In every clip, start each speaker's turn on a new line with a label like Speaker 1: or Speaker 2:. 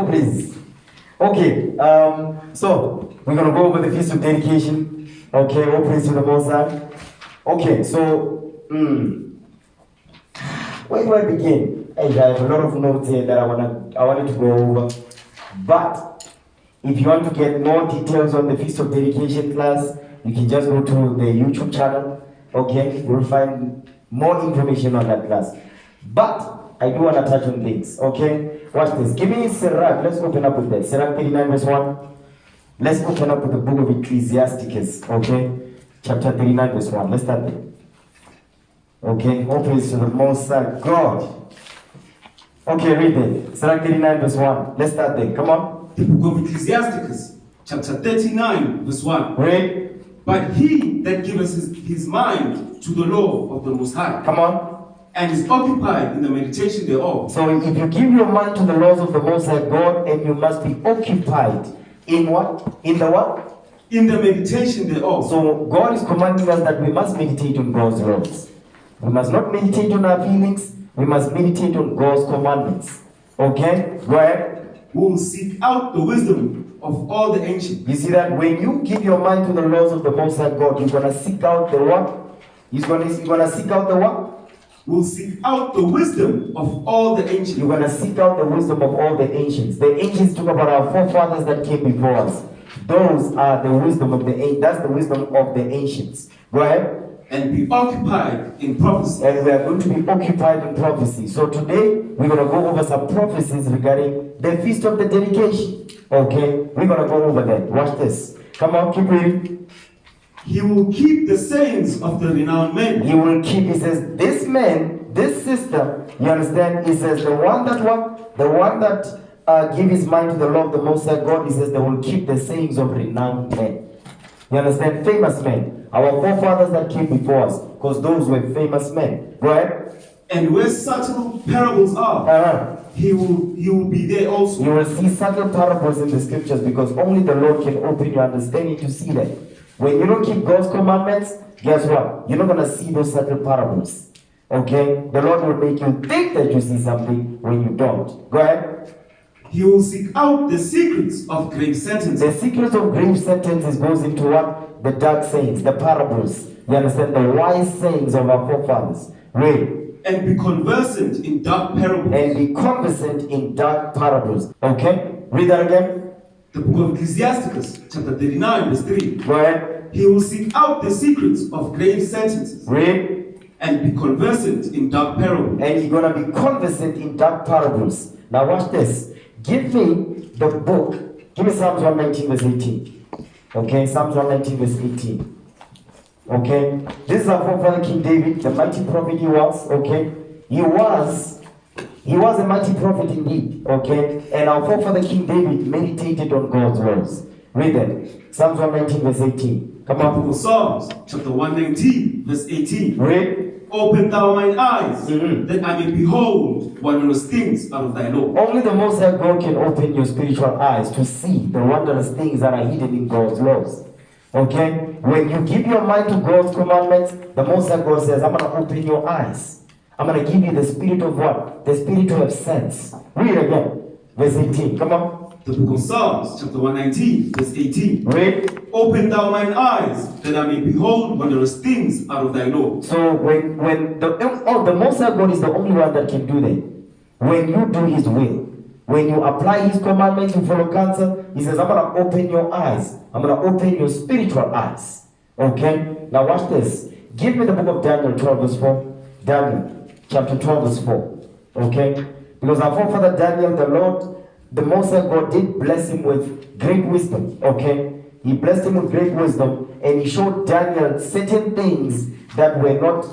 Speaker 1: please. Okay, so we're going to go over the Feast of Dedication. Okay, all praise to the Most High. Okay, so, where do I begin? I have a lot of notes here that I wanted to go over. But if you want to get more details on the Feast of Dedication class, you can just go to the YouTube channel. Okay, you'll find more information on that class. But I do want to touch on things. Okay, watch this. Give me Sirach. Let's open up with that. Sirach 39 verse 1. Let's open up with the book of Ecclesiasticus. Okay, chapter 39 verse 1. Let's start there. Okay, all praise to the Most High God. Okay, read it. Sirach 39 verse 1. Let's start there. Come on.
Speaker 2: The book of Ecclesiasticus, chapter 39 verse 1.
Speaker 1: Read.
Speaker 2: But he that giveth his mind to the law of the Most High,
Speaker 1: come on,
Speaker 2: and is occupied in the meditation thereof.
Speaker 1: So if you give your mind to the laws of the Most High God, and you must be occupied in what? In the what?
Speaker 2: In the meditation thereof.
Speaker 1: So God is commanding us that we must meditate on God's laws. We must not meditate on our feelings. We must meditate on God's commandments. Okay? Go ahead.
Speaker 2: We will seek out the wisdom of all the ancients.
Speaker 1: You see that when you give your mind to the laws of the Most High God, you're going to seek out the what? You're going to seek out the what?
Speaker 2: We'll seek out the wisdom of all the ancients.
Speaker 1: You're going to seek out the wisdom of all the ancients. The ancients talk about our forefathers that came before us. Those are the wisdom of that's the wisdom of the ancients. Go ahead.
Speaker 2: And be occupied in prophecy.
Speaker 1: And we are going to be occupied in prophecy. So today, we're going to go over some prophecies regarding the Feast of the Dedication. Okay? We're going to go over that. Watch this. Come on, keep reading.
Speaker 2: He will keep the sayings of the renowned men.
Speaker 1: He will keep, he says, this man, this sister, you understand? He says, the one that what? The one that give his mind to the law of the Most High God, he says, they will keep the sayings of renowned men. You understand? Famous men. Our forefathers that came before us, because those were famous men. Go ahead.
Speaker 2: And where subtle parables are, he will be there also.
Speaker 1: You will see subtle parables in the scriptures, because only the Lord can open your understanding to see that. When you don't keep God's commandments, guess what? You're not going to see those subtle parables. Okay? The Lord will make you think that you see something when you don't. Go ahead.
Speaker 2: He will seek out the secrets of grave sentences.
Speaker 1: The secrets of grave sentences goes into what? The dark sayings, the parables. You understand? The wise sayings of our forefathers. Read.
Speaker 2: And be conversant in dark parables.
Speaker 1: And be conversant in dark parables. Okay? Read that again.
Speaker 2: The book of Ecclesiasticus, chapter 39, verse 3.
Speaker 1: Go ahead.
Speaker 2: He will seek out the secrets of grave sentences.
Speaker 1: Read.
Speaker 2: And be conversant in dark parables.
Speaker 1: And you're going to be conversant in dark parables. Now watch this. Give me the book. Give me Psalms 119 verse 18. Okay, Psalms 119 verse 18. Okay, this is our forefather King David, the mighty prophet he was. Okay, he was a mighty prophet indeed. Okay, and our forefather King David meditated on God's words. Read that. Psalms 119 verse 18. Come on.
Speaker 2: The book of Psalms, chapter 119 verse 18.
Speaker 1: Read.
Speaker 2: Open thou mine eyes, that I may behold wondrous things out of thy law.
Speaker 1: Only the Most High God can open your spiritual eyes to see the wondrous things that are hidden in God's laws. Okay? When you give your mind to God's commandments, the Most High God says, I'm going to open your eyes. I'm going to give you the spirit of what? The spirit to have sense. Read again. Verse 18. Come on.
Speaker 2: The book of Psalms, chapter 119, verse 18.
Speaker 1: Read.
Speaker 2: Open thou mine eyes, that I may behold wondrous things out of thy law.
Speaker 1: So when the Most High God is the only one that can do that. When you do His will, when you apply His commandments, you follow counsel, He says, I'm going to open your eyes. I'm going to open your spiritual eyes. Okay? Now watch this. Give me the book of Daniel 12 verse 4. Daniel chapter 12 verse 4. Okay? Because our forefather Daniel, the Most High God did bless him with great wisdom. Okay? He blessed him with great wisdom, and he showed Daniel certain things that were not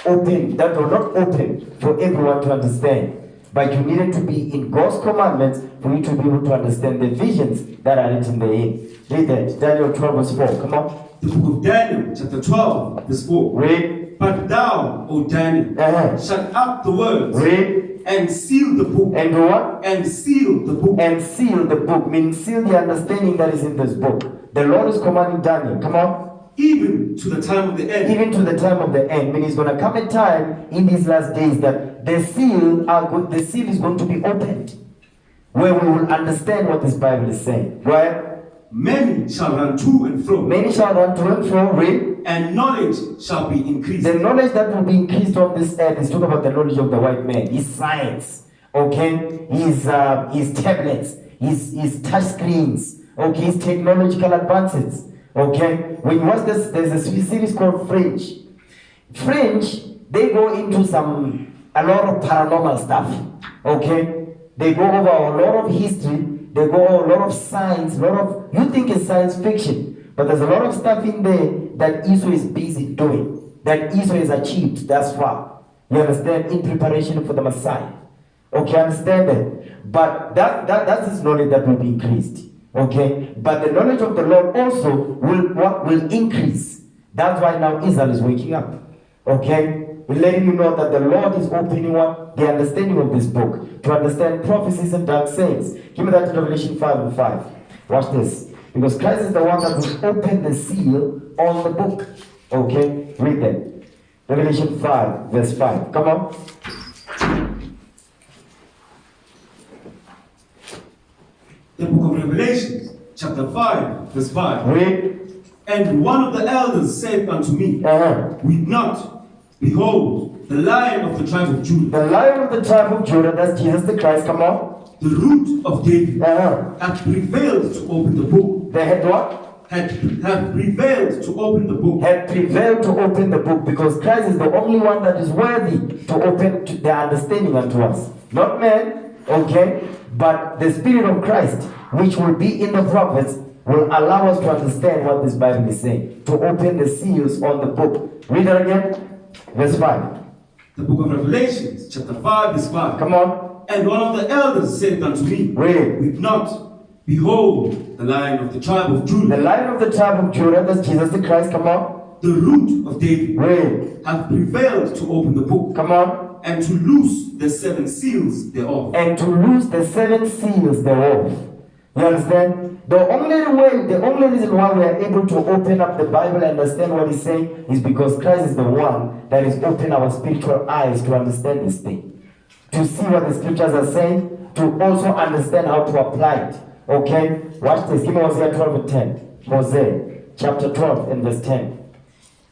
Speaker 1: open for everyone to understand. But you needed to be in God's commandments for you to be able to understand the visions that are written therein. Read that. Daniel 12 verse 4. Come on.
Speaker 2: The book of Daniel, chapter 12, verse 4.
Speaker 1: Read.
Speaker 2: But thou, O Daniel, shut up the words.
Speaker 1: Read.
Speaker 2: And seal the book.
Speaker 1: And do what?
Speaker 2: And seal the book.
Speaker 1: And seal the book, meaning seal the understanding that is in this book. The Lord is commanding Daniel. Come on.
Speaker 2: Even to the time of the end.
Speaker 1: Even to the time of the end. Meaning it's going to come a time in these last days that the seal is going to be opened. where we will understand what this Bible is saying. Right?
Speaker 2: Many shall run to and fro,
Speaker 1: Many shall run to and fro, read.
Speaker 2: and knowledge shall be increased.
Speaker 1: The knowledge that will be increased on this earth is talking about the knowledge of the white man. His science, okay? His tablets, his touch screens, okay? His technological advances, okay? When you watch this, there's a series called Fringe. Fringe, they go into a lot of paranormal stuff, okay? They go over a lot of history. They go over a lot of science, you think it's science fiction, but there's a lot of stuff in there that Esau is busy doing, that Esau has achieved thus far. You understand? In preparation for the Messiah. Okay, understand that? But that's his knowledge that will be increased. Okay? But the knowledge of the Lord also will increase. That's why now Israel is waking up. Okay? We're letting you know that the Lord is opening up the understanding of this book to understand prophecies and dark sayings. Give me that in Revelation 5:5. Watch this. Because Christ is the one that will open the seal on the book. Okay? Read that. Revelation 5:5. Come on.
Speaker 2: The book of Revelation, chapter 5:5.
Speaker 1: Read.
Speaker 2: And one of the elders said unto me, Weep not. Behold, the Lion of the tribe of Judah.
Speaker 1: The Lion of the tribe of Judah, that's Jesus the Christ, come on.
Speaker 2: The root of David hath prevailed to open the book.
Speaker 1: They had what?
Speaker 2: Had prevailed to open the book.
Speaker 1: Had prevailed to open the book, because Christ is the only one that is worthy to open the understanding unto us. Not man, okay? But the Spirit of Christ, which will be in the prophets, will allow us to understand what this Bible is saying. To open the seals on the book. Read it again. Verse 5.
Speaker 2: The book of Revelation, chapter 5:5.
Speaker 1: Come on.
Speaker 2: And one of the elders said unto me,
Speaker 1: Read.
Speaker 2: Weep not. Behold, the Lion of the tribe of Judah.
Speaker 1: The Lion of the tribe of Judah, that's Jesus the Christ, come on.
Speaker 2: The root of David
Speaker 1: Read.
Speaker 2: hath prevailed to open the book.
Speaker 1: Come on.
Speaker 2: And to loose the 7 seals thereof.
Speaker 1: And to loose the 7 seals thereof. You understand? The only reason why we are able to open up the Bible and understand what it's saying is because Christ is the one that is opening our spiritual eyes to understand this thing. To see what the scriptures are saying, to also understand how to apply it. Okay? Watch this. Give me Hosea 12:10. Hosea chapter 12 and verse 10.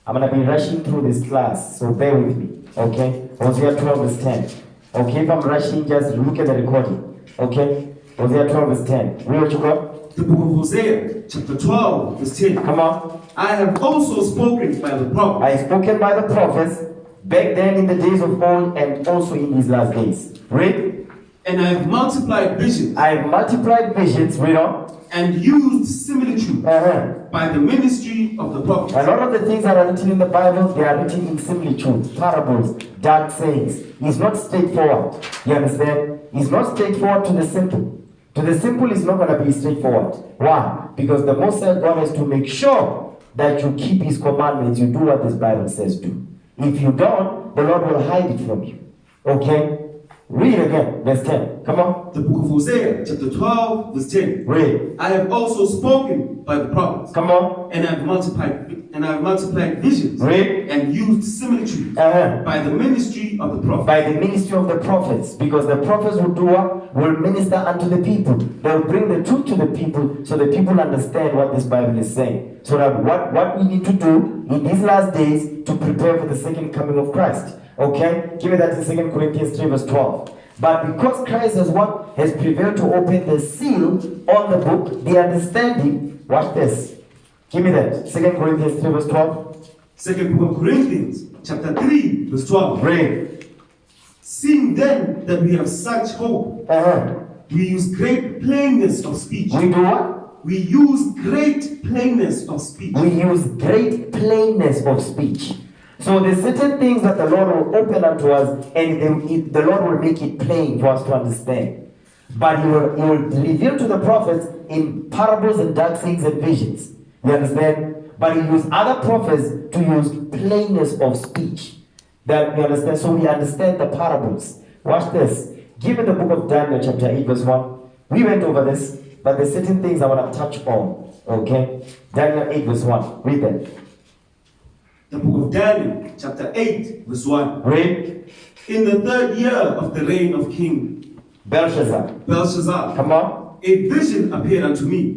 Speaker 1: I'm going to be rushing through this class, so bear with me. Okay? Hosea 12 verse 10. Okay, if I'm rushing, just look at the recording. Okay? Hosea 12 verse 10. Read what you got.
Speaker 2: The book of Hosea, chapter 12, verse 10.
Speaker 1: Come on.
Speaker 2: I have also spoken by the prophets.
Speaker 1: I have spoken by the prophets back then in the days of old and also in these last days. Read.
Speaker 2: And I have multiplied visions.
Speaker 1: I have multiplied visions. Read on.
Speaker 2: And used similitude by the ministry of the prophets.
Speaker 1: A lot of the things that are written in the Bible, they are written in similitude, parables, dark sayings. It's not straightforward. You understand? It's not straightforward to the simple. To the simple, it's not going to be straightforward. Why? Because the Most High God has to make sure that you keep His commandments. You do what this Bible says do. If you don't, the Lord will hide it from you. Okay? Read again, verse 10. Come on.
Speaker 2: The book of Hosea, chapter 12, verse 10.
Speaker 1: Read.
Speaker 2: I have also spoken by the prophets.
Speaker 1: Come on.
Speaker 2: And I have multiplied visions.
Speaker 1: Read.
Speaker 2: And used similitude by the ministry of the prophets.
Speaker 1: By the ministry of the prophets. Because the prophets will do what? Will minister unto the people. They will bring the truth to the people so the people understand what this Bible is saying. So that what we need to do in these last days to prepare for the second coming of Christ. Okay? Give me that in 2 Corinthians 3 verse 12. But because Christ has prevailed to open the seal on the book, the understanding, watch this. Give me that. 2 Corinthians 3 verse 12.
Speaker 2: 2 book of Corinthians, chapter 3, verse 12.
Speaker 1: Read.
Speaker 2: Seeing then that we have such hope, we use great plainness of speech.
Speaker 1: We do what?
Speaker 2: We use great plainness of speech.
Speaker 1: We use great plainness of speech. So there's certain things that the Lord will open unto us, and the Lord will make it plain for us to understand. But He will reveal to the prophets in parables and dark sayings and visions. You understand? But He used other prophets to use plainness of speech. That you understand? So we understand the parables. Watch this. Give me the book of Daniel chapter 8 verse 1. We went over this, but there's certain things I want to touch on. Okay? Daniel 8 verse 1. Read that.
Speaker 2: The book of Daniel, chapter 8, verse 1.
Speaker 1: Read.
Speaker 2: In the 3rd year of the reign of King Belshazzar,
Speaker 1: Come on.
Speaker 2: a vision appeared unto me,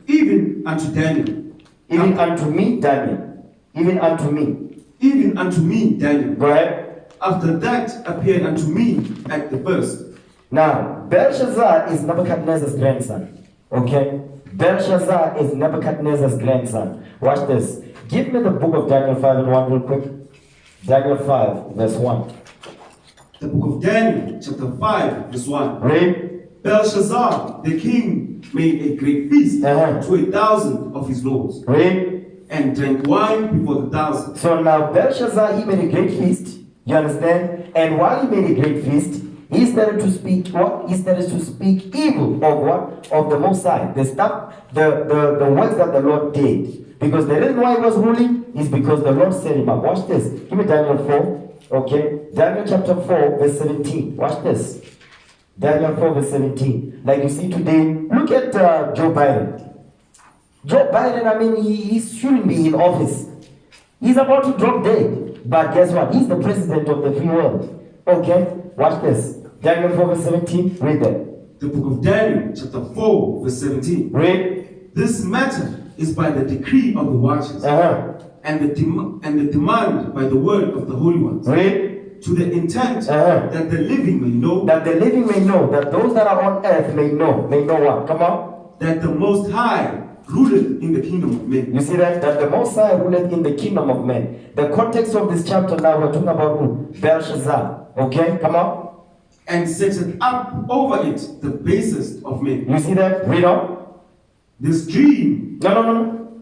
Speaker 2: even unto Daniel.
Speaker 1: Even unto me, Daniel. Even unto me.
Speaker 2: Even unto me, Daniel.
Speaker 1: Go ahead.
Speaker 2: After that appeared unto me at the first.
Speaker 1: Now, Belshazzar is Nebuchadnezzar's grandson. Okay? Belshazzar is Nebuchadnezzar's grandson. Watch this. Give me the book of Daniel 5 and 1 real quick. Daniel 5, verse 1.
Speaker 2: The book of Daniel, chapter 5, verse 1.
Speaker 1: Read.
Speaker 2: Belshazzar, the king, made a great feast to 1,000 of his lords.
Speaker 1: Read.
Speaker 2: And drank wine before the 1,000.
Speaker 1: So now Belshazzar, he made a great feast. You understand? And while he made a great feast, he started to speak what? He started to speak evil of what? Of the Most High. The stuff, the works that the Lord did. Because the reason why he was ruling is because the Lord set him up. Watch this. Give me Daniel 4. Okay? Daniel chapter 4, verse 17. Watch this. Daniel 4, verse 17. Like you see today, look at Joe Biden. Joe Biden, I mean, he shouldn't be in office. He's about to drop dead. But guess what? He's the president of the free world. Okay? Watch this. Daniel 4, verse 17. Read that.
Speaker 2: The book of Daniel, chapter 4, verse 17.
Speaker 1: Read.
Speaker 2: This matter is by the decree of the watchers, and the demand by the word of the holy ones.
Speaker 1: Read.
Speaker 2: To the intent that the living may know.
Speaker 1: That the living may know. That those that are on earth may know. May know what? Come on.
Speaker 2: That the Most High ruleth in the kingdom of men.
Speaker 1: You see that? That the Most High ruleth in the kingdom of men. The context of this chapter now, we're talking about who? Belshazzar. Okay? Come on.
Speaker 2: And setteth up over it the basest of men.
Speaker 1: You see that? Read on.
Speaker 2: This dream.
Speaker 1: No.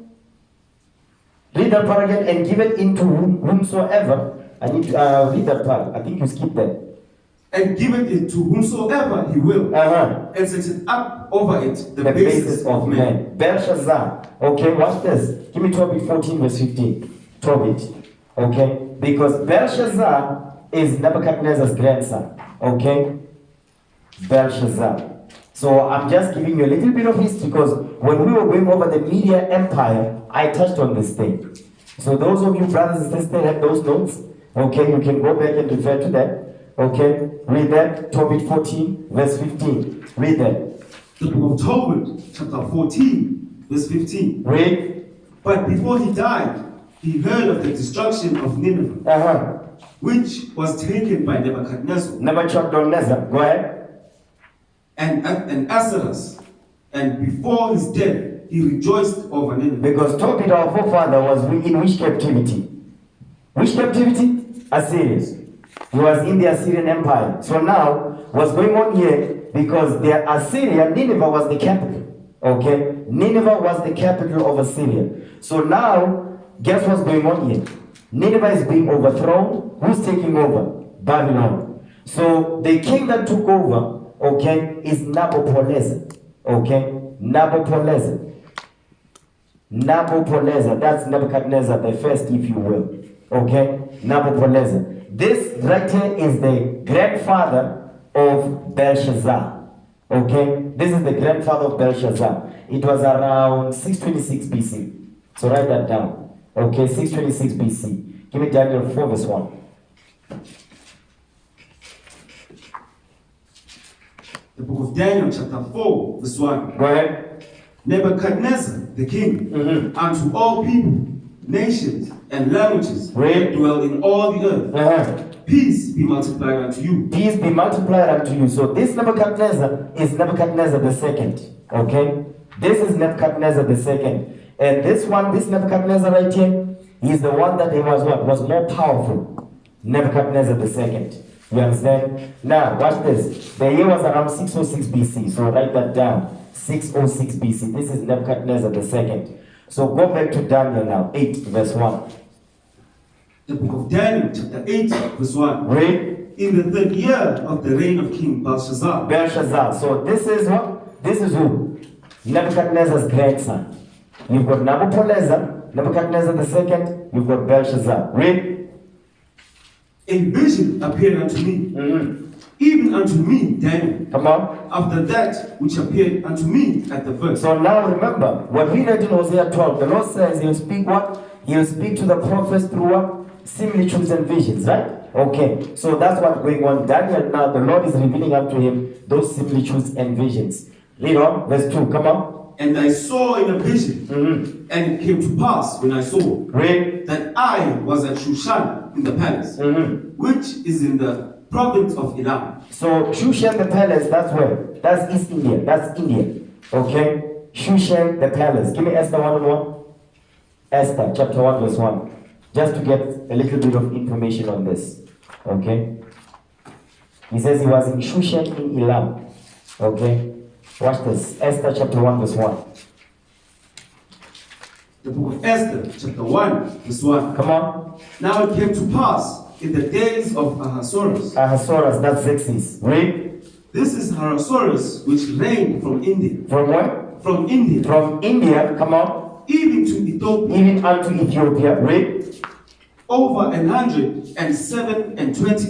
Speaker 1: Read that part again and give it into whomsoever. I need to read that part. I think you skipped that.
Speaker 2: And giveth it to whomsoever he will. And setteth up over it the basis of men.
Speaker 1: Belshazzar. Okay, watch this. Give me Tobit 14 verse 15. Tobit. Okay? Because Belshazzar is Nebuchadnezzar's grandson. Okay? Belshazzar. So I'm just giving you a little bit of history because when we were going over the media empire, I touched on this thing. So those of you brothers and sisters have those notes. Okay, you can go back and refer to that. Okay, read that. Tobit 14, verse 15. Read that.
Speaker 2: The book of Tobit, chapter 14, verse 15.
Speaker 1: Read.
Speaker 2: But before he died, he heard of the destruction of Nineveh, which was taken by Nebuchadnezzar.
Speaker 1: Nebuchadnezzar, go ahead.
Speaker 2: And Asarus. And before his death, he rejoiced over Nineveh.
Speaker 1: Because Tobit, our forefather, was in which captivity? Which captivity? Assyria. He was in the Assyrian Empire. So now, what's going on here? Because the Assyria, Nineveh was the capital. Okay? Nineveh was the capital of Assyria. So now, guess what's going on here? Nineveh is being overthrown. Who's taking over? Babylon. So the king that took over, okay, is Nabopolassar. Okay? Nabopolassar. Nabopolassar. That's Nebuchadnezzar the first, if you will. Okay? Nabopolassar. This right here is the grandfather of Belshazzar. Okay? This is the grandfather of Belshazzar. It was around 626 BC. So write that down. Okay, 626 BC. Give me Daniel 4 verse 1.
Speaker 2: The book of Daniel chapter 4 verse 1.
Speaker 1: Go ahead.
Speaker 2: Nebuchadnezzar the king, unto all people, nations, and languages that dwell in all the earth. Peace be multiplied unto you.
Speaker 1: Peace be multiplied unto you. So this Nebuchadnezzar is Nebuchadnezzar the second. Okay? This is Nebuchadnezzar the second. And this one, this Nebuchadnezzar right here, he's the one that he was what? Was more powerful. Nebuchadnezzar the second. You understand? Now, watch this. The year was around 606 BC. So write that down. 606 BC. This is Nebuchadnezzar the second. So go back to Daniel now, 8 verse 1.
Speaker 2: The book of Daniel, chapter 8, verse 1.
Speaker 1: Read.
Speaker 2: In the third year of the reign of King Belshazzar.
Speaker 1: Belshazzar. So this is what? This is who? Nebuchadnezzar's grandson. You've got Nabopolassar, Nebuchadnezzar the second, you've got Belshazzar. Read.
Speaker 2: A vision appeared unto me, even unto me, Daniel.
Speaker 1: Come on.
Speaker 2: After that which appeared unto me at the first.
Speaker 1: So now remember, what we read in Hosea 12, the Lord says he'll speak what? He'll speak to the prophets through what? similitudes and visions, right? Okay, so that's what's going on. Daniel, now the Lord is revealing unto him those similitudes and visions. Read on, verse 2, come on.
Speaker 2: And I saw in a vision, and it came to pass when I saw
Speaker 1: Read.
Speaker 2: that I was at Shushan in the palace, which is in the province of Elam.
Speaker 1: So Shushan the palace, that's where? That's East India. That's India. Okay? Shushan the palace. Give me Esther 1:1. Esther chapter 1 verse 1. Just to get a little bit of information on this. Okay? He says he was in Shushan in Elam. Okay? Watch this. Esther chapter 1 verse 1.
Speaker 2: The book of Esther, chapter 1, verse 1.
Speaker 1: Come on.
Speaker 2: Now it came to pass in the days of Ahasuerus.
Speaker 1: Ahasuerus, that's Xerxes. Read.
Speaker 2: This is Ahasuerus which reigned from India.
Speaker 1: From where?
Speaker 2: From India.
Speaker 1: From India, come on.
Speaker 2: Even to Ethiopia.
Speaker 1: Even unto Ethiopia. Read.
Speaker 2: Over 127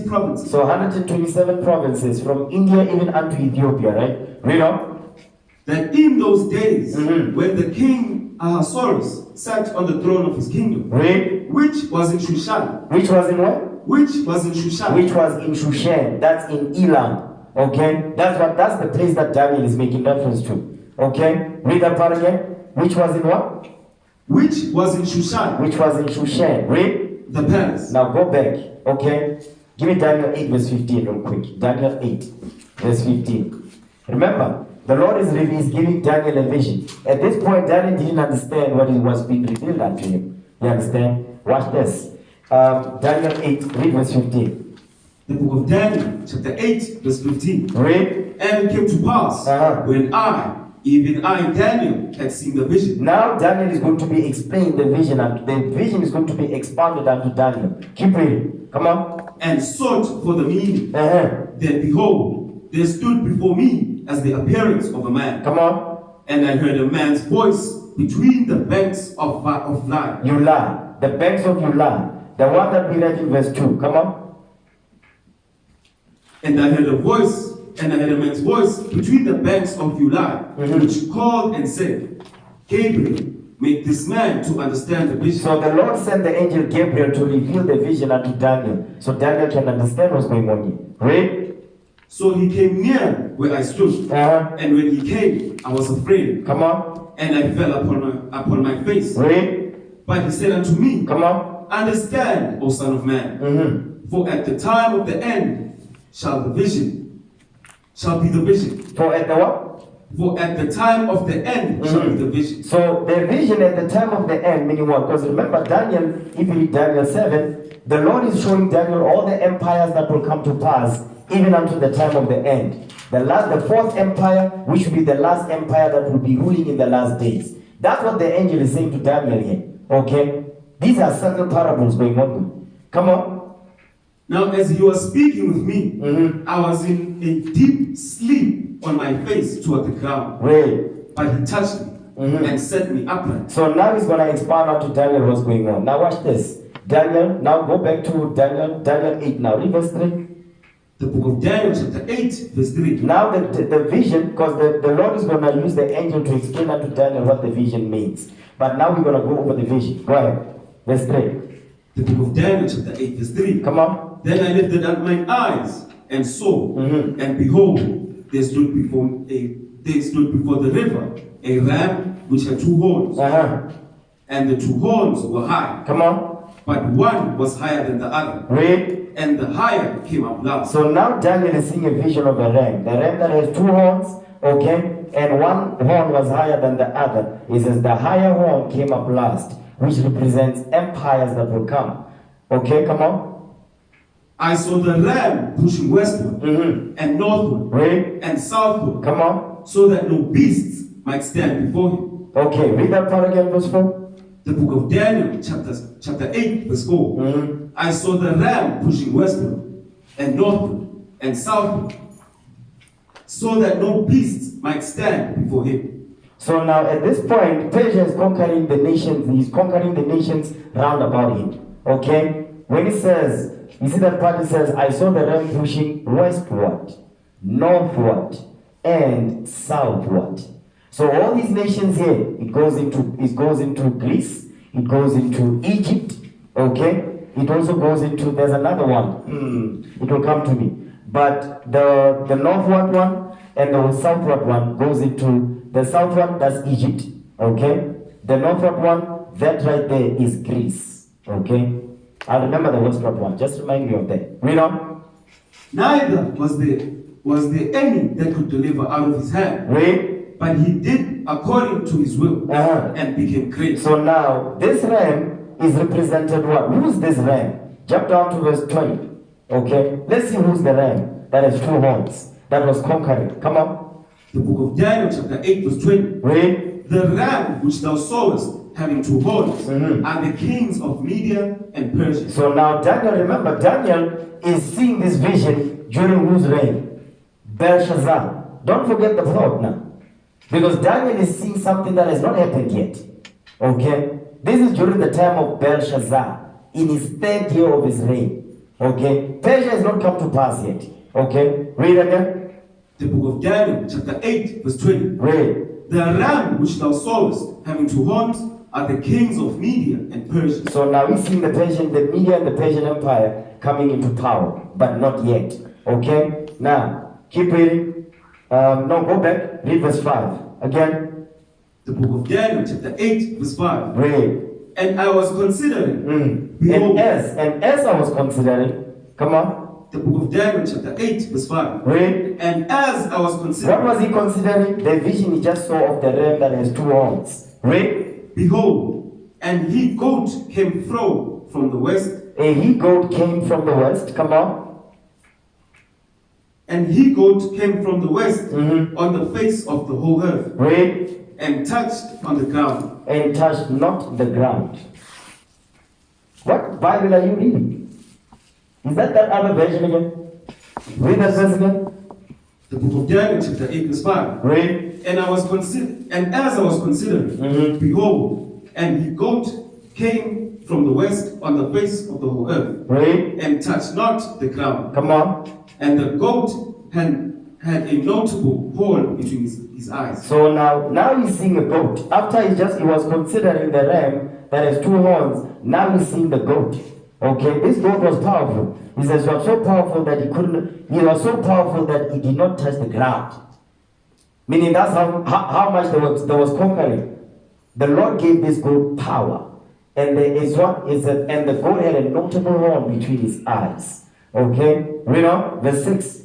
Speaker 2: provinces.
Speaker 1: So 127 provinces from India even unto Ethiopia, right? Read on.
Speaker 2: That in those days, when the king Ahasuerus sat on the throne of his kingdom,
Speaker 1: Read.
Speaker 2: which was in Shushan.
Speaker 1: Which was in what?
Speaker 2: Which was in Shushan.
Speaker 1: Which was in Shushan. That's in Elam. Okay? That's the place that Daniel is making reference to. Okay? Read that part again. Which was in what?
Speaker 2: Which was in Shushan.
Speaker 1: Which was in Shushan. Read.
Speaker 2: The palace.
Speaker 1: Now go back. Okay? Give me Daniel 8 verse 15 real quick. Daniel 8 verse 15. Remember, the Lord is giving Daniel a vision. At this point, Daniel didn't understand what was being revealed unto him. You understand? Watch this. Daniel 8, read verse 15.
Speaker 2: The book of Daniel, chapter 8, verse 15.
Speaker 1: Read.
Speaker 2: And it came to pass, when even I, Daniel, had seen the vision.
Speaker 1: Now Daniel is going to be explained the vision, and the vision is going to be expounded unto Daniel. Keep reading. Come on.
Speaker 2: And sought for the meaning. Then behold, there stood before me as the appearance of a man.
Speaker 1: Come on.
Speaker 2: And I heard a man's voice between the banks of Ula.
Speaker 1: Ula. The banks of Ula. The one that we read in verse 2. Come on.
Speaker 2: And I heard a man's voice between the banks of Ula, which called and said, Gabriel, make this man to understand the vision.
Speaker 1: So the Lord sent the angel Gabriel to reveal the vision unto Daniel, so Daniel can understand what's going on here. Read.
Speaker 2: So he came near where I stood, and when he came, I was afraid.
Speaker 1: Come on.
Speaker 2: And I fell upon my face.
Speaker 1: Read.
Speaker 2: But he said unto me,
Speaker 1: come on.
Speaker 2: Understand, O son of man, for at the time of the end shall be the vision.
Speaker 1: For at the what?
Speaker 2: For at the time of the end shall be the vision.
Speaker 1: So the vision at the time of the end, meaning what? Because remember Daniel, if you read Daniel 7, the Lord is showing Daniel all the empires that will come to pass even until the time of the end. The fourth empire, which will be the last empire that will be ruling in the last days. That's what the angel is saying to Daniel here. Okay? These are certain parables going on. Come on.
Speaker 2: Now, as he was speaking with me, I was in a deep sleep on my face toward the ground.
Speaker 1: Right.
Speaker 2: But he touched me and set me upright.
Speaker 1: So now he's going to expound out to Daniel what's going on. Now watch this. Daniel, now go back to Daniel 8 now. Read verse 3.
Speaker 2: The book of Daniel chapter 8 verse 3.
Speaker 1: Now the vision, because the Lord is going to use the angel to explain unto Daniel what the vision means. But now we're going to go over the vision. Go ahead. Verse 3.
Speaker 2: The book of Daniel chapter 8 verse 3.
Speaker 1: Come on.
Speaker 2: Then I lifted up mine eyes and saw, and behold, there stood before the river a ram which had two horns. And the two horns were high.
Speaker 1: Come on.
Speaker 2: But one was higher than the other.
Speaker 1: Read.
Speaker 2: And the higher came up last.
Speaker 1: So now Daniel is seeing a vision of a ram. The ram that has two horns, okay, and one horn was higher than the other. He says the higher horn came up last, which represents empires that will come. Okay, come on.
Speaker 2: I saw the ram pushing westward and northward and southward.
Speaker 1: Come on.
Speaker 2: So that no beasts might stand before him.
Speaker 1: Okay, read that part again, verse 4.
Speaker 2: The book of Daniel, chapter 8, verse 4. I saw the ram pushing westward and northward and southward, so that no beasts might stand before him.
Speaker 1: So now at this point, Persia is conquering the nations. He's conquering the nations round about him. Okay? When he says, you see that part, it says, I saw the ram pushing westward, northward, and southward. So all these nations here, it goes into Greece, it goes into Egypt, okay? it also goes into, there's another one. It will come to me. But the northward one and the southward one goes into, the south one, that's Egypt. Okay? The northward one, that right there is Greece. Okay? I remember the westward one. Just remind me of that. Read on.
Speaker 2: Neither was there any that could deliver out of his hand.
Speaker 1: Read.
Speaker 2: But he did according to his will and became great.
Speaker 1: So now, this ram is represented what? Who's this ram? Jump down to verse 20. Okay? Let's see who's the ram that has 2 horns, that was conquering. Come on.
Speaker 2: The book of Daniel chapter 8 verse 20.
Speaker 1: Read.
Speaker 2: The ram which thou sawest having 2 horns are the kings of Media and Persia.
Speaker 1: So now Daniel, remember, Daniel is seeing this vision during whose reign? Belshazzar. Don't forget the plot now. Because Daniel is seeing something that has not happened yet. Okay? This is during the time of Belshazzar, in his 3rd year of his reign. Okay? Persia has not come to pass yet. Okay? Read again.
Speaker 2: The book of Daniel chapter 8 verse 20.
Speaker 1: Read.
Speaker 2: The ram which thou sawest having 2 horns are the kings of Media and Persia.
Speaker 1: So now we're seeing the Media and the Persian Empire coming into power, but not yet. Okay? Now, keep reading. No, go back. Read verse 5. Again.
Speaker 2: The book of Daniel chapter 8 verse 5.
Speaker 1: Read.
Speaker 2: And I was considering.
Speaker 1: And as I was considering, come on.
Speaker 2: The book of Daniel chapter 8 verse 5.
Speaker 1: Read.
Speaker 2: And as I was considering.
Speaker 1: What was he considering? The vision he just saw of the ram that has 2 horns. Read.
Speaker 2: Behold, and he goat came from the west.
Speaker 1: A he goat came from the west. Come on.
Speaker 2: And he goat came from the west on the face of the whole earth.
Speaker 1: Read.
Speaker 2: And touched on the ground.
Speaker 1: And touched not the ground. What Bible are you reading? Is that other version again? Read that verse again.
Speaker 2: The book of Daniel chapter 8 verse 5.
Speaker 1: Read.
Speaker 2: And as I was considering, behold, and he goat came from the west on the face of the whole earth.
Speaker 1: Read.
Speaker 2: And touched not the ground.
Speaker 1: Come on.
Speaker 2: And the goat had a notable hole between his eyes.
Speaker 1: So now he's seeing a goat. After he was considering the ram that has 2 horns, now he's seeing the goat. Okay, this goat was powerful. He says, he was so powerful that he was so powerful that he did not touch the ground. Meaning that's how much there was conquering. The Lord gave this goat power. And the goat had a notable horn between his eyes. Okay, read on, verse 6.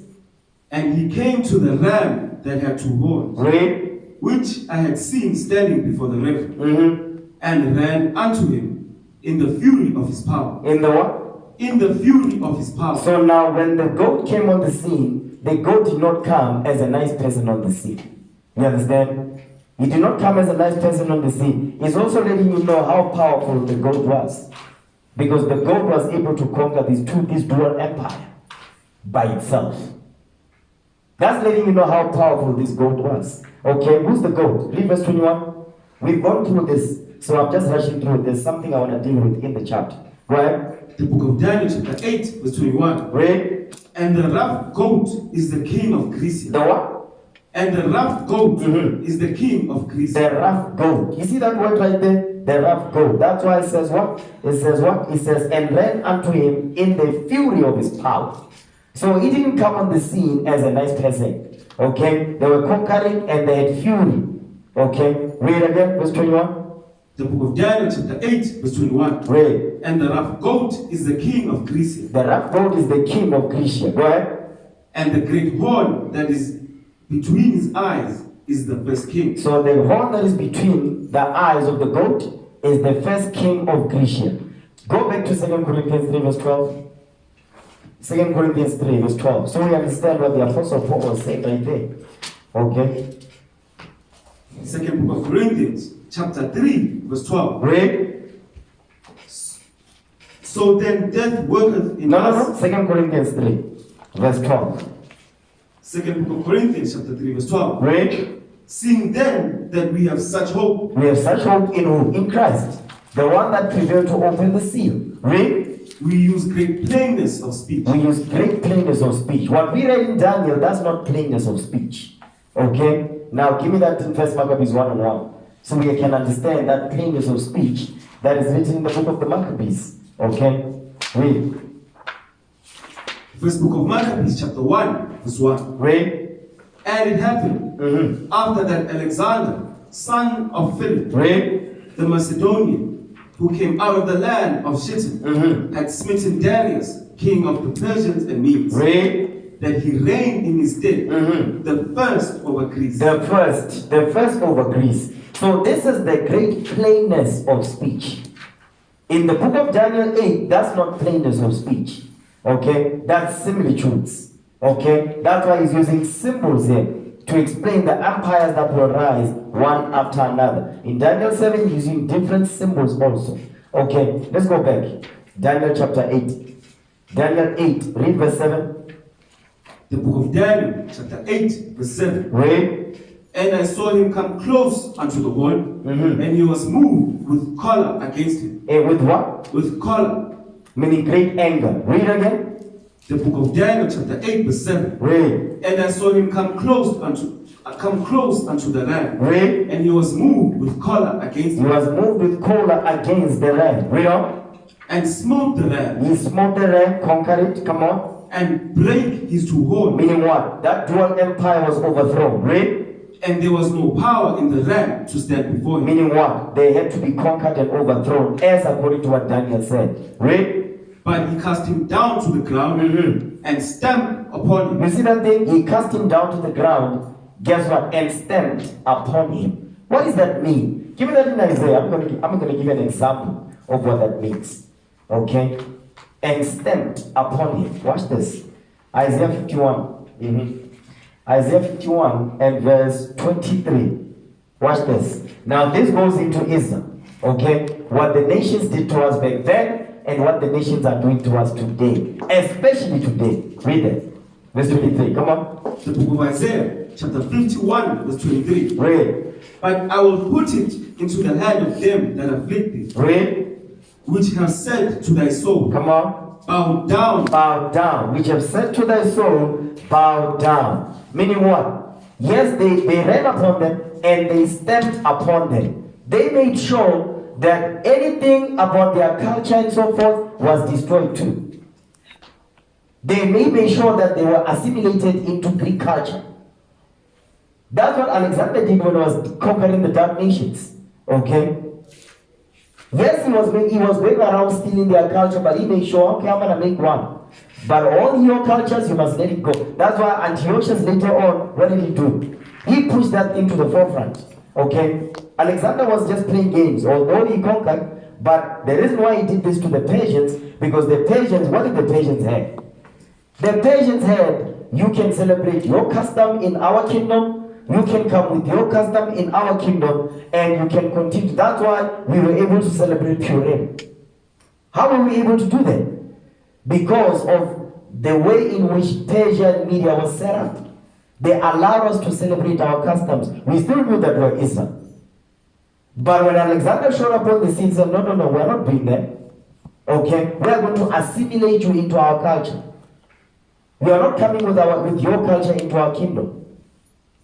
Speaker 2: And he came to the ram that had 2 horns.
Speaker 1: Read.
Speaker 2: Which I had seen standing before the river. And ran unto him in the fury of his power.
Speaker 1: In the what?
Speaker 2: In the fury of his power.
Speaker 1: So now when the goat came on the scene, the goat did not come as a nice person on the scene. You understand? He did not come as a nice person on the scene. He's also letting you know how powerful the goat was. Because the goat was able to conquer this dual empire by itself. That's letting you know how powerful this goat was. Okay, who's the goat? Read verse 21. We've gone through this, so I'm just rushing through. There's something I want to deal with in the chapter. Go ahead.
Speaker 2: The book of Daniel chapter 8 verse 21.
Speaker 1: Read.
Speaker 2: And the rough goat is the king of Greece.
Speaker 1: The what?
Speaker 2: And the rough goat is the king of Greece.
Speaker 1: The rough goat. You see that word right there? The rough goat. That's why it says what? It says what? It says, and ran unto him in the fury of his power. So he didn't come on the scene as a nice person. Okay? They were conquering and they had fury. Okay? Read again, verse 21.
Speaker 2: The book of Daniel chapter 8 verse 21.
Speaker 1: Read.
Speaker 2: And the rough goat is the king of Greece.
Speaker 1: The rough goat is the king of Greece. Go ahead.
Speaker 2: And the great horn that is between his eyes is the first king.
Speaker 1: So the horn that is between the eyes of the goat is the first king of Greece. Go back to 2 Corinthians 3 verse 12. 2 Corinthians 3 verse 12. So we understand what the Apostle Paul was saying right there. Okay.
Speaker 2: 2nd book of Corinthians chapter 3 verse 12.
Speaker 1: Read.
Speaker 2: So then death worketh in us.
Speaker 1: 2 Corinthians 3 verse 12.
Speaker 2: 2nd book of Corinthians chapter 3 verse 12.
Speaker 1: Read.
Speaker 2: Seeing then that we have such hope.
Speaker 1: We have such hope in who? In Christ. The one that prevailed to open the seal. Read.
Speaker 2: We use great plainness of speech.
Speaker 1: We use great plainness of speech. What we read in Daniel, that's not plainness of speech. Okay? Now give me that in 1 Maccabees 1:1. So we can understand that plainness of speech that is written in the book of the Maccabees. Okay? Read.
Speaker 2: First book of Maccabees, chapter 1, verse 1.
Speaker 1: Read.
Speaker 2: And it happened after that Alexander, son of Philip,
Speaker 1: Read.
Speaker 2: the Macedonian, who came out of the land of Shittim, had smitten Darius, king of the Persians and Medes,
Speaker 1: Read.
Speaker 2: that he reigned in his stead, the first over Greece.
Speaker 1: The first over Greece. So this is the great plainness of speech. In the book of Daniel 8, that's not plainness of speech. Okay? That's similitudes. Okay? That's why he's using symbols here to explain the empires that will rise one after another. In Daniel 7, he's using different symbols also. Okay? Let's go back. Daniel chapter 8. Daniel 8, read verse 7.
Speaker 2: The book of Daniel, chapter 8, verse 7.
Speaker 1: Read.
Speaker 2: And I saw him come close unto the wall, and he was moved with choler against him.
Speaker 1: With what?
Speaker 2: With choler.
Speaker 1: Meaning great anger. Read again.
Speaker 2: The book of Daniel, chapter 8, verse 7.
Speaker 1: Read.
Speaker 2: And I saw him come close unto the ram,
Speaker 1: Read.
Speaker 2: and he was moved with choler against
Speaker 1: He
Speaker 2: him,
Speaker 1: was moved with choler against the ram. Read on.
Speaker 2: and smote the ram,
Speaker 1: He smote the ram, conquered it. Come on.
Speaker 2: and brake his two horns.
Speaker 1: Meaning what? That dual empire was overthrown. Read.
Speaker 2: And there was no power in the ram to stand before him.
Speaker 1: Meaning what? They had to be conquered and overthrown, as according to what Daniel said. Read.
Speaker 2: But he cast him down to the ground and stamped upon him.
Speaker 1: You see that thing? He cast him down to the ground. Guess what? And stamped upon him. What does that mean? Give me that in Isaiah. I'm going to give you an example of what that means. Okay? And stamped upon him. Watch this. Isaiah 51. Isaiah 51 and verse 23. Watch this. Now this goes into Israel. Okay? What the nations did to us back then and what the nations are doing to us today. Especially today. Read it. Verse 23. Come on.
Speaker 2: The book of Isaiah, chapter 51, verse 23.
Speaker 1: Read.
Speaker 2: But I will put it into the hand of them that afflict thee,
Speaker 1: Read.
Speaker 2: which have said to thy soul,
Speaker 1: Come on.
Speaker 2: bow down.
Speaker 1: Bow down. Which have said to thy soul, bow down. Meaning what? Yes, they ran upon them and they stamped upon them. They made sure that anything about their culture and so forth was destroyed too. They made sure that they were assimilated into Greek culture. That's what Alexander did when he was conquering the dark nations. Okay? Yes, he was going around stealing their culture, but he made sure, okay, I'm going to make one. But all your cultures, you must let it go. That's why Antiochus later on, what did he do? He pushed that thing to the forefront. Okay? Alexander was just playing games, although he conquered. But the reason why he did this to the Persians, because the Persians, what did the Persians have? The Persians had, you can celebrate your custom in our kingdom, you can come with your custom in our kingdom, and you can continue. That's why we were able to celebrate Purim. How were we able to do that? Because of the way in which Persian media was set up. They allowed us to celebrate our customs. We still knew that we were Israel. But when Alexander showed up on the scene, he said, no, we're not doing that. Okay? We are going to assimilate you into our culture. We are not coming with your culture into our kingdom.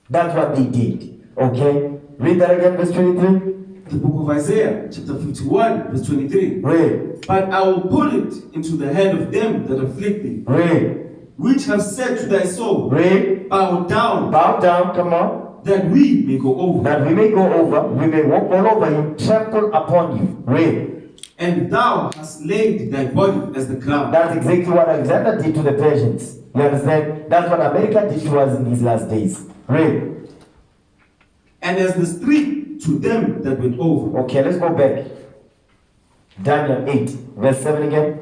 Speaker 1: That's what they did. Okay? Read that again, verse 23.
Speaker 2: The book of Isaiah, chapter 51, verse 23.
Speaker 1: Read.
Speaker 2: But I will put it into the hand of them that afflict thee,
Speaker 1: Read.
Speaker 2: which have said to thy soul,
Speaker 1: Read.
Speaker 2: bow down,
Speaker 1: Bow down, come on.
Speaker 2: that we may go over.
Speaker 1: That we may go over, we may walk all over you, trample upon you. Read.
Speaker 2: And thou hast laid thy body as the ground.
Speaker 1: That's exactly what Alexander did to the Persians. You understand? That's what America did to us in these last days. Read.
Speaker 2: And as the street to them that went over.
Speaker 1: Okay, let's go back. Daniel 8, verse 7 again.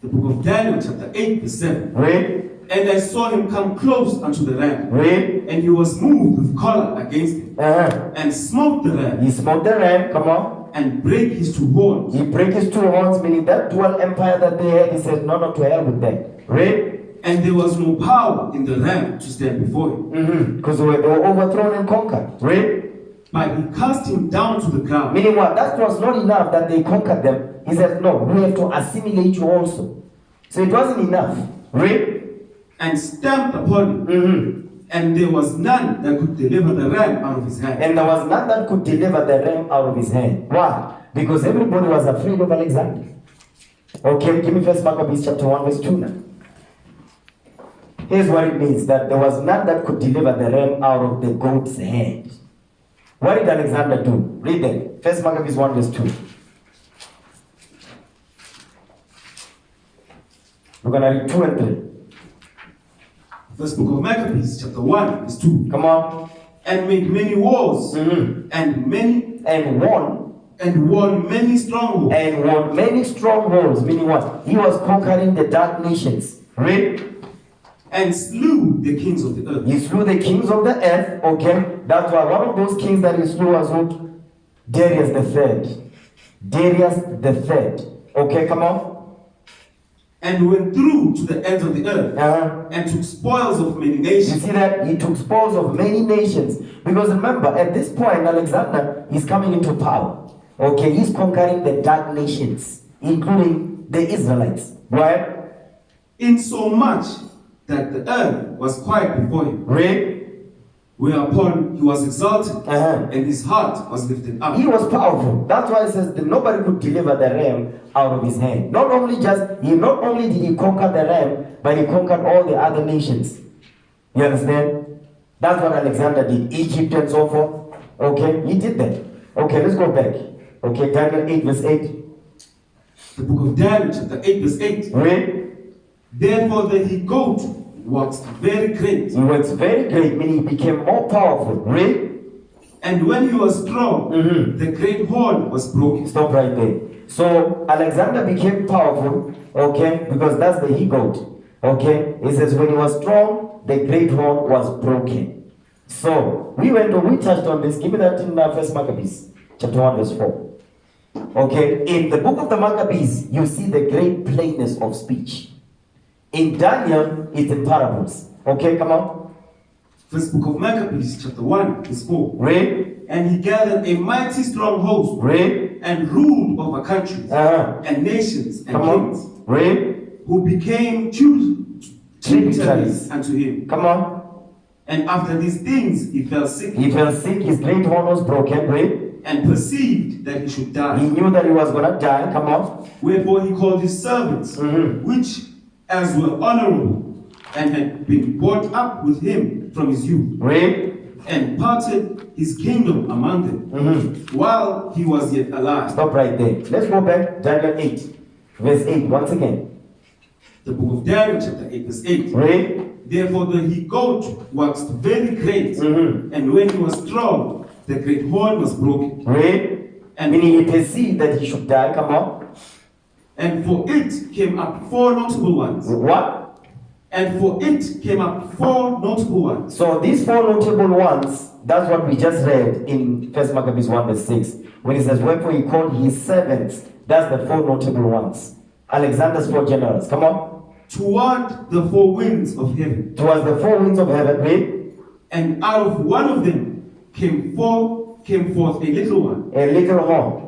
Speaker 2: The book of Daniel, chapter 8, verse 7.
Speaker 1: Read.
Speaker 2: And I saw him come close unto the ram,
Speaker 1: Read.
Speaker 2: and he was moved with choler against him, and smote the ram,
Speaker 1: He smote the ram, come on.
Speaker 2: and brake his two horns.
Speaker 1: He break his two horns, meaning that dual empire that they had, he said, no, to hell with that. Read.
Speaker 2: And there was no power in the ram to stand before him.
Speaker 1: Because they were overthrown and conquered. Read.
Speaker 2: But he cast him down to the ground,
Speaker 1: Meaning what? That was not enough that they conquered them. He said, no, we have to assimilate you also. So it wasn't enough. Read.
Speaker 2: and stamped upon him. And there was none that could deliver the ram out of his hand.
Speaker 1: And there was none that could deliver the ram out of his hand. Why? Because everybody was afraid of Alexander. Okay, give me First Maccabees chapter 1 verse 2 now. Here's what it means, that there was none that could deliver the ram out of the goat's hand. What did Alexander do? Read that. First Maccabees 1 verse 2. We're going to read 2 and 3.
Speaker 2: First book of Maccabees, chapter 1, verse 2.
Speaker 1: Come on.
Speaker 2: And made many wars,
Speaker 1: Mm-hmm.
Speaker 2: and won many strongholds.
Speaker 1: And won many strongholds, meaning what? He was conquering the dark nations. Read.
Speaker 2: And slew the kings of the earth.
Speaker 1: He slew the kings of the earth. Okay. That's why one of those kings that he slew was who? Darius the third. Darius the third. Okay, come on.
Speaker 2: And went through to the ends of the earth, and took spoils of many
Speaker 1: You
Speaker 2: nations.
Speaker 1: see that? He took spoils of many nations. Because remember, at this point, Alexander is coming into power. Okay, he's conquering the dark nations, including the Israelites. Right?
Speaker 2: In so much that the earth was quiet before him.
Speaker 1: Read.
Speaker 2: Whereupon he was exalted,
Speaker 1: Uh-huh.
Speaker 2: and his heart was lifted up.
Speaker 1: He was powerful. That's why it says that nobody could deliver the ram out of his hand. Not only did he conquer the ram, but he conquered all the other nations. You understand? That's what Alexander did. Egypt and so forth. Okay, he did that. Okay, let's go back. Okay, Daniel 8 verse 8.
Speaker 2: The book of Daniel, chapter 8, verse 8.
Speaker 1: Read.
Speaker 2: Therefore the he-goat waxed very great,
Speaker 1: He was very great, meaning he became more powerful. Read.
Speaker 2: and when he was strong,
Speaker 1: Mhm.
Speaker 2: the great horn was broken.
Speaker 1: Stop right there. So Alexander became powerful, okay, because that's the he-goat. Okay, it says when he was strong, the great horn was broken. So we touched on this. Give me that in First Maccabees, chapter 1, verse 4. Okay, in the book of the Maccabees, you see the great plainness of speech. In Daniel, it's in parables. Okay, come on.
Speaker 2: First book of Maccabees, chapter 1, verse 4.
Speaker 1: Read.
Speaker 2: And he gathered a mighty strong host,
Speaker 1: Read.
Speaker 2: and ruled over countries, and nations, and
Speaker 1: Come
Speaker 2: kings,
Speaker 1: on. Read.
Speaker 2: who became tributaries unto him.
Speaker 1: Come on.
Speaker 2: And after these things he fell sick,
Speaker 1: He fell sick, his great horn was broken. Read.
Speaker 2: and perceived that he should
Speaker 1: He
Speaker 2: die.
Speaker 1: knew that he was going to die. Come on.
Speaker 2: Wherefore he called his servants,
Speaker 1: Mhm.
Speaker 2: which as were honorable, and had been brought up with him from his youth,
Speaker 1: Read.
Speaker 2: and parted his kingdom among them, while he was yet alive.
Speaker 1: Stop right there. Let's go back. Daniel 8, verse 8. Once again.
Speaker 2: The book of Daniel, chapter 8, verse 8.
Speaker 1: Read.
Speaker 2: Therefore the he-goat waxed very great, and when he was strong, the great horn was broken.
Speaker 1: Read.
Speaker 2: And
Speaker 1: Meaning he perceived that he should die. Come on.
Speaker 2: And for it came up four notable ones.
Speaker 1: What?
Speaker 2: And for it came up four notable ones.
Speaker 1: So these four notable ones, that's what we just read in First Maccabees 1 verse 6. When it says, wherefore he called his servants, that's the four notable ones. Alexander's four generals. Come on.
Speaker 2: Toward the four winds of heaven.
Speaker 1: Towards the four winds of heaven. Read.
Speaker 2: And out of one of them came forth a little one.
Speaker 1: A little horn.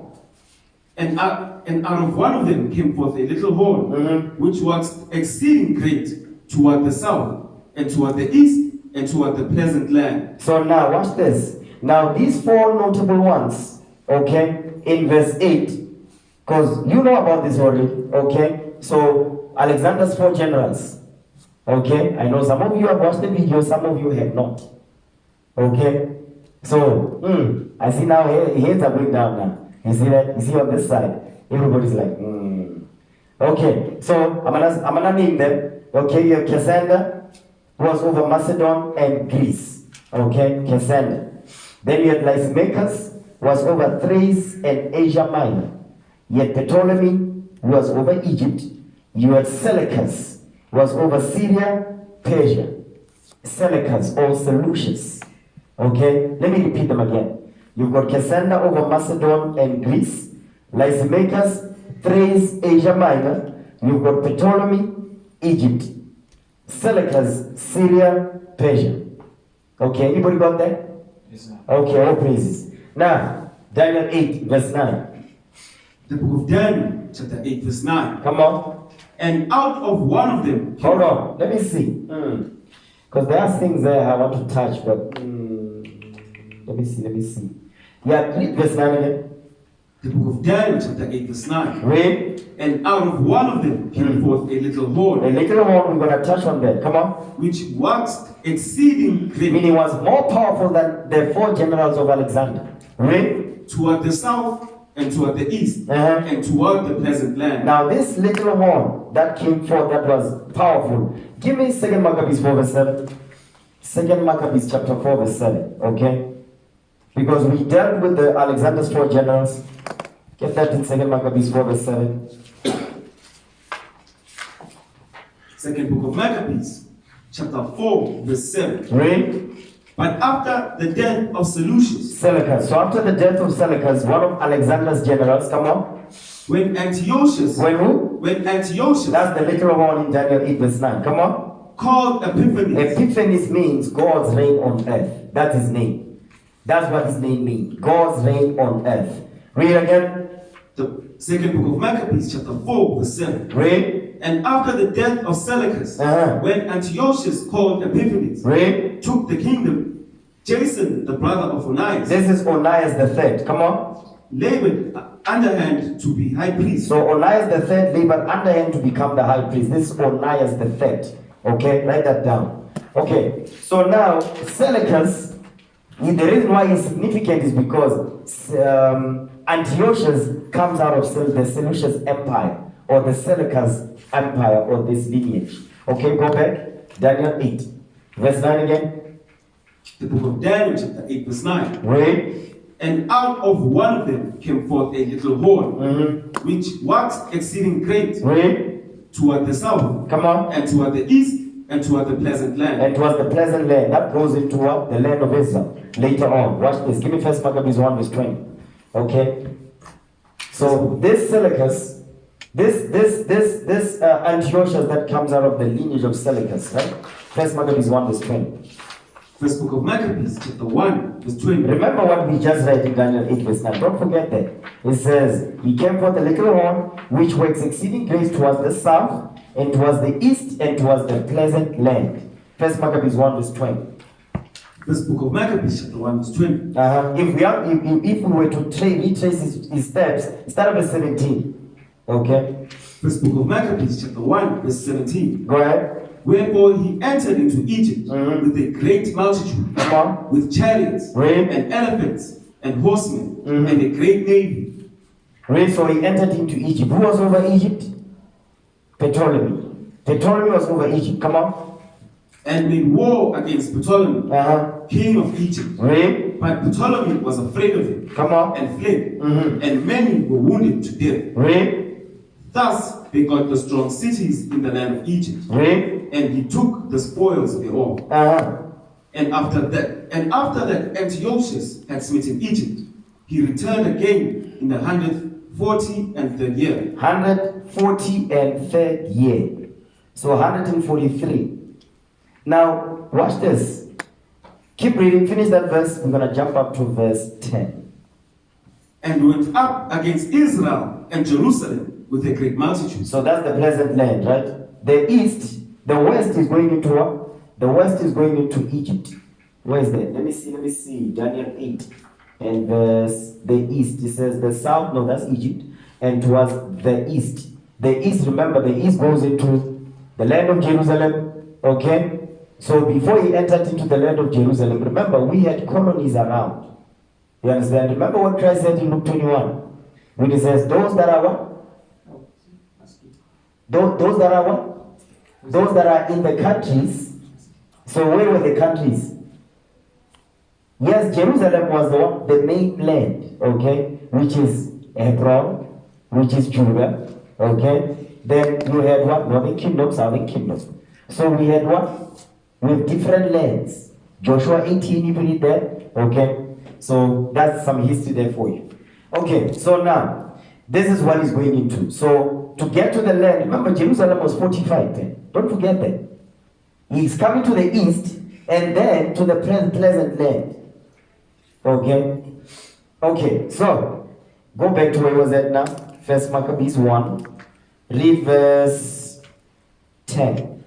Speaker 2: And out of one of them came forth a little horn, which was exceeding great, toward the south, and toward the east, and toward the pleasant land.
Speaker 1: So now, watch this. Now, these four notable ones, okay, in verse 8, because you know about this already, okay? So, Alexander's four generals, okay? I know some of you have watched the video, some of you have not, okay? So, I see now, heads are going down now. You see that? You see on this side, everybody's like, Okay, so I'm gonna name them. Okay, you have Cassander, who was over Macedon and Greece. Okay, Cassander. Then you had Lysimachus, who was over Thrace and Asia Minor. You had Ptolemy, who was over Egypt. You had Seleucus, who was over Syria, Persia. Seleucus or Seleucus. Okay, let me repeat them again. You've got Cassander over Macedon and Greece. Lysimachus, Thrace, Asia Minor. You've got Ptolemy, Egypt. Seleucus, Syria, Persia. Okay, anybody got that?
Speaker 2: Yes, sir.
Speaker 1: Okay, all praises. Now, Daniel 8, verse 9.
Speaker 2: The book of Daniel, chapter 8, verse 9.
Speaker 1: Come on.
Speaker 2: And out of one of them came
Speaker 1: Hold on, let me see. Because there are things there I want to touch, but let me see. Yeah, read verse 9 again.
Speaker 2: The book of Daniel, chapter 8, verse 9.
Speaker 1: Read.
Speaker 2: And out of one of them came forth a little horn,
Speaker 1: A little horn, we're going to touch on that. Come on.
Speaker 2: which waxed exceeding great
Speaker 1: Meaning was more powerful than the 4 generals of Alexander. Read.
Speaker 2: toward the south and toward the east
Speaker 1: Uh-huh.
Speaker 2: and toward the pleasant land.
Speaker 1: Now this little horn that came forth that was powerful. Give me 2 Maccabees 4 verse 7. 2 Maccabees chapter 4 verse 7. Okay? Because we dealt with the Alexander's 4 generals. Get that in 2 Maccabees 4 verse 7.
Speaker 2: Second book of Maccabees, chapter 4, verse 7.
Speaker 1: Read.
Speaker 2: But after the death of Seleucus,
Speaker 1: Seleucus. So after the death of Seleucus, one of Alexander's generals, come on.
Speaker 2: when Antiochus,
Speaker 1: When who?
Speaker 2: when Antiochus
Speaker 1: That's the little horn in Daniel 8 verse 9. Come on.
Speaker 2: called Epiphanes,
Speaker 1: Epiphanes means God's reign on earth. That's his name. That's what his name means. God's reign on earth. Read again.
Speaker 2: the second book of Maccabees, chapter 4, verse 7.
Speaker 1: Read.
Speaker 2: And after the death of Seleucus,
Speaker 1: Uh-huh.
Speaker 2: when Antiochus called Epiphanes,
Speaker 1: Read.
Speaker 2: took the kingdom, Jason, the brother of Onias,
Speaker 1: This is Onias the third. Come on.
Speaker 2: labored underhand to be high priest.
Speaker 1: So Onias the third labored under him to become the high priest. This is Onias the third. Okay, write that down. Okay, so now Seleucus, the reason why he's significant is because Antiochus comes out of the Seleucus Empire or the Seleucus Empire or this lineage. Okay, go back. Daniel 8, verse 9 again.
Speaker 2: The book of Daniel, chapter 8, verse 9.
Speaker 1: Read.
Speaker 2: And out of one of them came forth a little horn, which waxed exceeding great
Speaker 1: Read.
Speaker 2: toward the south,
Speaker 1: Come on.
Speaker 2: and toward the east, and toward the pleasant land.
Speaker 1: And it was the pleasant land that goes into what? The land of Israel. Later on. Watch this. Give me first Maccabees 1 verse 20. Okay. So this Seleucus, this Antiochus that comes out of the lineage of Seleucus, right? First Maccabees 1 verse 20.
Speaker 2: First book of Maccabees, chapter 1, verse 20.
Speaker 1: Remember what we just read in Daniel 8 verse 9. Don't forget that. It says, he came forth a little horn, which waxed exceeding great towards the south, and towards the east, and towards the pleasant land. First Maccabees 1 verse 20.
Speaker 2: First book of Maccabees, chapter 1, verse 20.
Speaker 1: If we were to retrace his steps, start at verse 17. Okay?
Speaker 2: First book of Maccabees, chapter 1, verse 17.
Speaker 1: Go ahead.
Speaker 2: Wherefore he entered into Egypt with a great multitude,
Speaker 1: Come on.
Speaker 2: with chariots,
Speaker 1: Read.
Speaker 2: and elephants, and horsemen, and a great navy.
Speaker 1: Read. So he entered into Egypt. Who was over Egypt? Ptolemy. Ptolemy was over Egypt. Come on.
Speaker 2: And made war against Ptolemy, king of Egypt.
Speaker 1: Read.
Speaker 2: But Ptolemy was afraid of him,
Speaker 1: Come on.
Speaker 2: and fled, and many were wounded to death.
Speaker 1: Read.
Speaker 2: Thus they got the strong cities in the land of Egypt,
Speaker 1: Read.
Speaker 2: and he took the spoils thereof. And after that Antiochus had smitten Egypt, he returned again in the 140 and third year.
Speaker 1: 140 and third year. So 143. Now, watch this. Keep reading. Finish that verse. We're going to jump up to verse 10.
Speaker 2: And went up against Israel and Jerusalem with a great multitude.
Speaker 1: So that's the pleasant land, right? The east, the west is going into what? The west is going into Egypt. Where is that? Let me see. Daniel 8 and verse the east. It says the south, no, that's Egypt. And towards the east. The east, remember, the east goes into the land of Jerusalem. Okay? So before he entered into the land of Jerusalem, remember, we had colonies around. You understand? Remember what Christ said in Luke 21? When he says, those that are what? Those that are what? Those that are in the countries. So where were the countries? Yes, Jerusalem was the one, the main land, okay, which is Hebron, which is Judah, okay. Then you had what? Northern kingdom, southern kingdom. So we had what? With different lands. Joshua 18, you read that, okay. So that's some history there for you. Okay, so now this is what he's going into. So to get to the land, remember Jerusalem was fortified then. Don't forget that. He's coming to the east and then to the pleasant land. Okay? Okay, so go back to where he was at now. First Maccabees 1. Read verse 10.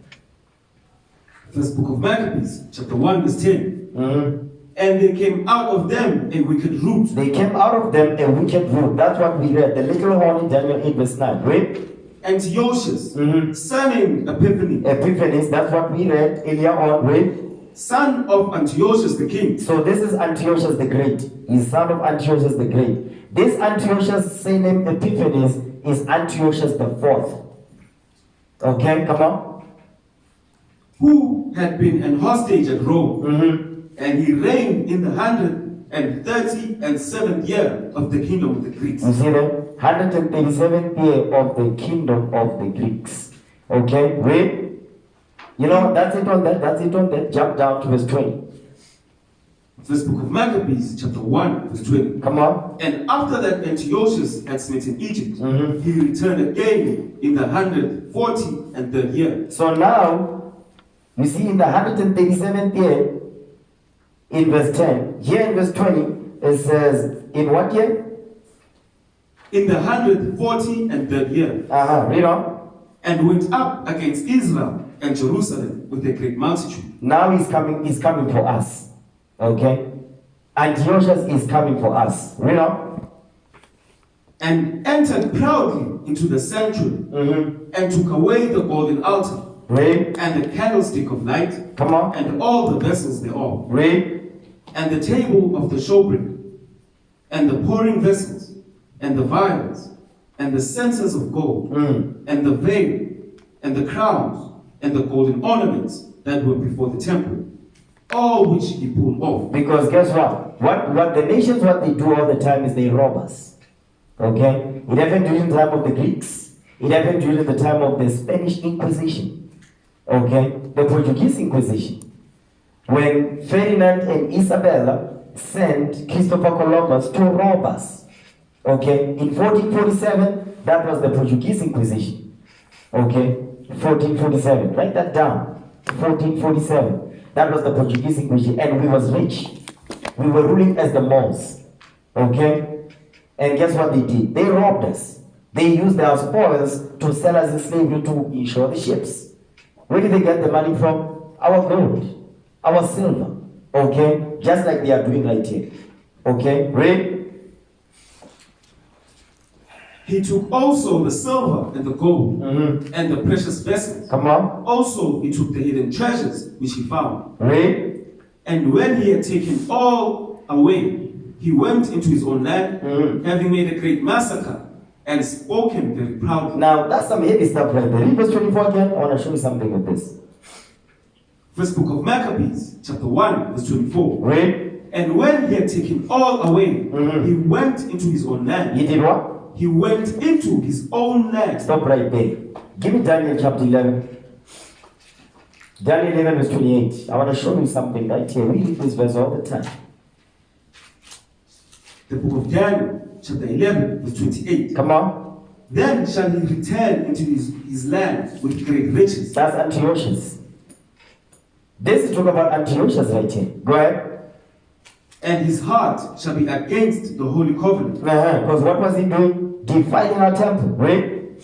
Speaker 2: First book of Maccabees, chapter 1, verse 10. And there came out of them a wicked root.
Speaker 1: They came out of them a wicked root. That's what we read. The little horn in Daniel 8 verse 9. Read.
Speaker 2: Antiochus, surname
Speaker 1: Epiphanes, that's what we read earlier on. Read.
Speaker 2: Son of Antiochus the king.
Speaker 1: So this is Antiochus the Great. He's son of Antiochus the Great. This Antiochus, surname Epiphanes, is Antiochus the Fourth. Okay, come on.
Speaker 2: Who had been an hostage at Rome, and he reigned in the 137th year of the kingdom of the Greeks.
Speaker 1: You see that? 137th year of the kingdom of the Greeks. Okay, read. You know, that's it on that. That's it on that. Jump down to verse 20.
Speaker 2: First book of Maccabees, chapter 1, verse 20.
Speaker 1: Come on.
Speaker 2: And after that Antiochus had smitten Egypt, he returned again in the 143rd year.
Speaker 1: So now, you see in the 137th year, in verse 10, here in verse 20, it says, in what year?
Speaker 2: In the 143rd year.
Speaker 1: Read on.
Speaker 2: And went up against Israel and Jerusalem with a great multitude.
Speaker 1: Now he's coming for us. Okay? Antiochus is coming for us. Read on.
Speaker 2: And entered proudly into the sanctuary, and took away the golden altar,
Speaker 1: Read.
Speaker 2: and the candlestick of light,
Speaker 1: Come on.
Speaker 2: and all the vessels thereof,
Speaker 1: Read.
Speaker 2: and the table of the showbread, and the pouring vessels, and the vials, and the censers of gold, and the veil, and the crowns, and the golden ornaments that were before the temple, all which he pulled off.
Speaker 1: Because guess what? What the nations, what they do all the time is they rob us. Okay? It happened during the time of the Greeks. It happened during the time of the Spanish Inquisition. Okay? The Portuguese Inquisition. When Ferdinand and Isabella sent Christopher Columbus to rob us. Okay? In 1447, that was the Portuguese Inquisition. Okay? 1447. Write that down. 1447. That was the Portuguese Inquisition. And we was rich. We were ruling as the Moors. Okay? And guess what they did? They robbed us. They used our spoils to sell us in slavery to insure the ships. Where did they get the money from? Our gold. Our silver. Okay? Just like they are doing right here. Okay? Read.
Speaker 2: He took also the silver and the gold and the precious vessels.
Speaker 1: Come on.
Speaker 2: Also he took the hidden treasures which he found.
Speaker 1: Read.
Speaker 2: And when he had taken all away, he went into his own land, having made a great massacre, and spoken very proudly.
Speaker 1: Now, that's some heavy stuff right there. Read verse 24 again. I want to show you something with this.
Speaker 2: First book of Maccabees, chapter 1, verse 24.
Speaker 1: Read.
Speaker 2: And when he had taken all away, he went into his own land.
Speaker 1: He did what?
Speaker 2: He went into his own land.
Speaker 1: Stop right there. Give me Daniel chapter 11. Daniel 11 verse 28. I want to show you something right here. We read this verse all the time.
Speaker 2: The book of Daniel, chapter 11, verse 28.
Speaker 1: Come on.
Speaker 2: Then shall he return into his land with great riches.
Speaker 1: That's Antiochus. This is talking about Antiochus right here. Go ahead.
Speaker 2: And his heart shall be against the holy covenant.
Speaker 1: Because what was he doing? Defiling our temple. Right?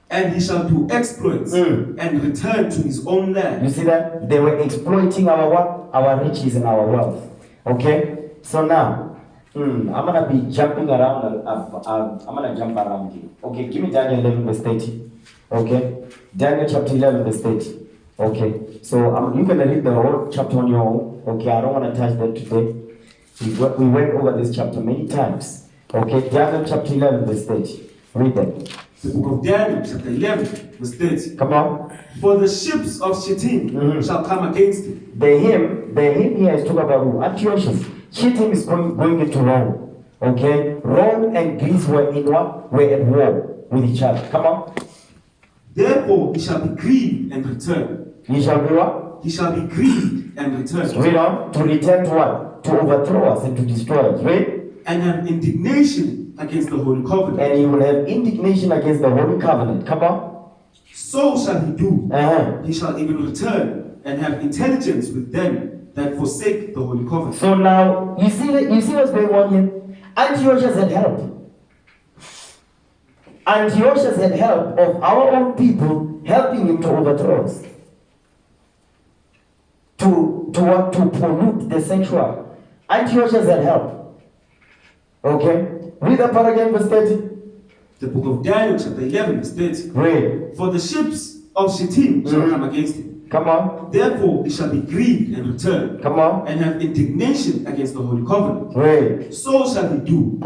Speaker 2: And he shall do exploits and return to his own land.
Speaker 1: You see that? They were exploiting our what? Our riches and our wealth. Okay? So now, I'm going to be jumping around. I'm going to jump around here. Okay, give me Daniel 11 verse 30. Okay? Daniel chapter 11 verse 30. Okay? So you're going to read the whole chapter on your own. Okay? I don't want to touch that today. We went over this chapter many times. Okay? Daniel chapter 11 verse 30. Read that.
Speaker 2: The book of Daniel, chapter 11, verse 30.
Speaker 1: Come on.
Speaker 2: For the ships of Shittim shall come against him.
Speaker 1: The him here is talking about who? Antiochus. Shittim is going into Rome. Okay? Rome and Greece were in what? Were at war with each other. Come on.
Speaker 2: Therefore he shall be grieved and return.
Speaker 1: He shall be what?
Speaker 2: He shall be grieved and return.
Speaker 1: Read on. To return to what? To overthrow us and to destroy us. Read.
Speaker 2: And have indignation against the holy covenant.
Speaker 1: And he will have indignation against the holy covenant. Come on.
Speaker 2: So shall he do. He shall even return and have intelligence with them that forsake the holy covenant.
Speaker 1: So now, you see what's going on here? Antiochus had help. Antiochus had help of our own people helping him to overthrow us. To pollute the sanctuary. Antiochus had help. Okay? Read that part again, verse 30.
Speaker 2: The book of Daniel, chapter 11, verse 30.
Speaker 1: Read.
Speaker 2: For the ships of Shittim shall come against him.
Speaker 1: Come on.
Speaker 2: Therefore, he shall be grieved and return.
Speaker 1: Come on.
Speaker 2: And have indignation against the holy covenant.
Speaker 1: Read.
Speaker 2: So shall he do.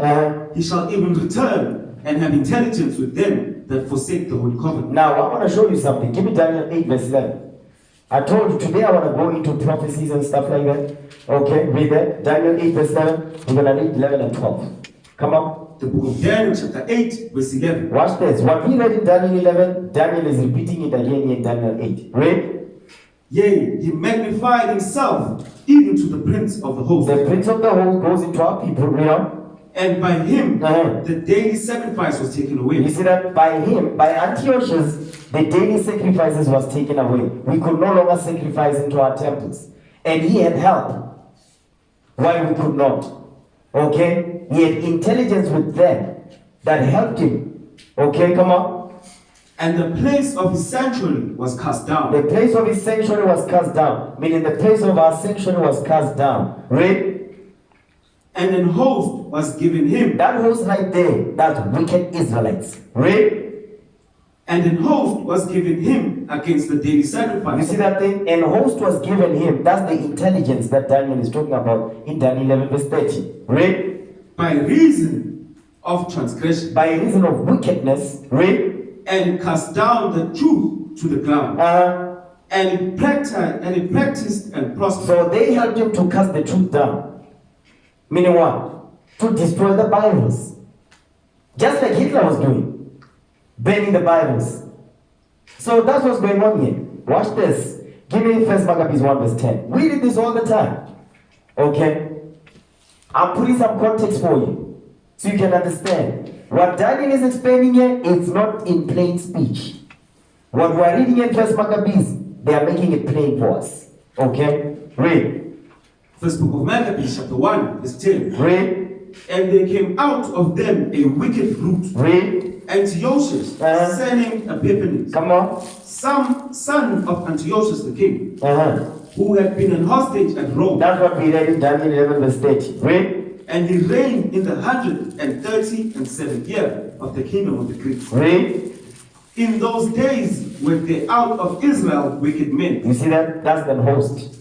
Speaker 2: He shall even return and have intelligence with them that forsake the holy covenant.
Speaker 1: Now, I want to show you something. Give me Daniel 8, verse 11. I told you today I want to go into prophecies and stuff like that. Okay, read that. Daniel 8, verse 11. We're going to read 11 and 12. Come on.
Speaker 2: The book of Daniel, chapter 8, verse 11.
Speaker 1: Watch this. What we read in Daniel 11, Daniel is repeating it again in Daniel 8. Read.
Speaker 2: Yea, he magnified himself even to the prince of the host.
Speaker 1: The prince of the host goes into our people, read on.
Speaker 2: And by him, the daily sacrifice was taken away.
Speaker 1: You see that? By him, by Antiochus, the daily sacrifices was taken away. We could no longer sacrifice into our temples. And he had help. Why we could not? Okay? He had intelligence with them that helped him. Okay, come on.
Speaker 2: And the place of his sanctuary was cast down.
Speaker 1: The place of his sanctuary was cast down. Meaning the place of our sanctuary was cast down. Read.
Speaker 2: And an host was given him.
Speaker 1: That host right there, that's wicked Israelites. Read.
Speaker 2: And an host was given him against the daily sacrifice.
Speaker 1: You see that thing? An host was given him. That's the intelligence that Daniel is talking about in Daniel 11 verse 30. Read.
Speaker 2: By reason of transgression.
Speaker 1: By reason of wickedness. Read.
Speaker 2: And it cast down the truth to the ground. And it practiced and prospered.
Speaker 1: So they helped him to cast the truth down. Meaning what? To destroy the Bibles. Just like Hitler was doing. Burning the Bibles. So that's what's going on here. Watch this. Give me 1 Maccabees 1 verse 10. We read this all the time. Okay? I'm putting some context for you. So you can understand. What Daniel is explaining here, it's not in plain speech. What we are reading in 1 Maccabees, they are making it plain for us. Okay? Read.
Speaker 2: First book of Maccabees, chapter 1, verse 10.
Speaker 1: Read.
Speaker 2: And there came out of them a wicked root.
Speaker 1: Read.
Speaker 2: Antiochus, sending Epiphanes.
Speaker 1: Come on.
Speaker 2: Son of Antiochus the king, who had been an hostage at Rome.
Speaker 1: That's what we read in Daniel 11 verse 30. Read.
Speaker 2: And he reigned in the 137th year of the kingdom of the Greeks.
Speaker 1: Read.
Speaker 2: In those days were there out of Israel wicked men.
Speaker 1: You see that? That's the host.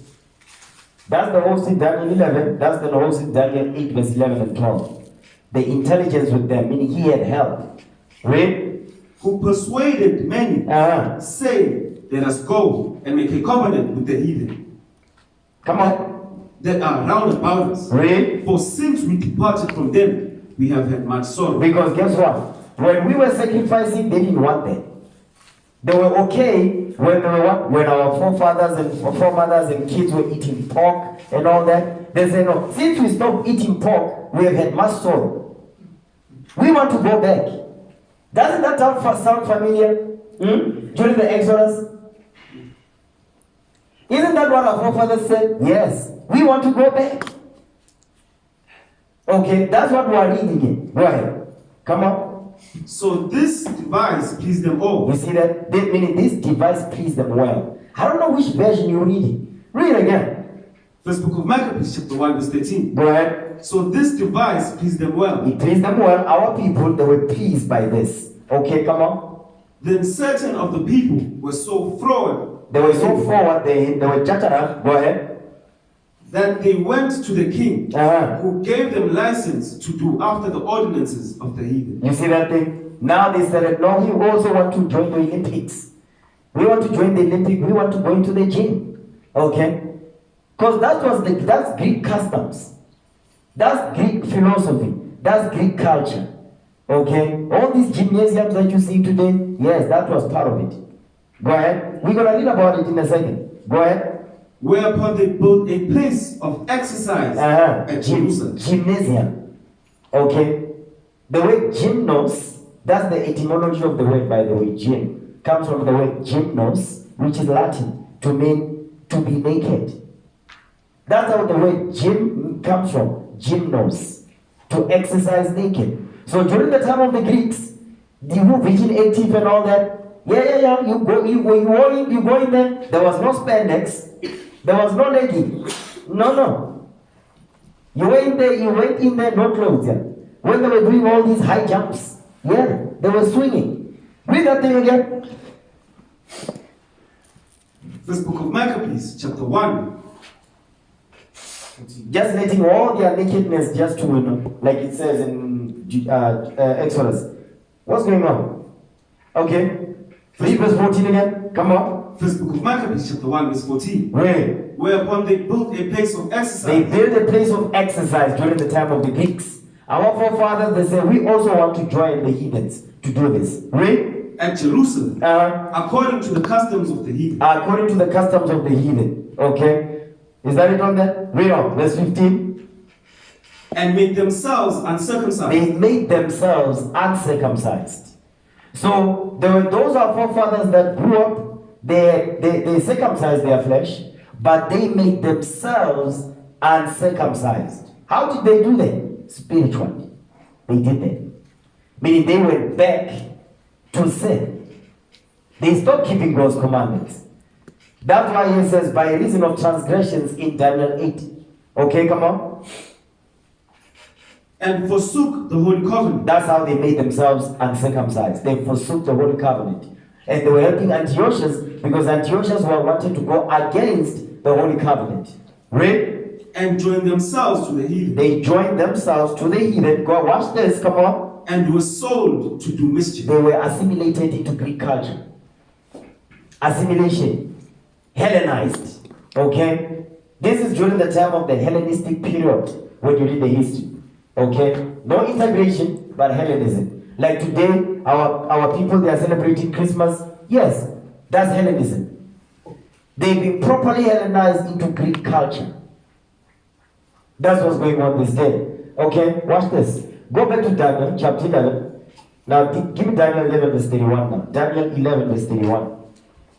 Speaker 1: That's the host in Daniel 11. That's the host in Daniel 8 verse 11 and 12. The intelligence with them, meaning he had help. Read.
Speaker 2: Who persuaded many, saying, let us go and make a covenant with the heathen.
Speaker 1: Come on.
Speaker 2: That are round about us.
Speaker 1: Read.
Speaker 2: For since we departed from them, we have had much sorrow.
Speaker 1: Because guess what? When we were sacrificing, they didn't want that. They were okay when they were what? When our forefathers and foremothers and kids were eating pork and all that. They say no. Since we stopped eating pork, we have had much sorrow. We want to go back. Doesn't that sound familiar? During the Exodus? Isn't that what our forefathers said? Yes. We want to go back. Okay, that's what we are reading in. Go ahead. Come on.
Speaker 2: So this device pleased them all.
Speaker 1: You see that? Meaning this device pleased them well. I don't know which version you're reading. Read again.
Speaker 2: First book of Maccabees, chapter 1, verse 13.
Speaker 1: Go ahead.
Speaker 2: So this device pleased them well.
Speaker 1: It pleased them well. Our people, they were pleased by this. Okay, come on.
Speaker 2: Then certain of the people were so forward.
Speaker 1: They were so forward, they were jatara. Go ahead.
Speaker 2: That they went to the king, who gave them license to do after the ordinances of the heathen.
Speaker 1: You see that thing? Now they said, no, we also want to join the Olympics. We want to join the Olympics. We want to go into the gym. Okay? Because that's Greek customs. That's Greek philosophy. That's Greek culture. Okay? All these gymnasiums that you see today, yes, that was part of it. Go ahead. We're going to read about it in a second. Go ahead.
Speaker 2: Whereupon they built a place of exercise at Jerusalem.
Speaker 1: Gymnasium. Okay. The word gymnos, that's the etymology of the word, by the way. Gym comes from the word gymnos, which is Latin, to mean to be naked. That's how the word gym comes from. Gymnos, to exercise naked. So during the time of the Greeks, the whole virgin active and all that, you go in there. There was no spandex. There was no legging. No. You went in there, no clothes. Yeah. When they were doing all these high jumps, yeah, they were swinging. Read that thing again.
Speaker 2: First book of Maccabees, chapter 1.
Speaker 1: Just letting all their nakedness just to, like it says in Exodus. What's going on? Okay. Read verse 14 again. Come on.
Speaker 2: First book of Maccabees, chapter 1, verse 14.
Speaker 1: Read.
Speaker 2: Whereupon they built a place of exercise.
Speaker 1: They built a place of exercise during the time of the Greeks. Our forefathers, they said, we also want to join the heathens to do this. Read.
Speaker 2: At Jerusalem, according to the customs of the heathen.
Speaker 1: According to the customs of the heathen. Okay. Is that it on there? Read on. Verse 15.
Speaker 2: And made themselves uncircumcised.
Speaker 1: They made themselves uncircumcised. So there were those our forefathers that grew up, they circumcised their flesh, but they made themselves uncircumcised. How did they do that? Spiritually. They did that. Meaning they went back to sin. They stopped keeping God's commandments. That's why he says, by reason of transgressions in Daniel 8. Okay, come on.
Speaker 2: And forsook the holy covenant.
Speaker 1: That's how they made themselves uncircumcised. They forsook the holy covenant. And they were helping Antiochus because Antiochus wanted to go against the holy covenant. Read.
Speaker 2: And joined themselves to the heathen.
Speaker 1: They joined themselves to the heathen. Go watch this, come on.
Speaker 2: And were sold to do mischief.
Speaker 1: They were assimilated into Greek culture. Assimilation. Hellenized. Okay? This is during the time of the Hellenistic period when you read the history. Okay? No integration, but Hellenism. Like today, our people, they are celebrating Christmas. Yes, that's Hellenism. They've been properly Hellenized into Greek culture. That's what's going on this day. Okay? Watch this. Go back to Daniel chapter 11. Now give me Daniel 11 verse 31 now. Daniel 11 verse 31.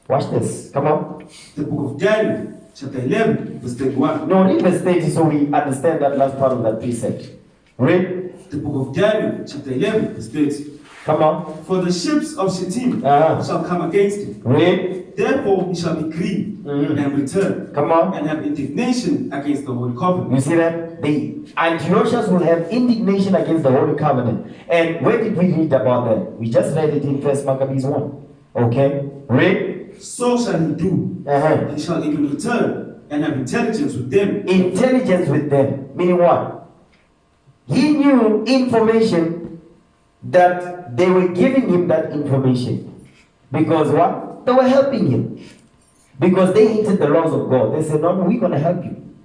Speaker 1: Watch this. Come on.
Speaker 2: The book of Daniel, chapter 11, verse 31.
Speaker 1: No, read verse 30 so we understand that last part of that precept. Read.
Speaker 2: The book of Daniel, chapter 11, verse 30.
Speaker 1: Come on.
Speaker 2: For the ships of Shittim shall come against him.
Speaker 1: Read.
Speaker 2: Therefore he shall be grieved and return.
Speaker 1: Come on.
Speaker 2: And have indignation against the holy covenant.
Speaker 1: You see that? The Antiochus will have indignation against the holy covenant. And where did we read about that? We just read it in 1 Maccabees 1. Okay? Read.
Speaker 2: So shall he do. He shall even return and have intelligence with them.
Speaker 1: Intelligence with them. Meaning what? He knew information that they were giving him that information. Because what? They were helping him. Because they hated the laws of God. They said, no, we're going to help you.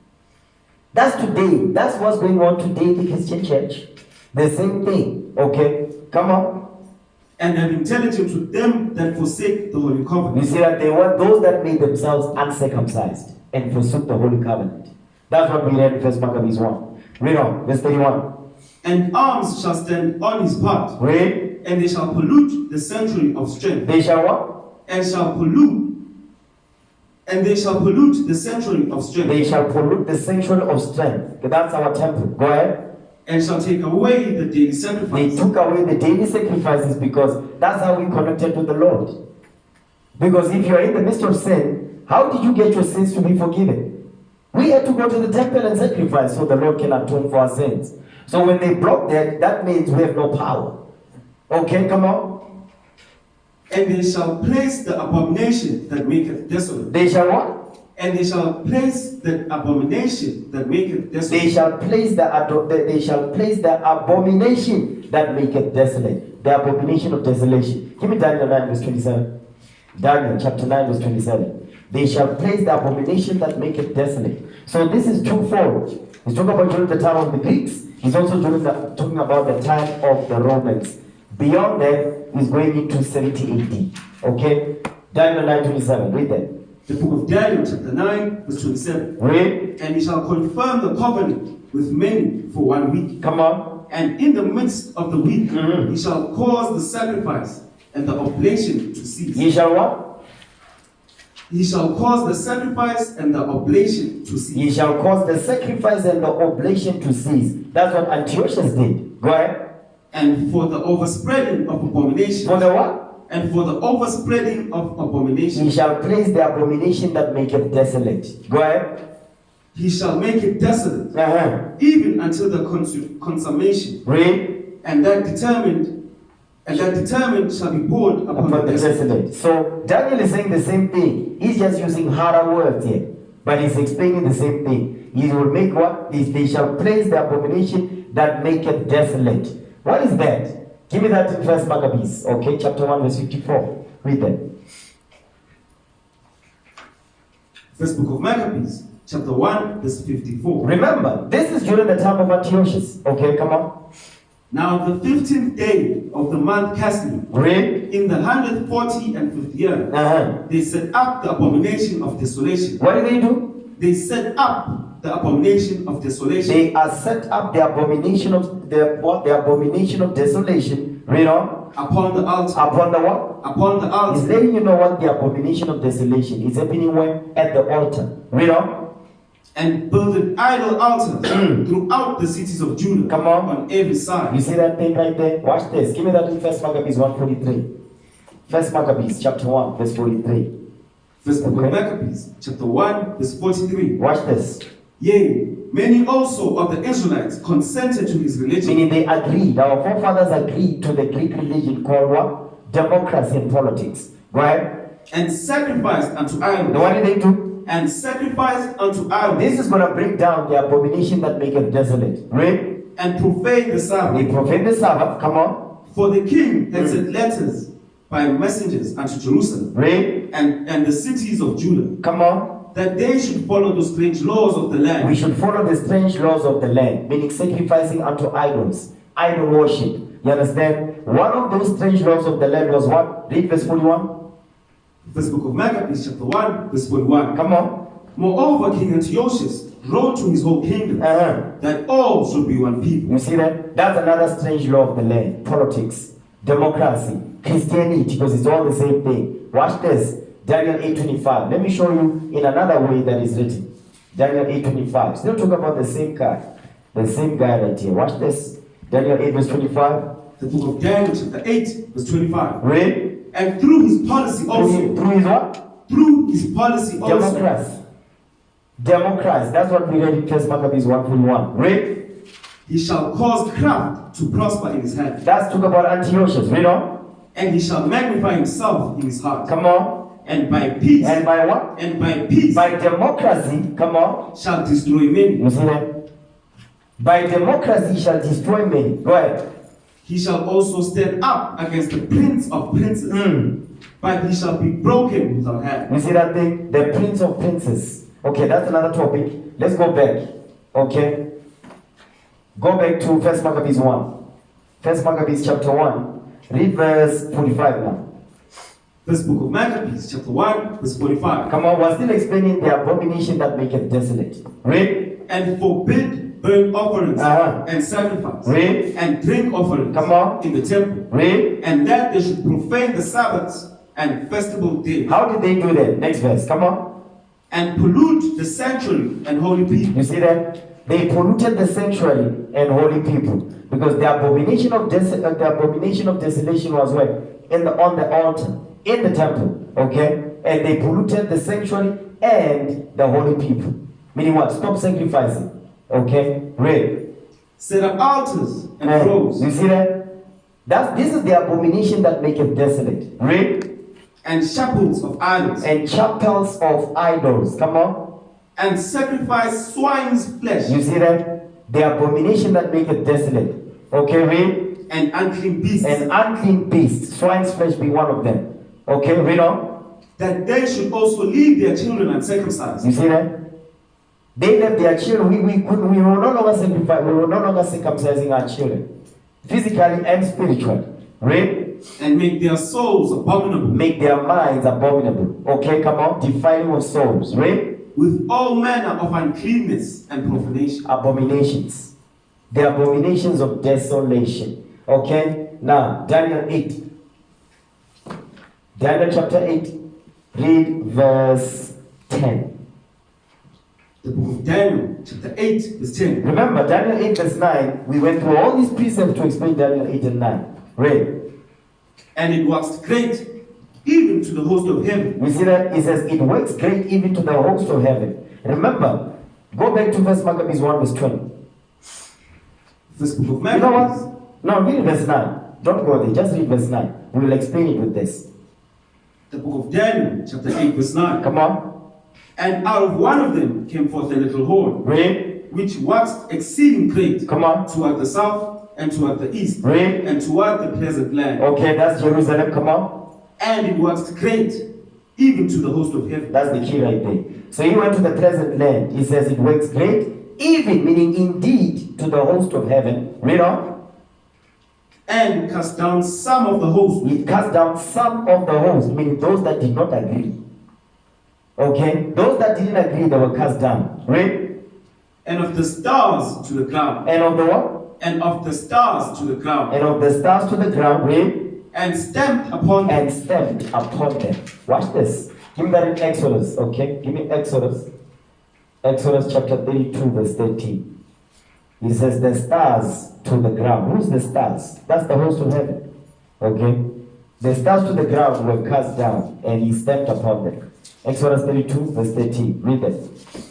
Speaker 1: That's today. That's what's going on today in the Christian church. The same thing. Okay? Come on.
Speaker 2: And have intelligence with them that forsake the holy covenant.
Speaker 1: You see that they were those that made themselves uncircumcised and forsook the holy covenant. That's what we read in 1 Maccabees 1. Read on, verse 31.
Speaker 2: And arms shall stand on his part.
Speaker 1: Read.
Speaker 2: And they shall pollute the sanctuary of strength.
Speaker 1: They shall what?
Speaker 2: And shall pollute. And they shall pollute the sanctuary of strength.
Speaker 1: They shall pollute the sanctuary of strength. That's our temple. Go ahead.
Speaker 2: And shall take away the daily sacrifice.
Speaker 1: They took away the daily sacrifices because that's how we connected to the Lord. Because if you are in the midst of sin, how did you get your sins to be forgiven? We had to go to the temple and sacrifice so the Lord can atone for our sins. So when they block that, that means we have no power. Okay, come on.
Speaker 2: And they shall place the abomination that maketh desolate.
Speaker 1: They shall what?
Speaker 2: And they shall place the abomination that maketh desolate.
Speaker 1: They shall place the abomination that maketh desolate. The abomination of desolation. Give me Daniel 9 verse 27. Daniel chapter 9 verse 27. They shall place the abomination that maketh desolate. So this is twofold. He's talking about during the time of the Greeks. He's also talking about the time of the Romans. Beyond that, he's going into 70 AD. Okay? Daniel 9:27. Read that.
Speaker 2: The book of Daniel, chapter 9, verse 27.
Speaker 1: Read.
Speaker 2: And he shall confirm the covenant with many for 1 week.
Speaker 1: Come on.
Speaker 2: And in the midst of the week, he shall cause the sacrifice and the oblation to cease.
Speaker 1: He shall what?
Speaker 2: He shall cause the sacrifice and the oblation to cease.
Speaker 1: He shall cause the sacrifice and the oblation to cease. That's what Antiochus did. Go ahead.
Speaker 2: And for the overspreading of abomination.
Speaker 1: For the what?
Speaker 2: And for the overspreading of abomination.
Speaker 1: He shall place the abomination that maketh desolate. Go ahead.
Speaker 2: He shall make it desolate, even until the consummation.
Speaker 1: Read.
Speaker 2: And that determined shall be poured upon the desolate.
Speaker 1: So Daniel is saying the same thing. He's just using harder words here, but he's explaining the same thing. He will make what? They shall place the abomination that maketh desolate. What is that? Give me that in First Maccabees, okay, chapter 1, verse 54. Read that.
Speaker 2: First book of Maccabees, chapter 1, verse 54.
Speaker 1: Remember, this is during the time of Antiochus. Okay, come on.
Speaker 2: Now the 15th day of the month Casli,
Speaker 1: Read.
Speaker 2: in the 140 and 50th year, they set up the abomination of desolation.
Speaker 1: What did they do?
Speaker 2: They set up the abomination of desolation.
Speaker 1: They are set up the abomination of the what? The abomination of desolation. Read on.
Speaker 2: Upon the altar.
Speaker 1: Upon the what?
Speaker 2: Upon the altar.
Speaker 1: He's letting you know what the abomination of desolation is happening when? At the altar. Read on.
Speaker 2: And builded idol altars throughout the cities of Judah.
Speaker 1: Come on
Speaker 2: every side.
Speaker 1: You see that thing right there? Watch this. Give me that in First Maccabees 1:43. First Maccabees chapter 1, verse 43.
Speaker 2: First book of Maccabees, chapter 1, verse 43.
Speaker 1: Watch this.
Speaker 2: Yea, many also of the Israelites consented to his religion.
Speaker 1: Meaning they agreed. Our forefathers agreed to the Greek religion called what? Democracy and politics. Go ahead.
Speaker 2: And sacrificed unto idols.
Speaker 1: What did they do?
Speaker 2: And sacrificed unto idols.
Speaker 1: This is going to break down the abomination that maketh desolate. Read.
Speaker 2: And profane the Sabbath.
Speaker 1: They profane the Sabbath. Come on.
Speaker 2: For the king had sent letters by messengers unto Jerusalem.
Speaker 1: Read.
Speaker 2: And the cities of Judah.
Speaker 1: Come on.
Speaker 2: That they should follow the strange laws of the land.
Speaker 1: We should follow the strange laws of the land, meaning sacrificing unto idols, idol worship. You understand? One of those strange laws of the land was what? Read verse 41.
Speaker 2: First book of Maccabees, chapter 1, verse 41.
Speaker 1: Come on.
Speaker 2: Moreover, King Antiochus wrote to his whole kingdom that all should be one people.
Speaker 1: You see that? That's another strange law of the land. Politics, democracy, Christianity, because it's all the same thing. Watch this. Daniel 8:25. Let me show you in another way that is written. Daniel 8:25. Still talk about the same guy. The same guy right here. Watch this. Daniel 8 verse 25.
Speaker 2: The book of Daniel chapter 8 verse 25.
Speaker 1: Read.
Speaker 2: And through his policy also.
Speaker 1: Through his what?
Speaker 2: Through his policy also.
Speaker 1: Democracy. Democracy. That's what we read in First Maccabees 1:41. Read.
Speaker 2: He shall cause craft to prosper in his hand.
Speaker 1: That's talk about Antiochus. Read on.
Speaker 2: And he shall magnify himself in his heart.
Speaker 1: Come on.
Speaker 2: And by peace.
Speaker 1: And by what?
Speaker 2: And by peace.
Speaker 1: By democracy. Come on.
Speaker 2: Shall destroy many.
Speaker 1: You see that? By democracy shall destroy many. Go ahead.
Speaker 2: He shall also stand up against the prince of princes. But he shall be broken without hand.
Speaker 1: You see that thing? The prince of princes. Okay, that's another topic. Let's go back. Okay. Go back to First Maccabees 1. First Maccabees chapter 1. Read verse 45 now.
Speaker 2: First book of Maccabees, chapter 1, verse 45.
Speaker 1: Come on, we're still explaining the abomination that maketh desolate. Read.
Speaker 2: And forbid burnt offerings and sacrifice.
Speaker 1: Read.
Speaker 2: And drink offerings.
Speaker 1: Come on.
Speaker 2: In the temple.
Speaker 1: Read.
Speaker 2: And that they should profane the Sabbaths and festival days.
Speaker 1: How did they do that? Next verse. Come on.
Speaker 2: And pollute the sanctuary and holy people.
Speaker 1: You see that? They polluted the sanctuary and holy people. Because the abomination of desolation was where? On the altar. In the temple, okay? And they polluted the sanctuary and the holy people. Meaning what? Stop sacrificing. Okay? Read.
Speaker 2: Set up altars and groves.
Speaker 1: You see that? This is the abomination that maketh desolate. Read.
Speaker 2: And chapels of idols.
Speaker 1: And chapels of idols. Come on.
Speaker 2: And sacrifice swine's flesh.
Speaker 1: You see that? The abomination that maketh desolate. Okay, read.
Speaker 2: And unclean beasts.
Speaker 1: And unclean beasts. Swine's flesh be one of them. Okay, read on.
Speaker 2: That they should also leave their children uncircumcised.
Speaker 1: You see that? They left their children. We were no longer sacrificing. We were no longer circumcising our children, physically and spiritually. Read.
Speaker 2: And make their souls abominable.
Speaker 1: Make their minds abominable. Okay, come on. Defiling of souls. Read.
Speaker 2: With all manner of uncleanness and profanation.
Speaker 1: Abominations. The abominations of desolation. Okay. Now Daniel 8. Daniel chapter 8, read verse 10.
Speaker 2: The book of Daniel, chapter 8, verse 10.
Speaker 1: Remember, Daniel 8, verse 9, we went through all these precepts to explain Daniel 8 and 9. Read.
Speaker 2: And it waxed great, even to the host of heaven.
Speaker 1: We see that it says, it works great even to the host of heaven. Remember, Go back to First Maccabees 1 verse 20.
Speaker 2: First book of
Speaker 1: You know
Speaker 2: Maccabees.
Speaker 1: what? No, read verse 9. Don't go there. Just read verse 9. We will explain it with this.
Speaker 2: The book of Daniel, chapter 8, verse 9.
Speaker 1: Come on.
Speaker 2: And out of one of them came forth a little horn,
Speaker 1: Read.
Speaker 2: which waxed exceeding great,
Speaker 1: Come on.
Speaker 2: toward the south and toward the east,
Speaker 1: Read.
Speaker 2: and toward the pleasant land.
Speaker 1: Okay, that's Jerusalem. Come on.
Speaker 2: And it waxed great, even to the host of heaven.
Speaker 1: That's the key right there. So he went to the pleasant land. He says it works great, even, meaning indeed, to the host of heaven. Read on.
Speaker 2: And cast down some of the host.
Speaker 1: He cast down some of the host, meaning those that did not agree. Okay? Those that didn't agree, they were cast down. Read.
Speaker 2: And of the stars to the ground.
Speaker 1: And of the what?
Speaker 2: And of the stars to the ground.
Speaker 1: And of the stars to the ground. Read.
Speaker 2: And stamped upon them.
Speaker 1: And stamped upon them. Watch this. Give me that in Exodus. Okay? Give me Exodus. Exodus chapter 32, verse 13. He says the stars to the ground. Who's the stars? That's the host of heaven. Okay? The stars to the ground were cast down, and he stamped upon them. Exodus 32, verse 13. Read that.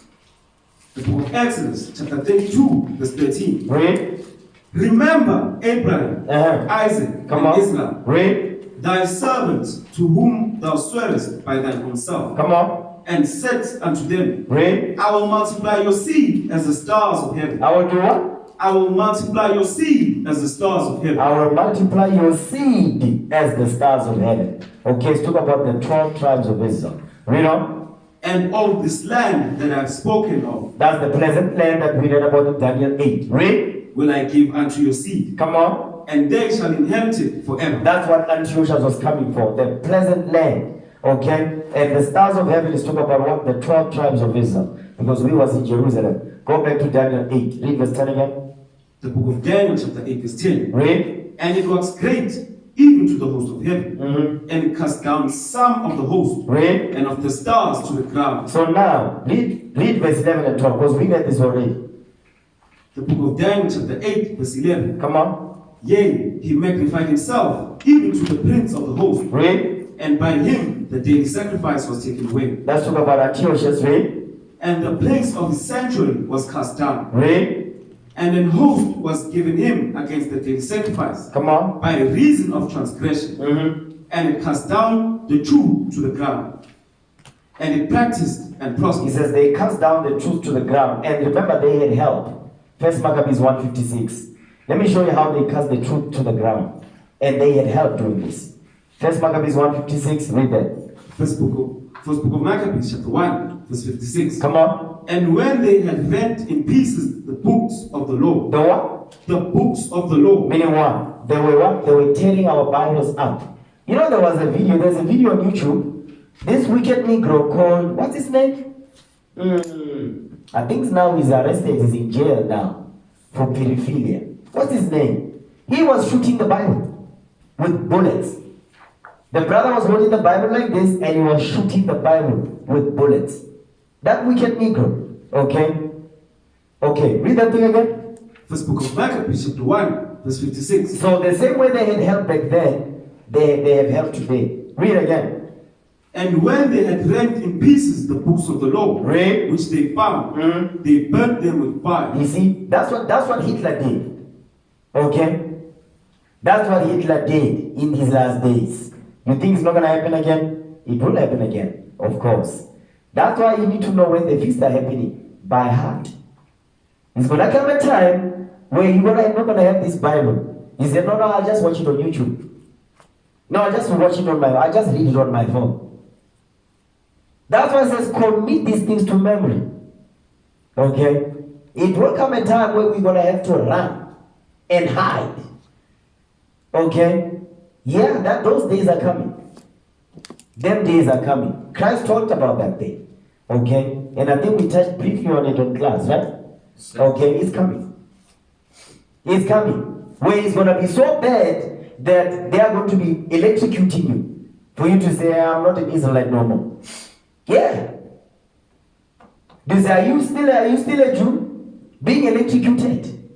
Speaker 2: The book of Exodus, chapter 32, verse 13.
Speaker 1: Read.
Speaker 2: Remember Abraham, Isaac,
Speaker 1: Come
Speaker 2: and
Speaker 1: on.
Speaker 2: Israel,
Speaker 1: Read.
Speaker 2: thy servants, to whom thou swearest by thine own self,
Speaker 1: Come on.
Speaker 2: and said unto them,
Speaker 1: Read.
Speaker 2: I will multiply your seed as the stars of heaven.
Speaker 1: I will do what?
Speaker 2: I will multiply your seed as the stars of heaven.
Speaker 1: I will multiply your seed as the stars of heaven. Okay, let's talk about the 12 tribes of Israel. Read on.
Speaker 2: And all this land that I have spoken of
Speaker 1: That's the pleasant land that we read about in Daniel 8. Read.
Speaker 2: will I give unto your seed,
Speaker 1: Come on.
Speaker 2: and they shall inherit it forever.
Speaker 1: That's what Antiochus was coming for. The pleasant land. Okay? And the stars of heaven is talking about what? The 12 tribes of Israel. Because we was in Jerusalem. Go back to Daniel 8. Read verse 10 again.
Speaker 2: The book of Daniel, chapter 8, verse 10.
Speaker 1: Read.
Speaker 2: And it was great, even to the host of heaven, and it cast down some of the host,
Speaker 1: Read.
Speaker 2: and of the stars to the ground.
Speaker 1: So now, read verse 11 and 12. Because we read this already.
Speaker 2: The book of Daniel, chapter 8, verse 11.
Speaker 1: Come on.
Speaker 2: Yea, he magnified himself, even to the prince of the host,
Speaker 1: Read.
Speaker 2: and by him the daily sacrifice was taken away,
Speaker 1: Let's talk about Antiochus. Read.
Speaker 2: and the place of his sanctuary was cast down,
Speaker 1: Read.
Speaker 2: and an host was given him against the daily sacrifice,
Speaker 1: Come on.
Speaker 2: by reason of transgression, and it cast down the true to the ground, and it practiced and
Speaker 1: He
Speaker 2: prospered.
Speaker 1: says they cast down the truth to the ground. And remember, they had help. First Maccabees 156. Let me show you how they cast the truth to the ground. And they had help doing this. First Maccabees 156. Read that.
Speaker 2: First book of Maccabees, chapter 1, verse 56.
Speaker 1: Come on.
Speaker 2: And when they had rent in pieces the books of the law,
Speaker 1: The what?
Speaker 2: the books of the law,
Speaker 1: Meaning what? They were what? They were tearing our Bibles up. You know, there's a video on YouTube. This wicked Negro called, what's his name? I think now he's arrested. He's in jail now for pedophilia. What's his name? He was shooting the Bible with bullets. The brother was holding the Bible like this, and he was shooting the Bible with bullets. That wicked Negro. Okay? Okay, read that thing again.
Speaker 2: First book of Maccabees, chapter 1, verse 56.
Speaker 1: So the same way they had help back then, they have help today. Read again.
Speaker 2: And when they had rent in pieces the books of the law,
Speaker 1: Read.
Speaker 2: which they found, they burnt them with fire.
Speaker 1: You see, that's what Hitler did. Okay? That's what Hitler did in his last days. You think it's not going to happen again? It will happen again, of course. That's why you need to know when the feasts are happening by heart. It's going to come a time where you're not going to have this Bible. You say, no, I'll just watch it on YouTube. No, I just watch it I just read it on my phone. That's why it says, commit these things to memory. Okay? It will come a time where we're going to have to run and hide. Okay? Yeah, those days are coming. Them days are coming. Christ talked about that day. Okay? And I think we touched briefly on it on class, right? Okay, it's coming. It's coming. Where it's going to be so bad that they are going to be electrocuting you. For you to say, I'm not an Israelite no more. Yeah. They say, are you still a Jew? Being electrocuted.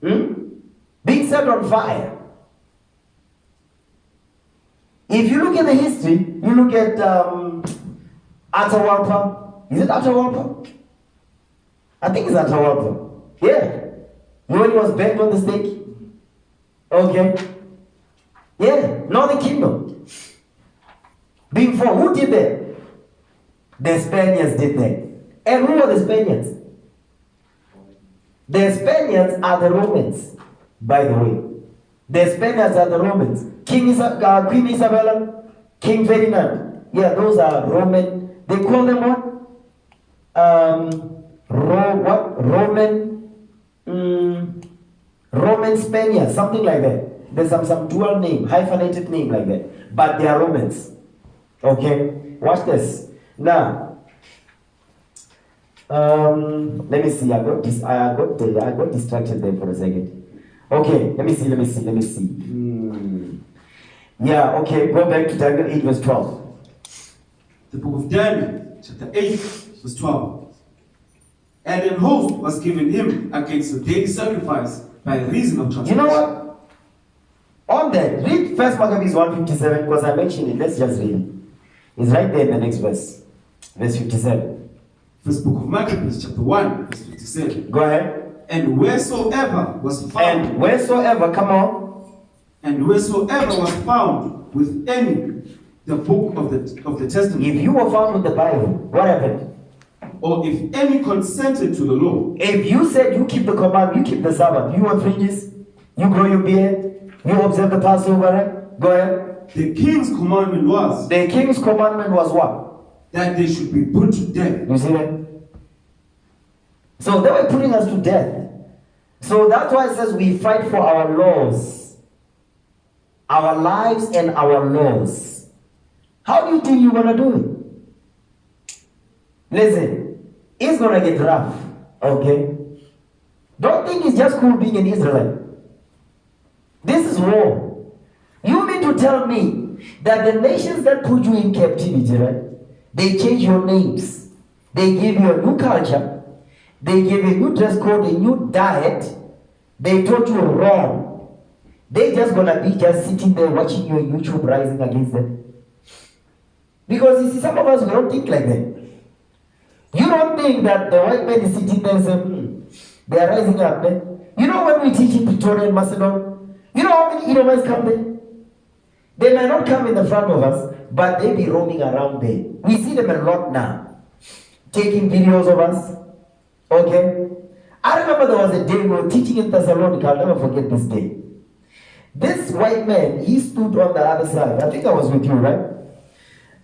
Speaker 1: Being set on fire. If you look at the history, you look at Atahualpa. Is it Atahualpa? I think it's Atawapo. Yeah. When he was banged on the stake? Okay. Yeah, Northern Kingdom. Before, who did that? The Spaniards did that. And who were the Spaniards? The Spaniards are the Romans, by the way. The Spaniards are the Romans. Queen Isabella, King Ferdinand. Yeah, those are Roman. They call them what? Roman Spaniards, something like that. There's some dual name, hyphenated name like that. But they are Romans. Okay? Watch this. Now, let me see. I got distracted there for a second. Okay, let me see. Yeah, okay, go back to Daniel 8 verse 12.
Speaker 2: The book of Daniel, chapter 8, verse 12. And an host was given him against the daily sacrifice by reason of transgression.
Speaker 1: You know what? On that, read 1 Maccabees 1:57 because I mentioned it. Let's just read it. It's right there in the next verse. Verse 57.
Speaker 2: First book of Maccabees, chapter 1, verse 57.
Speaker 1: Go ahead.
Speaker 2: And wheresoever was found.
Speaker 1: And wheresoever, come on.
Speaker 2: And wheresoever was found with any the book of the testament.
Speaker 1: If you were found with the Bible, what happened?
Speaker 2: Or if any consented to the law.
Speaker 1: If you said you keep the command, you keep the Sabbath, you wear fringes, you grow your beard, you observe the Passover, right? Go ahead.
Speaker 2: The king's commandment was.
Speaker 1: The king's commandment was what?
Speaker 2: That they should be put to death.
Speaker 1: You see that? So they were putting us to death. So that's why it says we fight for our laws, our lives and our laws. How do you think you're going to do it? Listen, it's going to get rough, okay? Don't think it's just cool being an Israelite. This is war. You mean to tell me that the nations that put you in captivity, right? They change your names. They give you a new culture. They give you a new dress code, a new diet. They taught you wrong. They just gonna be just sitting there watching your YouTube rising against them. Because you see, some of us, we don't think like that. You don't think that the white man is sitting there and saying, they are rising up, man. You know when we teach in Pretoria and Macedon, you know how many Edomites come there? They may not come in the front of us, but they be roaming around there. We see them a lot now, taking videos of us. Okay? I remember there was a day we were teaching in Thessalonica. I'll never forget this day. This white man, he stood on the other side. I think I was with you, right?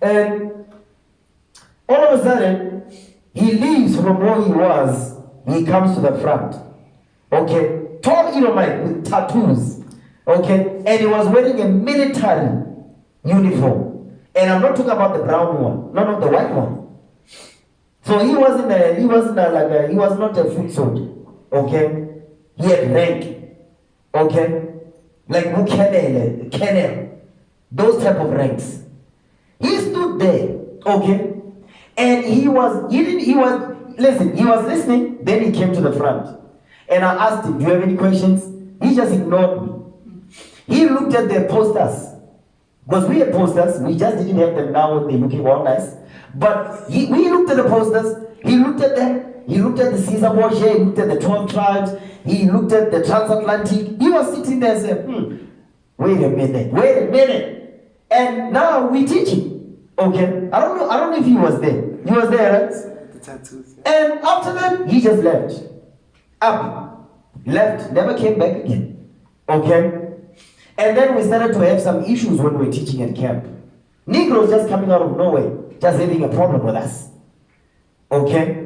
Speaker 1: And all of a sudden, he leaves from where he was. He comes to the front. Okay? Tall Edomite with tattoos. Okay? And he was wearing a military uniform. And I'm not talking about the brown one. No, the white one. So he was not a foot soldier. Okay? He had rank. Okay? Like Kenel. Those type of ranks. He stood there. Okay? And he was listening, then he came to the front. And I asked him, do you have any questions? He just ignored me. He looked at the posters. Because we had posters, we just didn't have them now when they're looking all nice. But we looked at the posters, he looked at them, he looked at the Caesar Borgia, he looked at the 12 tribes, he looked at the transatlantic. He was sitting there and said, wait a minute. And now we teach him. Okay? I don't know if he was there. He was there, right?
Speaker 3: The tattoos.
Speaker 1: Yeah. And after that, he just left. Left, never came back again. Okay? And then we started to have some issues when we were teaching at camp. Negroes just coming out of nowhere, just having a problem with us. Okay?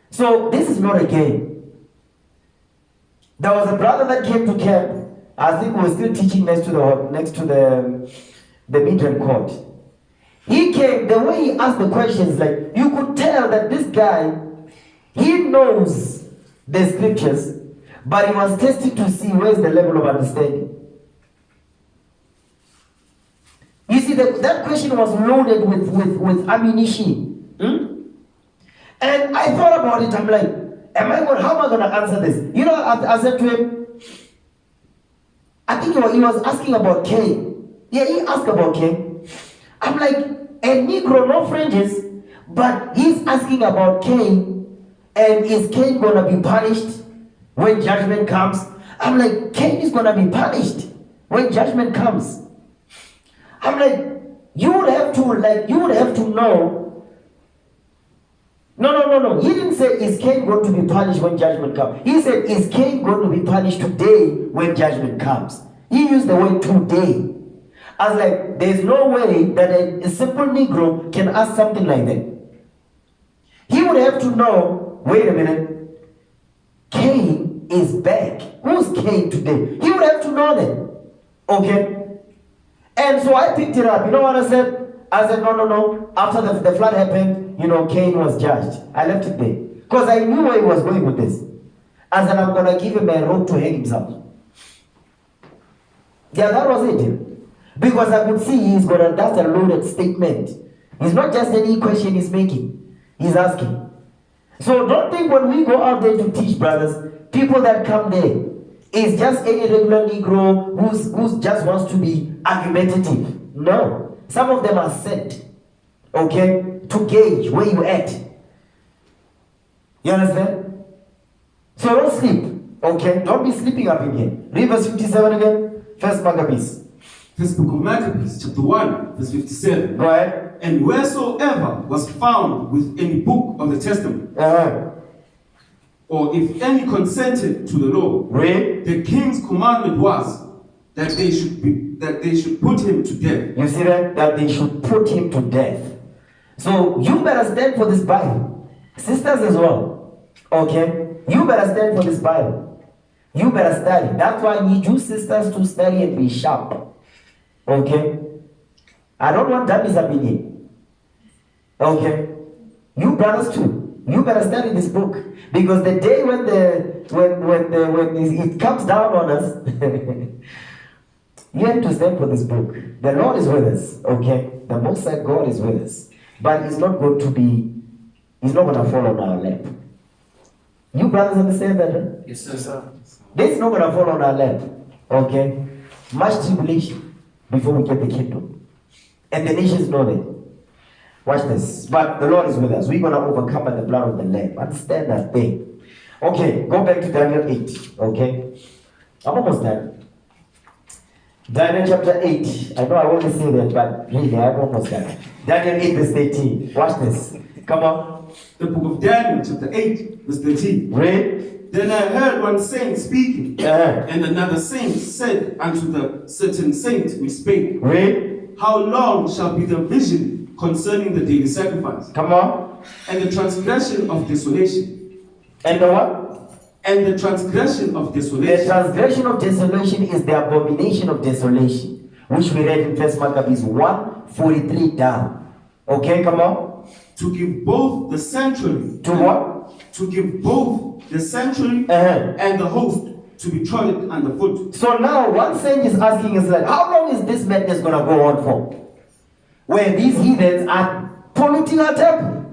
Speaker 1: So this is not a game. There was a brother that came to camp. I think we were still teaching next to the Midrand court. He came, the way he asked the questions, like you could tell that this guy, he knows the scriptures, but he was testing to see where's the level of understanding. You see, that question was loaded with ammunition. And I thought about it. I'm like, how am I going to answer this? You know, I said to him, I think he was asking about Cain. Yeah, he asked about Cain. I'm like, a Negro, no fringes, but he's asking about Cain. And is Cain gonna be punished when judgment comes? I'm like, Cain is gonna be punished when judgment comes. I'm like, you would have to know. No. He didn't say, is Cain going to be punished when judgment comes? He said, is Cain going to be punished today when judgment comes? He used the word today. I was like, there's no way that a simple Negro can ask something like that. He would have to know, wait a minute, Cain is back. Who's Cain today? He would have to know that. Okay? And so I picked it up. You know what I said? I said, no. After the flood happened, Cain was judged. I left it there. Because I knew where he was going with this. I said, I'm going to give him a rope to hang himself. Yeah, that was it. Because I could see that's a loaded statement. It's not just any question he's making. He's asking. So don't think when we go out there to teach, brothers, people that come there is just any regular Negro who just wants to be argumentative. No. Some of them are sent, okay, to gauge where you at. You understand? So don't sleep, okay? Don't be sleeping up in here. Read verse 57 again. First Maccabees.
Speaker 2: First book of Maccabees, chapter 1, verse 57.
Speaker 1: Go ahead.
Speaker 2: And wheresoever was found with any book of the testament, or if any consented to the law,
Speaker 1: read.
Speaker 2: The king's commandment was that they should put him to death.
Speaker 1: You see that? That they should put him to death. So you better stand for this Bible. Sisters as well. Okay? You better stand for this Bible. You better study. That's why I need you sisters to study and be sharp. Okay? I don't want dummies up in here. Okay? You brothers too. You better study this book. Because the day when it comes down on us, you have to stand for this book. The Lord is with us, okay? The Most High God is with us. But He's not going to fall on our lap. You brothers understand that? Huh?
Speaker 2: Yes, sir.
Speaker 1: This is not going to fall on our lap, okay? Much tribulation before we get the kingdom. And the nations know that. Watch this. But the Lord is with us. We're going to overcome by the blood of the Lamb. Understand that thing. Okay, go back to Daniel 8, okay? I'm almost done. Daniel chapter 8. I know I want to say that, but really, I'm almost done. Daniel 8, verse 13. Watch this. Come on.
Speaker 2: The book of Daniel, chapter 8, verse 13.
Speaker 1: Read.
Speaker 2: Then I heard one saint speaking, and another saint said unto the certain saint which spake,
Speaker 1: Read.
Speaker 2: How long shall be the vision concerning the daily sacrifice?
Speaker 1: Come on.
Speaker 2: And the transgression of desolation.
Speaker 1: And the what?
Speaker 2: And the transgression of desolation.
Speaker 1: The transgression of desolation is the abomination of desolation, which we read in 1 Maccabees 1:43 down. Okay, come on.
Speaker 2: To give both the sanctuary.
Speaker 1: To what?
Speaker 2: To give both the sanctuary and the host to be trodden underfoot.
Speaker 1: So now one saint is asking us, like, how long is this madness going to go on for? Where these heathens are polluting our temple.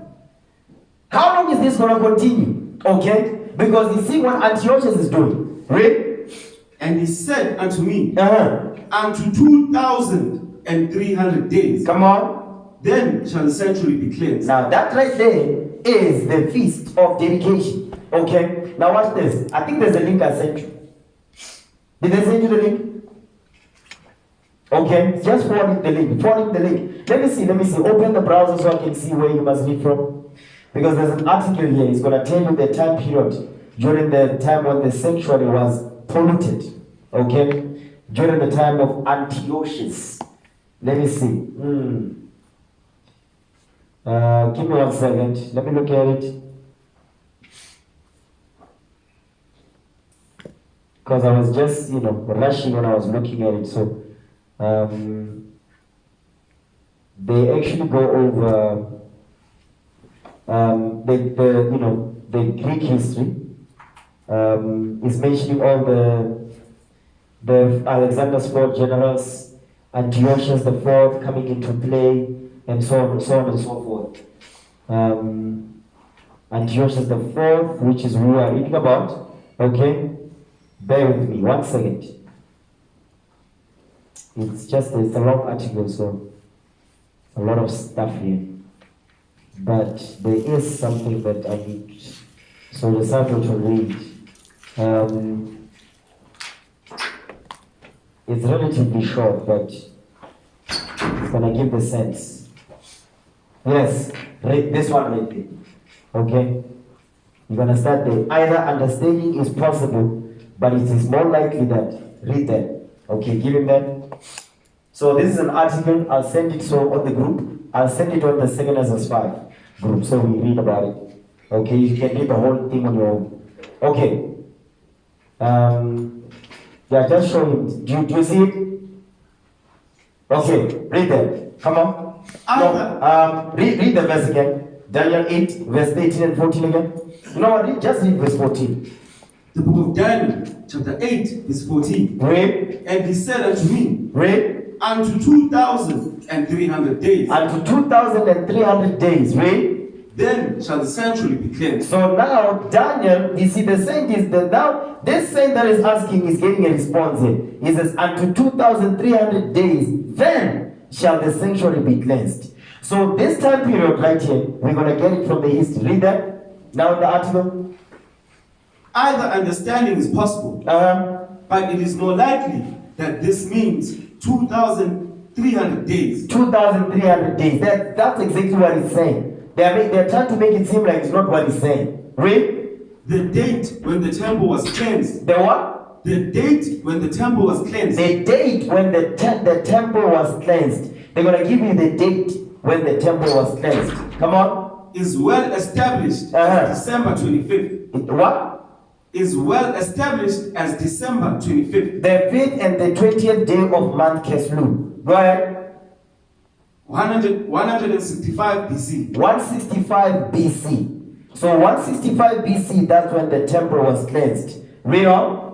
Speaker 1: How long is this going to continue? Okay? Because you see what Antiochus is doing. Read.
Speaker 2: And he said unto me, unto 2,300 days.
Speaker 1: Come on.
Speaker 2: Then shall the sanctuary be cleansed.
Speaker 1: Now that right there is the feast of dedication. Okay? Now watch this. I think there's a link I sent you. Did they send you the link? Okay? Just forward the link. Forward the link. Let me see. Open the browser so I can see where you must read from. Because there's an article here, it's going to tell you the time period during the time when the sanctuary was polluted. Okay? During the time of Antiochus. Let me see. Give me 1 second. Let me look at it. Because I was just, rushing when I was looking at it. So, they actually go over the Greek history. Is mentioning all the Alexander's 4 generals, Antiochus the 4th coming into play, and so on and so forth. Antiochus the 4th, which is who we are reading about. Okay, bear with me 1 second. It's a long article, so a lot of stuff here. But there is something that I need So the subject will read. It's relatively short, but it's gonna give the sense. Yes, read this one right there. Okay? You're gonna start there. Either understanding is possible, but it is more likely that. Read that. Okay, give him that. So this is an article. I'll send it so on the group. I'll send it on the 2nd SS5 group, so we read about it. Okay, you can read the whole thing on your own. Okay. Yeah, just show him. Do you see it? Okay, read that. Come on. No, read the verse again. Daniel 8, verse 18 and 14 again. You know what? Just read verse 14.
Speaker 2: The book of Daniel, chapter 8, verse 14.
Speaker 1: Read.
Speaker 2: And he said unto me,
Speaker 1: Read.
Speaker 2: Unto 2,300 days.
Speaker 1: Unto 2,300 days. Read.
Speaker 2: Then shall the sanctuary be cleansed.
Speaker 1: So now, Daniel, you see, the saint is that now, this saint that is asking is getting a response here. He says, unto 2,300 days, then shall the sanctuary be cleansed. So this time period right here, we're going to get it from the history. Read that now in the article.
Speaker 2: Either understanding is possible, but it is more likely that this means 2,300 days. 2,300 days. That's exactly what it's saying. They're trying to make it seem like it's not what it's saying. Read. The date when the temple was cleansed.
Speaker 1: The what?
Speaker 2: The date when the temple was cleansed.
Speaker 1: The date when the temple was cleansed. They're going to give you the date when the temple was cleansed. Come on.
Speaker 2: Is well established as December 25th.
Speaker 1: What?
Speaker 2: Is well established as December 25th.
Speaker 1: The 5th and the 20th day of month Keslu. Go ahead.
Speaker 2: 165 BC.
Speaker 1: 165 BC. So 165 BC, that's when the temple was cleansed. Read on.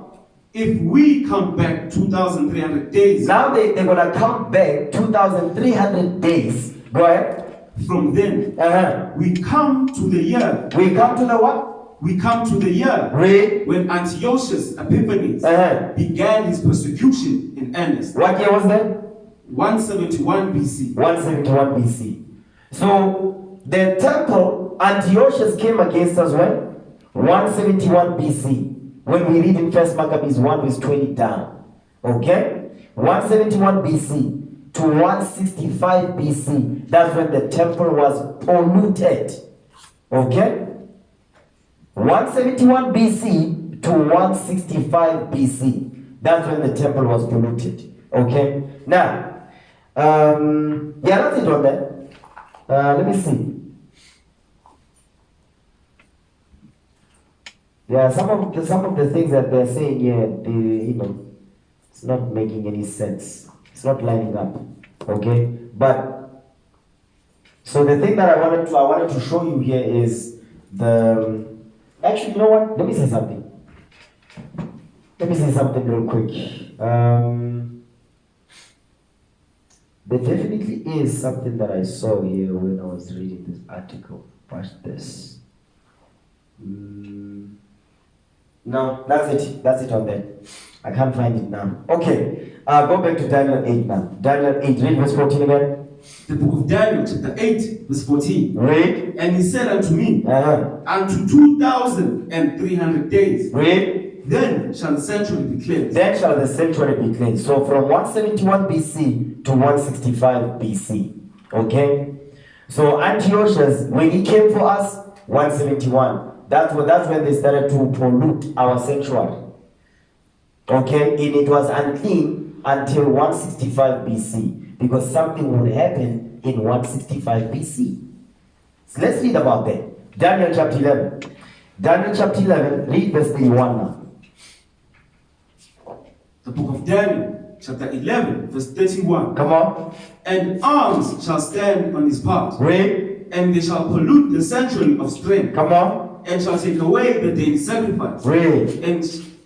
Speaker 2: If we count back 2,300 days.
Speaker 1: Now they're going to count back 2,300 days. Go ahead.
Speaker 2: From then, we come to the year.
Speaker 1: We come to the what?
Speaker 2: We come to the year.
Speaker 1: Read.
Speaker 2: When Antiochus Epiphanes began his persecution in earnest.
Speaker 1: What year was that?
Speaker 2: 171 BC.
Speaker 1: 171 BC. So the temple, Antiochus came against us when? 171 BC. When we read in 1 Maccabees 1 verse 20 down. Okay? 171 BC to 165 BC. That's when the temple was polluted. Okay? 171 BC to 165 BC. That's when the temple was polluted. Okay? Now, yeah, that's it on that. Let me see. Yeah, some of the things that they're saying here, it's not making any sense. It's not lining up. Okay? But so the thing that I wanted to show you here is the actually, you know what? Let me say something. Let me say something real quick. There definitely is something that I saw here when I was reading this article. Watch this. No, that's it. That's it on there. I can't find it now. Okay. Go back to Daniel 8 now. Daniel 8, read verse 14 again.
Speaker 2: The book of Daniel, chapter 8, verse 14.
Speaker 1: Read.
Speaker 2: And he said unto me, unto 2,300 days.
Speaker 1: Read.
Speaker 2: Then shall the sanctuary be cleansed.
Speaker 1: Then shall the sanctuary be cleansed. So from 171 BC to 165 BC. Okay? So Antiochus, when he came for us, 171. That's when they started to pollute our sanctuary. Okay? And it was unclean until 165 BC. Because something would happen in 165 BC. So let's read about that. Daniel chapter 11. Daniel chapter 11, read verse 31 now.
Speaker 2: The book of Daniel, chapter 11, verse 31.
Speaker 1: Come on.
Speaker 2: And arms shall stand on his part.
Speaker 1: Read.
Speaker 2: And they shall pollute the sanctuary of strength.
Speaker 1: Come on.
Speaker 2: And shall take away the daily sacrifice.
Speaker 1: Read.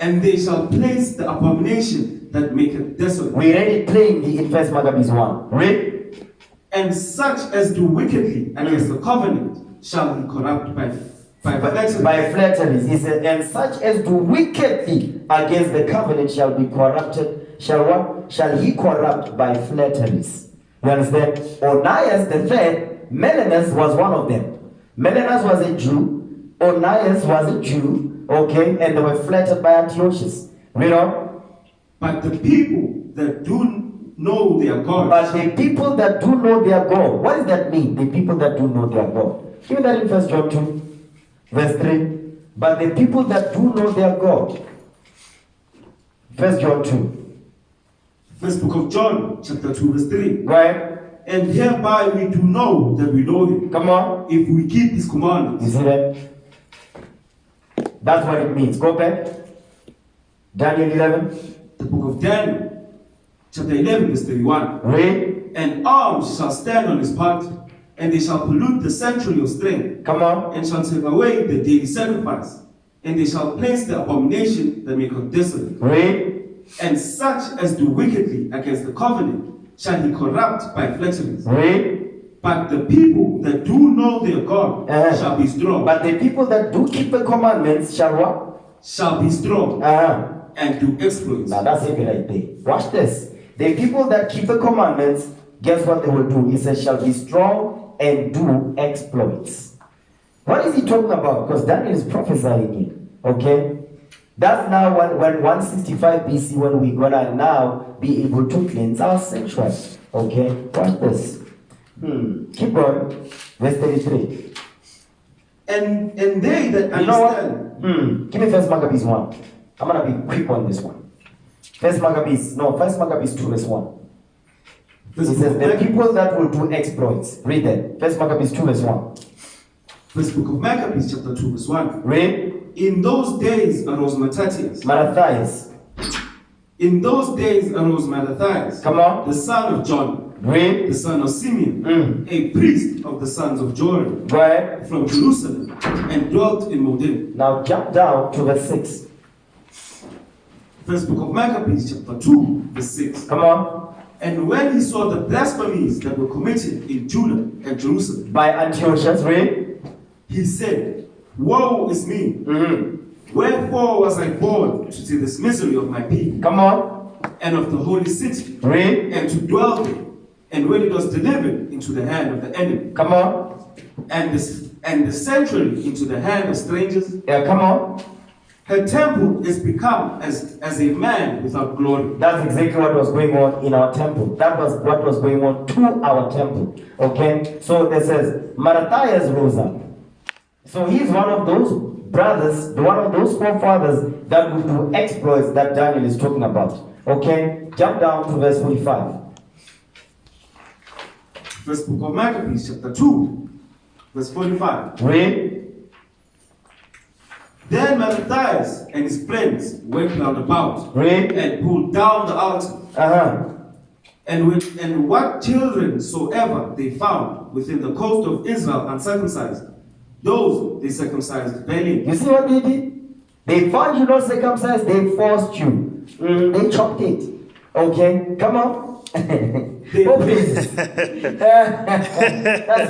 Speaker 2: And they shall place the abomination that maketh desolate.
Speaker 1: We read it plainly in 1 Maccabees 1. Read.
Speaker 2: And such as do wickedly against the covenant shall be corrupt by flatteries.
Speaker 1: He said, and such as do wickedly against the covenant shall be corrupted. Shall what? Shall he corrupt by flatteries? You understand? Onias the third, Melanus was one of them. Melanus was a Jew. Onias was a Jew, okay, and they were flattered by Antiochus. Read on.
Speaker 2: But the people that do know their God.
Speaker 1: But the people that do know their God. What does that mean? The people that do know their God. Give me that in 1 John 2, verse 3. But the people that do know their God. 1 John 2.
Speaker 2: First book of John, chapter 2, verse 3.
Speaker 1: Right?
Speaker 2: And hereby we do know that we know him.
Speaker 1: Come on.
Speaker 2: If we keep his commandments.
Speaker 1: You see that? That's what it means. Go back. Daniel 11.
Speaker 2: The book of Daniel, chapter 11, verse 31.
Speaker 1: Read.
Speaker 2: And arms shall stand on his part, and they shall pollute the sanctuary of strength.
Speaker 1: Come on.
Speaker 2: And shall take away the daily sacrifice, and they shall place the abomination that make us desolate.
Speaker 1: Read.
Speaker 2: And such as do wickedly against the covenant shall he corrupt by flatteries.
Speaker 1: Read.
Speaker 2: But the people that do know their God shall be strong.
Speaker 1: But the people that do keep the commandments shall what?
Speaker 2: Shall be strong and do exploits.
Speaker 1: Now that's it right there. Watch this. The people that keep the commandments, guess what they will do? He says, shall be strong and do exploits. What is he talking about? Because Daniel is prophesying here. Okay? That's now when 165 BC, when we're gonna now be able to cleanse our sanctuary. Okay? Watch this. Keep going. Verse 33.
Speaker 2: And they that understand.
Speaker 1: You know what? Give me First Maccabees 1. I'm gonna be quick on this one. First Maccabees 2 verse 1. It says the people that will do exploits. Read that. First Maccabees 2 verse 1.
Speaker 2: First book of Maccabees chapter 2 verse 1.
Speaker 1: Read.
Speaker 2: In those days arose Mattathias.
Speaker 1: Mattathias.
Speaker 2: In those days arose Mattathias.
Speaker 1: Come on.
Speaker 2: The son of John.
Speaker 1: Read.
Speaker 2: The son of Simeon. A priest of the sons of Joram.
Speaker 1: Go ahead.
Speaker 2: From Jerusalem. And dwelt in Modin.
Speaker 1: Now jump down to verse 6.
Speaker 2: First book of Maccabees chapter 2 verse 6.
Speaker 1: Come on.
Speaker 2: And when he saw the blasphemies that were committed in Judah and Jerusalem.
Speaker 1: By Antiochus, read.
Speaker 2: He said, woe is me. Wherefore was I born to see this misery of my people?
Speaker 1: Come on.
Speaker 2: And of the holy city.
Speaker 1: Read.
Speaker 2: And to dwell there. And when it was delivered into the hand of the enemy.
Speaker 1: Come on.
Speaker 2: And the sanctuary into the hand of strangers.
Speaker 1: Yeah, come on.
Speaker 2: Her temple is become as a man without glory.
Speaker 1: That's exactly what was going on in our temple. That was what was going on to our temple. Okay? So it says, Mattathias rose up. So he's one of those brothers, one of those forefathers that will do exploits that Daniel is talking about. Okay? Jump down to verse 45.
Speaker 2: First book of Maccabees, chapter 2, verse 45.
Speaker 1: Read.
Speaker 2: Then Mattathias and his friends went round about.
Speaker 1: Read.
Speaker 2: And pulled down the altar. And what children soever they found within the coast of Israel uncircumcised, those they circumcised barely.
Speaker 1: You see what they did? They found you not circumcised, they forced you. They chopped it. Okay, come on. Oh, please. That's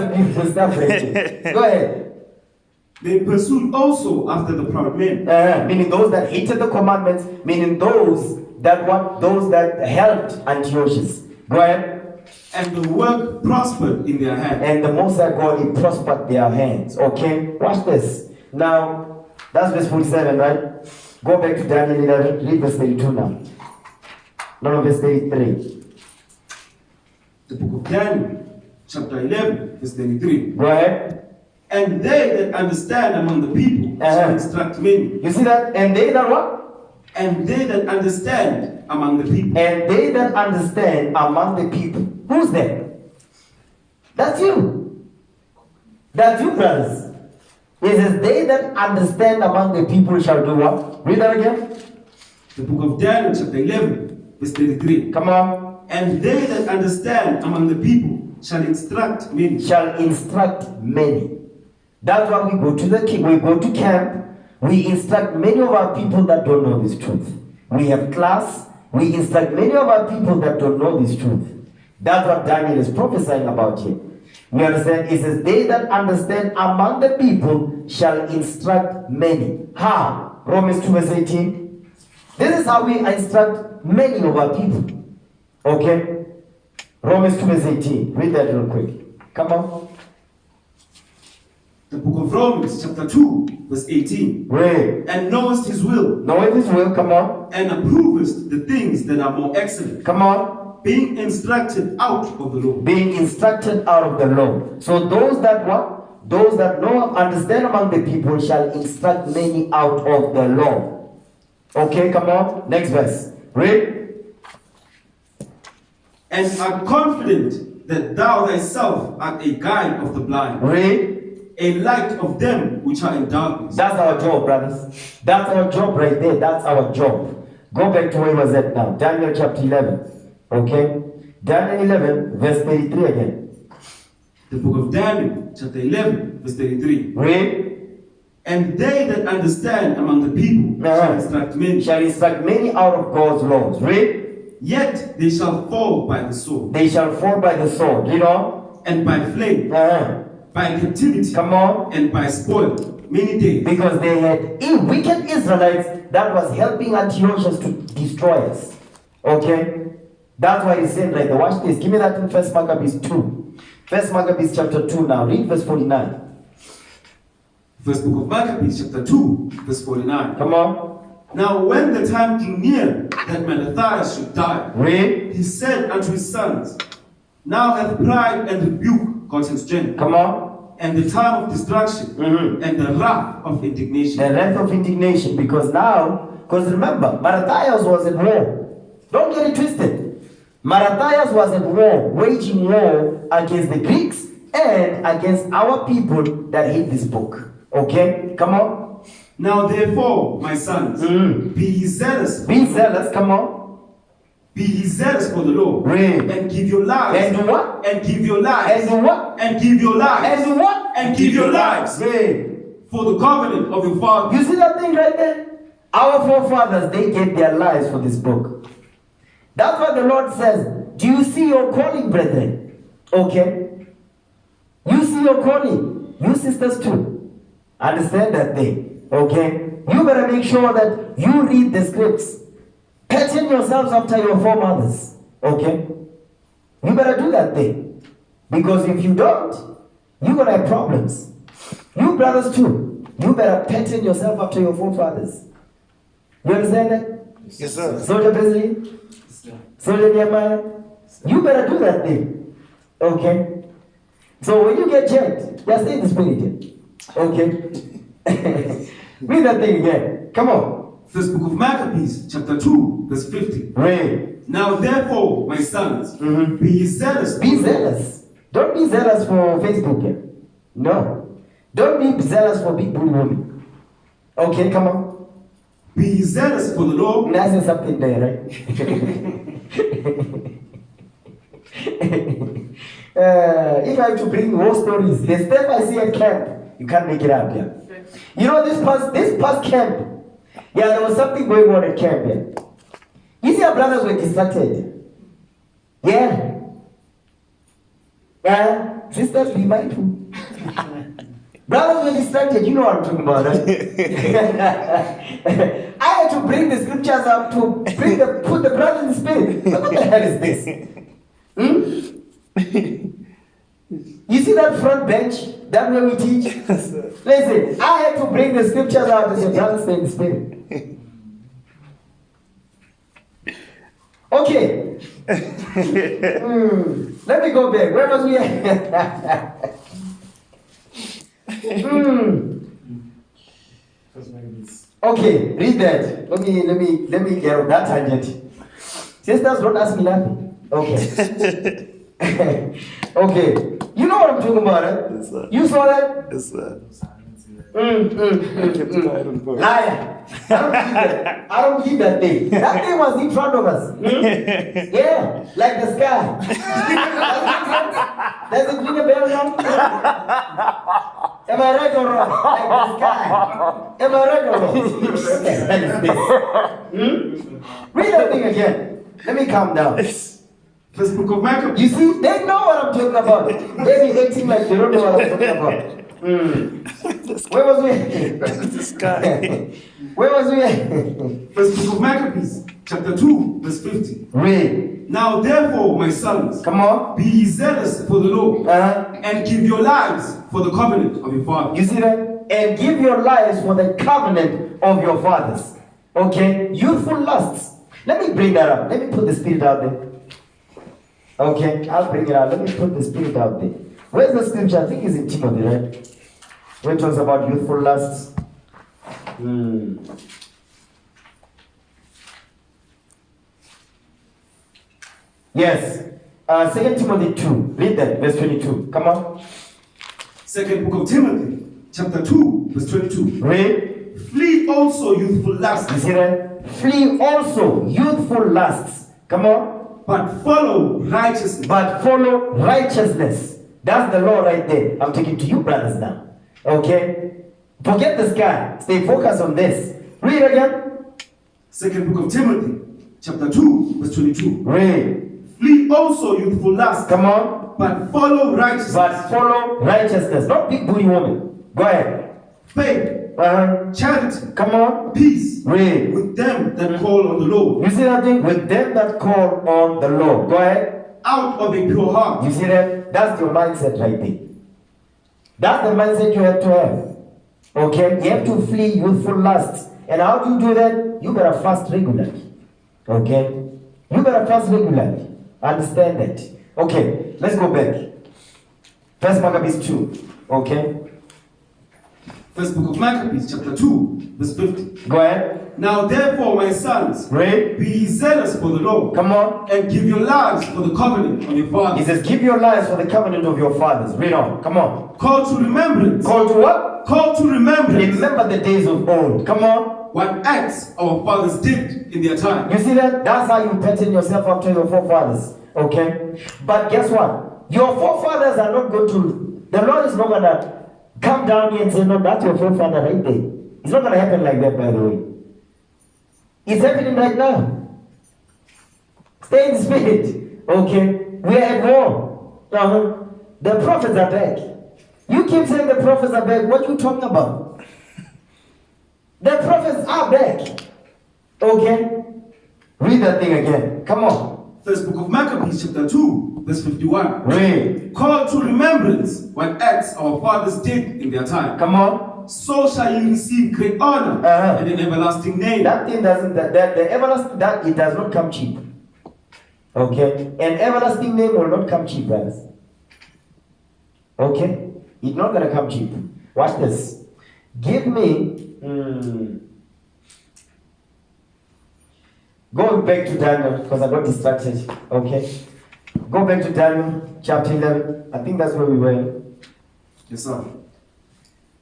Speaker 1: a beautiful stuff, Rachel. Go ahead.
Speaker 2: They pursued also after the proud men.
Speaker 1: Meaning those that hated the commandments, meaning those that helped Antiochus. Go ahead.
Speaker 2: And the work prospered in their hands.
Speaker 1: And the Most High God, He prospered their hands. Okay? Watch this. Now, that's verse 47, right? Go back to Daniel 11. Read verse 32 now. No, verse 33.
Speaker 2: The book of Daniel, chapter 11, verse 33.
Speaker 1: Go ahead.
Speaker 2: And they that understand among the people shall instruct many.
Speaker 1: You see that? And they that what?
Speaker 2: And they that understand among the people.
Speaker 1: And they that understand among the people. Who's that? That's you. That's you, brothers. It says, they that understand among the people shall do what? Read that again.
Speaker 2: The book of Daniel, chapter 11, verse 33.
Speaker 1: Come on.
Speaker 2: And they that understand among the people shall instruct many.
Speaker 1: Shall instruct many. That's why we go to the king. We go to camp. We instruct many of our people that don't know this truth. We have class. We instruct many of our people that don't know this truth. That's what Daniel is prophesying about here. We understand? It says, they that understand among the people shall instruct many. How? Romans 2 verse 18. This is how we instruct many of our people. Okay? Romans 2 verse 18. Read that real quick. Come on.
Speaker 2: The book of Romans, chapter 2, verse 18.
Speaker 1: Read.
Speaker 2: And knowest his will,
Speaker 1: Know his will, come on.
Speaker 2: and approvest the things that are more excellent,
Speaker 1: Come on.
Speaker 2: being instructed out of the law.
Speaker 1: Being instructed out of the law. So those that what? Those that know, understand among the people shall instruct many out of the law. Okay, come on. Next verse. Read.
Speaker 2: And are confident that thou thyself art a guide of the blind,
Speaker 1: Read.
Speaker 2: a light of them which are in darkness.
Speaker 1: That's our job, brothers. That's our job right there. That's our job. Go back to where was that now? Daniel chapter 11. Okay? Daniel 11, verse 33 again.
Speaker 2: The book of Daniel, chapter 11, verse 33.
Speaker 1: Read.
Speaker 2: And they that understand among the people shall instruct many.
Speaker 1: Shall instruct many out of God's laws. Read.
Speaker 2: Yet they shall fall by the sword,
Speaker 1: They shall fall by the sword. You know?
Speaker 2: and by flame, by captivity,
Speaker 1: Come on.
Speaker 2: and by spoil, many days.
Speaker 1: Because they had wicked Israelites that was helping Antiochus to destroy us. Okay? That's why he said right there. Watch this. Give me that in 1 Maccabees 2. 1 Maccabees chapter 2 now. Read verse 49.
Speaker 2: First book of Maccabees, chapter 2, verse 49.
Speaker 1: Come on.
Speaker 2: Now when the time drew near that Matthias should die,
Speaker 1: Read.
Speaker 2: he said unto his sons, Now hath pride and rebuke got his strength,
Speaker 1: Come on.
Speaker 2: and the time of destruction, and the wrath of indignation.
Speaker 1: The wrath of indignation. Because remember, Matthias was at war. Don't get it twisted. Matthias was at war, waging war against the Greeks and against our people that hate this book. Okay? Come on.
Speaker 2: Now therefore, my sons, be ye zealous.
Speaker 1: Be zealous. Come on.
Speaker 2: Be ye zealous for the Lord.
Speaker 1: Read.
Speaker 2: And give your lives.
Speaker 1: And do what?
Speaker 2: And give your lives.
Speaker 1: And do what?
Speaker 2: And give your lives.
Speaker 1: And do what?
Speaker 2: And give your lives.
Speaker 1: Read.
Speaker 2: For the covenant of your father.
Speaker 1: You see that thing right there? Our forefathers, they gave their lives for this book. That's what the Lord says. Do you see your calling, brethren? Okay? You see your calling. You sisters too. Understand that thing. Okay? You better make sure that you read the scripts. Pattern yourselves after your foremothers. Okay? You better do that thing. Because if you don't, you're going to have problems. You brothers too. You better pattern yourself after your forefathers. You understand that?
Speaker 3: Yes, sir.
Speaker 1: Soldier Presley? Soldier Nehemiah? You better do that thing. Okay? So when you get checked, just stay in the spirit. Okay? Read that thing again. Come on.
Speaker 2: First book of Maccabees, chapter 2, verse 50.
Speaker 1: Read.
Speaker 2: Now therefore, my sons, be ye zealous.
Speaker 1: Be zealous. Don't be zealous for Facebook. No. Don't be zealous for big booty women. Okay, come on.
Speaker 2: Be ye zealous for the Lord.
Speaker 1: That's something there, right? If I have to bring war stories, the stuff I see at camp, you can't make it up, yeah. You know, this past camp, yeah, there was something going on at camp, yeah. You see, our brothers were distracted. Yeah. Sisters, be mindful. Brothers were distracted, you know what I'm talking about, right? I had to bring the scriptures up to put the brothers in the spirit. But what the hell is this? You see that front bench? That way we teach? Listen, I had to bring the scriptures out and say, brothers, stay in the spirit. Okay. Let me go back. Where was we at? Okay, read that. Let me get on that tangent. Sisters, don't ask me nothing. Okay. Okay. You know what I'm talking about, right?
Speaker 3: Yes, sir.
Speaker 1: You saw that?
Speaker 3: Yes, sir.
Speaker 1: Liar. I don't believe that thing. That thing was in front of us. Yeah, like the sky. Does it ring a bell now? Am I right or wrong? Like the sky. Am I right or wrong? What the hell is this? Read that thing again. Let me calm down.
Speaker 2: First book of Maccabees.
Speaker 1: You see, they know what I'm talking about. They be acting like they don't know what I'm talking about. Where was we?
Speaker 3: The sky.
Speaker 1: Where was we?
Speaker 2: First book of Maccabees, chapter 2, verse 50.
Speaker 1: Read.
Speaker 2: Now therefore, my sons,
Speaker 1: Come on.
Speaker 2: be ye zealous for the Lord,
Speaker 1: Uh-huh.
Speaker 2: and give your lives for the covenant of your fathers.
Speaker 1: You see that? And give your lives for the covenant of your fathers. Okay? Youthful lusts. Let me bring that up. Let me put the spirit out there. Okay? I'll bring it out. Let me put the spirit out there. Where's the scripture? I think it's in Timothy, right? Where it talks about youthful lusts. Yes. 2 Timothy 2. Read that, verse 22. Come on.
Speaker 2: Second book of Timothy, chapter 2, verse 22.
Speaker 1: Read.
Speaker 2: Flee also youthful lusts.
Speaker 1: You see that? Flee also youthful lusts. Come on.
Speaker 2: But follow righteousness.
Speaker 1: But follow righteousness. That's the law right there. I'm talking to you brothers now. Okay? Forget the sky. Stay focused on this. Read again.
Speaker 2: Second book of Timothy, chapter 2, verse 22.
Speaker 1: Read.
Speaker 2: Flee also youthful lusts.
Speaker 1: Come on.
Speaker 2: But follow righteousness.
Speaker 1: But follow righteousness. Not big booty woman. Go ahead.
Speaker 2: Faith. Charity.
Speaker 1: Come on.
Speaker 2: Peace.
Speaker 1: Read.
Speaker 2: With them that call on the Lord.
Speaker 1: You see that thing? With them that call on the Lord. Go ahead.
Speaker 2: Out of a pure heart.
Speaker 1: You see that? That's your mindset right there. That's the mindset you have to have. Okay? You have to flee youthful lusts. And how do you do that? You better fast regularly. Okay? You better fast regularly. Understand that. Okay, let's go back. First Maccabees 2. Okay?
Speaker 2: First book of Maccabees, chapter 2, verse 50.
Speaker 1: Go ahead.
Speaker 2: Now therefore, my sons,
Speaker 1: Read.
Speaker 2: be ye zealous for the Lord.
Speaker 1: Come on.
Speaker 2: And give your lives for the covenant of your
Speaker 1: He
Speaker 2: fathers.
Speaker 1: says, give your lives for the covenant of your fathers. Read on. Come on.
Speaker 2: Call to remembrance.
Speaker 1: Call to what?
Speaker 2: Call to remembrance.
Speaker 1: Remember the days of old. Come on.
Speaker 2: What acts our fathers did in their time.
Speaker 1: You see that? That's how you pattern yourself after your forefathers. Okay? But guess what? Your forefathers are not going to, the Lord is not going to come down here and say, no, that's your forefather right there. It's not going to happen like that, by the way. It's happening right now. Stay in the spirit. Okay? We are at war. The prophets are back. You keep saying the prophets are back. What are you talking about? The prophets are back. Okay? Read that thing again. Come on.
Speaker 2: First book of Maccabees, chapter 2, verse 51.
Speaker 1: Read.
Speaker 2: Call to remembrance what acts our fathers did in their time.
Speaker 1: Come on.
Speaker 2: So shall you receive great honor and an everlasting name.
Speaker 1: That thing doesn't, the everlasting, that it does not come cheap. Okay? An everlasting name will not come cheap, brothers. Okay? It's not going to come cheap. Watch this. Give me, go back to Daniel, because I got distracted. Okay? Go back to Daniel, chapter 11. I think that's where we were.
Speaker 2: Yes, sir.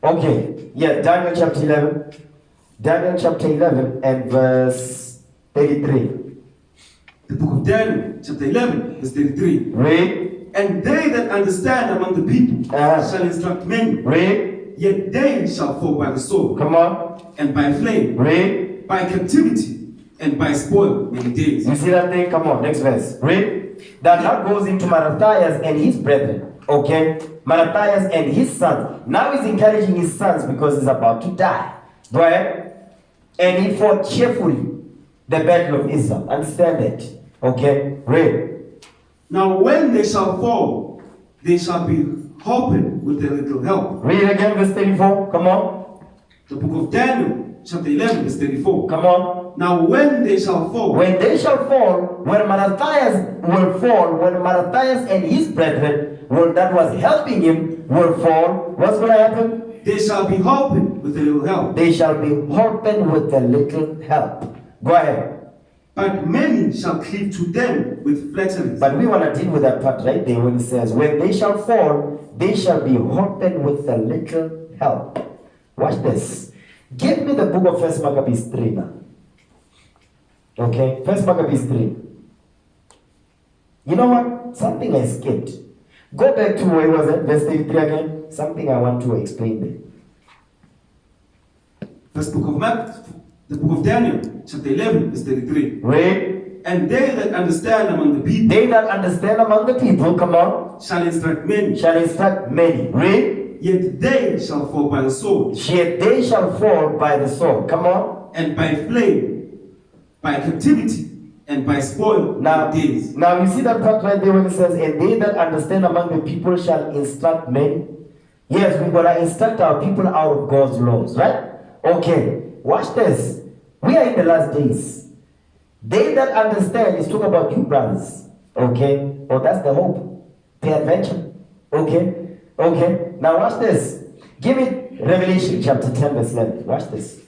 Speaker 1: Okay, yeah, Daniel chapter 11. Daniel chapter 11 and verse 33.
Speaker 2: The book of Daniel, chapter 11, verse 33.
Speaker 1: Read.
Speaker 2: And they that understand among the people shall instruct many.
Speaker 1: Read.
Speaker 2: Yet they shall fall by the sword.
Speaker 1: Come on.
Speaker 2: And by flame.
Speaker 1: Read.
Speaker 2: By captivity. And by spoil many days.
Speaker 1: You see that thing? Come on, next verse. Read. That now goes into Matthias and his brethren. Okay? Matthias and his sons. Now he's encouraging his sons because he's about to die. Right? And he fought cheerfully the battle of Israel. Understand that? Okay? Read.
Speaker 2: Now when they shall fall, they shall be holpen with a little help.
Speaker 1: Read again, verse 34. Come on.
Speaker 2: The book of Daniel, chapter 11, verse 34.
Speaker 1: Come on.
Speaker 2: Now when they shall fall.
Speaker 1: When they shall fall, when Matthias will fall, when Matthias and his brethren that was helping him will fall, what's going to happen?
Speaker 2: They shall be holpen with a little help.
Speaker 1: They shall be holpen with a little help. Go ahead.
Speaker 2: But many shall cleave to them with flatteries.
Speaker 1: But we want to deal with that part right there when it says, when they shall fall, they shall be holpen with a little help. Watch this. Give me the book of First Maccabees 3 now. Okay, First Maccabees 3. You know what? Something I skipped. Go back to where was it? Verse 33 again. Something I want to explain there.
Speaker 2: First book of the book of Daniel, chapter 11, verse 33.
Speaker 1: Read.
Speaker 2: And they that understand among the people.
Speaker 1: They that understand among the people, come on.
Speaker 2: Shall instruct many.
Speaker 1: Shall instruct many. Read.
Speaker 2: Yet they shall fall by the sword.
Speaker 1: Yet they shall fall by the sword. Come on.
Speaker 2: And by flame. by captivity and by spoil
Speaker 1: Now,
Speaker 2: days.
Speaker 1: now you see that part right there when it says, and they that understand among the people shall instruct many. Yes, we're going to instruct our people out of God's laws, right? Okay, watch this. We are in the last days. They that understand is talking about you, brothers. Okay? Oh, that's the hope. The adventure. Okay? Okay. Now watch this. Give me Revelation chapter 10, verse 11. Watch this.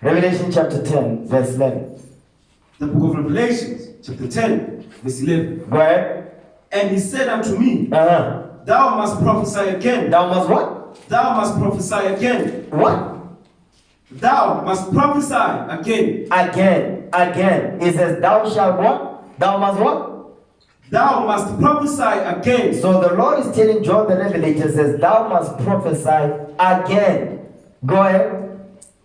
Speaker 1: Revelation chapter 10, verse 11.
Speaker 2: The book of Revelation, chapter 10, verse 11.
Speaker 1: Go ahead.
Speaker 2: And he said unto me,
Speaker 1: Uh-huh.
Speaker 2: Thou must prophesy again.
Speaker 1: Thou must what?
Speaker 2: Thou must prophesy again.
Speaker 1: What?
Speaker 2: Thou must prophesy again.
Speaker 1: Again. Again. It says, thou shalt what? Thou must what?
Speaker 2: Thou must prophesy again.
Speaker 1: So the Lord is telling John the Revelator, says, thou must prophesy again. Go ahead.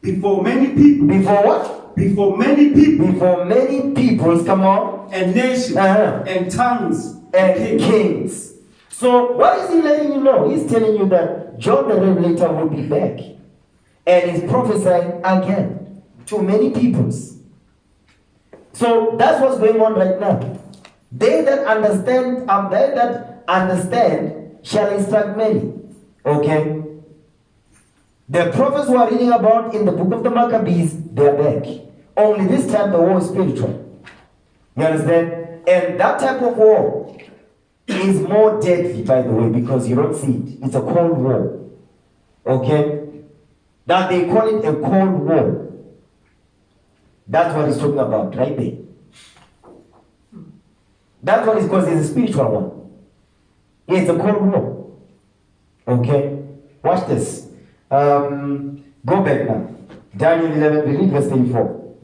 Speaker 2: Before many people.
Speaker 1: Before what?
Speaker 2: Before many people.
Speaker 1: Before many peoples, come on.
Speaker 2: And nations.
Speaker 1: Uh-huh.
Speaker 2: And tongues.
Speaker 1: And kings. So what is he letting you know? He's telling you that John the Revelator will be back. And he's prophesying again to many peoples. So that's what's going on right now. They that understand shall instruct many. Okay? The prophets who are reading about in the book of the Maccabees, they are back. Only this time the war is spiritual. You understand? And that type of war is more deadly, by the way, because you don't see it. It's a cold war. Okay? That they call it a cold war. That's what he's talking about right there. That's what it's because it's a spiritual one. Yeah, it's a cold war. Okay? Watch this. Go back now. Daniel 11, we read verse 34.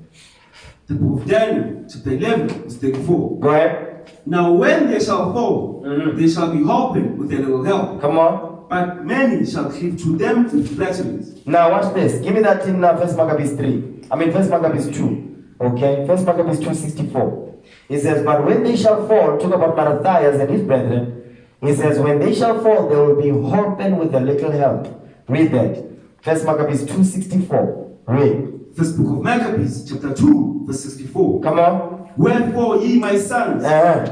Speaker 2: The book of Daniel, chapter 11, verse 34.
Speaker 1: Go ahead.
Speaker 2: Now when they shall fall, they shall be holpen with a little help.
Speaker 1: Come on.
Speaker 2: But many shall cleave to them with flatteries.
Speaker 1: Now watch this. Give me that in 1 Maccabees 3. I mean 1 Maccabees 2. Okay? 1 Maccabees 2:64. It says, but when they shall fall, talk about Matthias and his brethren. It says, when they shall fall, they will be holpen with a little help. Read that. 1 Maccabees 2:64. Read.
Speaker 2: First book of Maccabees, chapter 2, verse 64.
Speaker 1: Come on.
Speaker 2: Wherefore ye, my sons,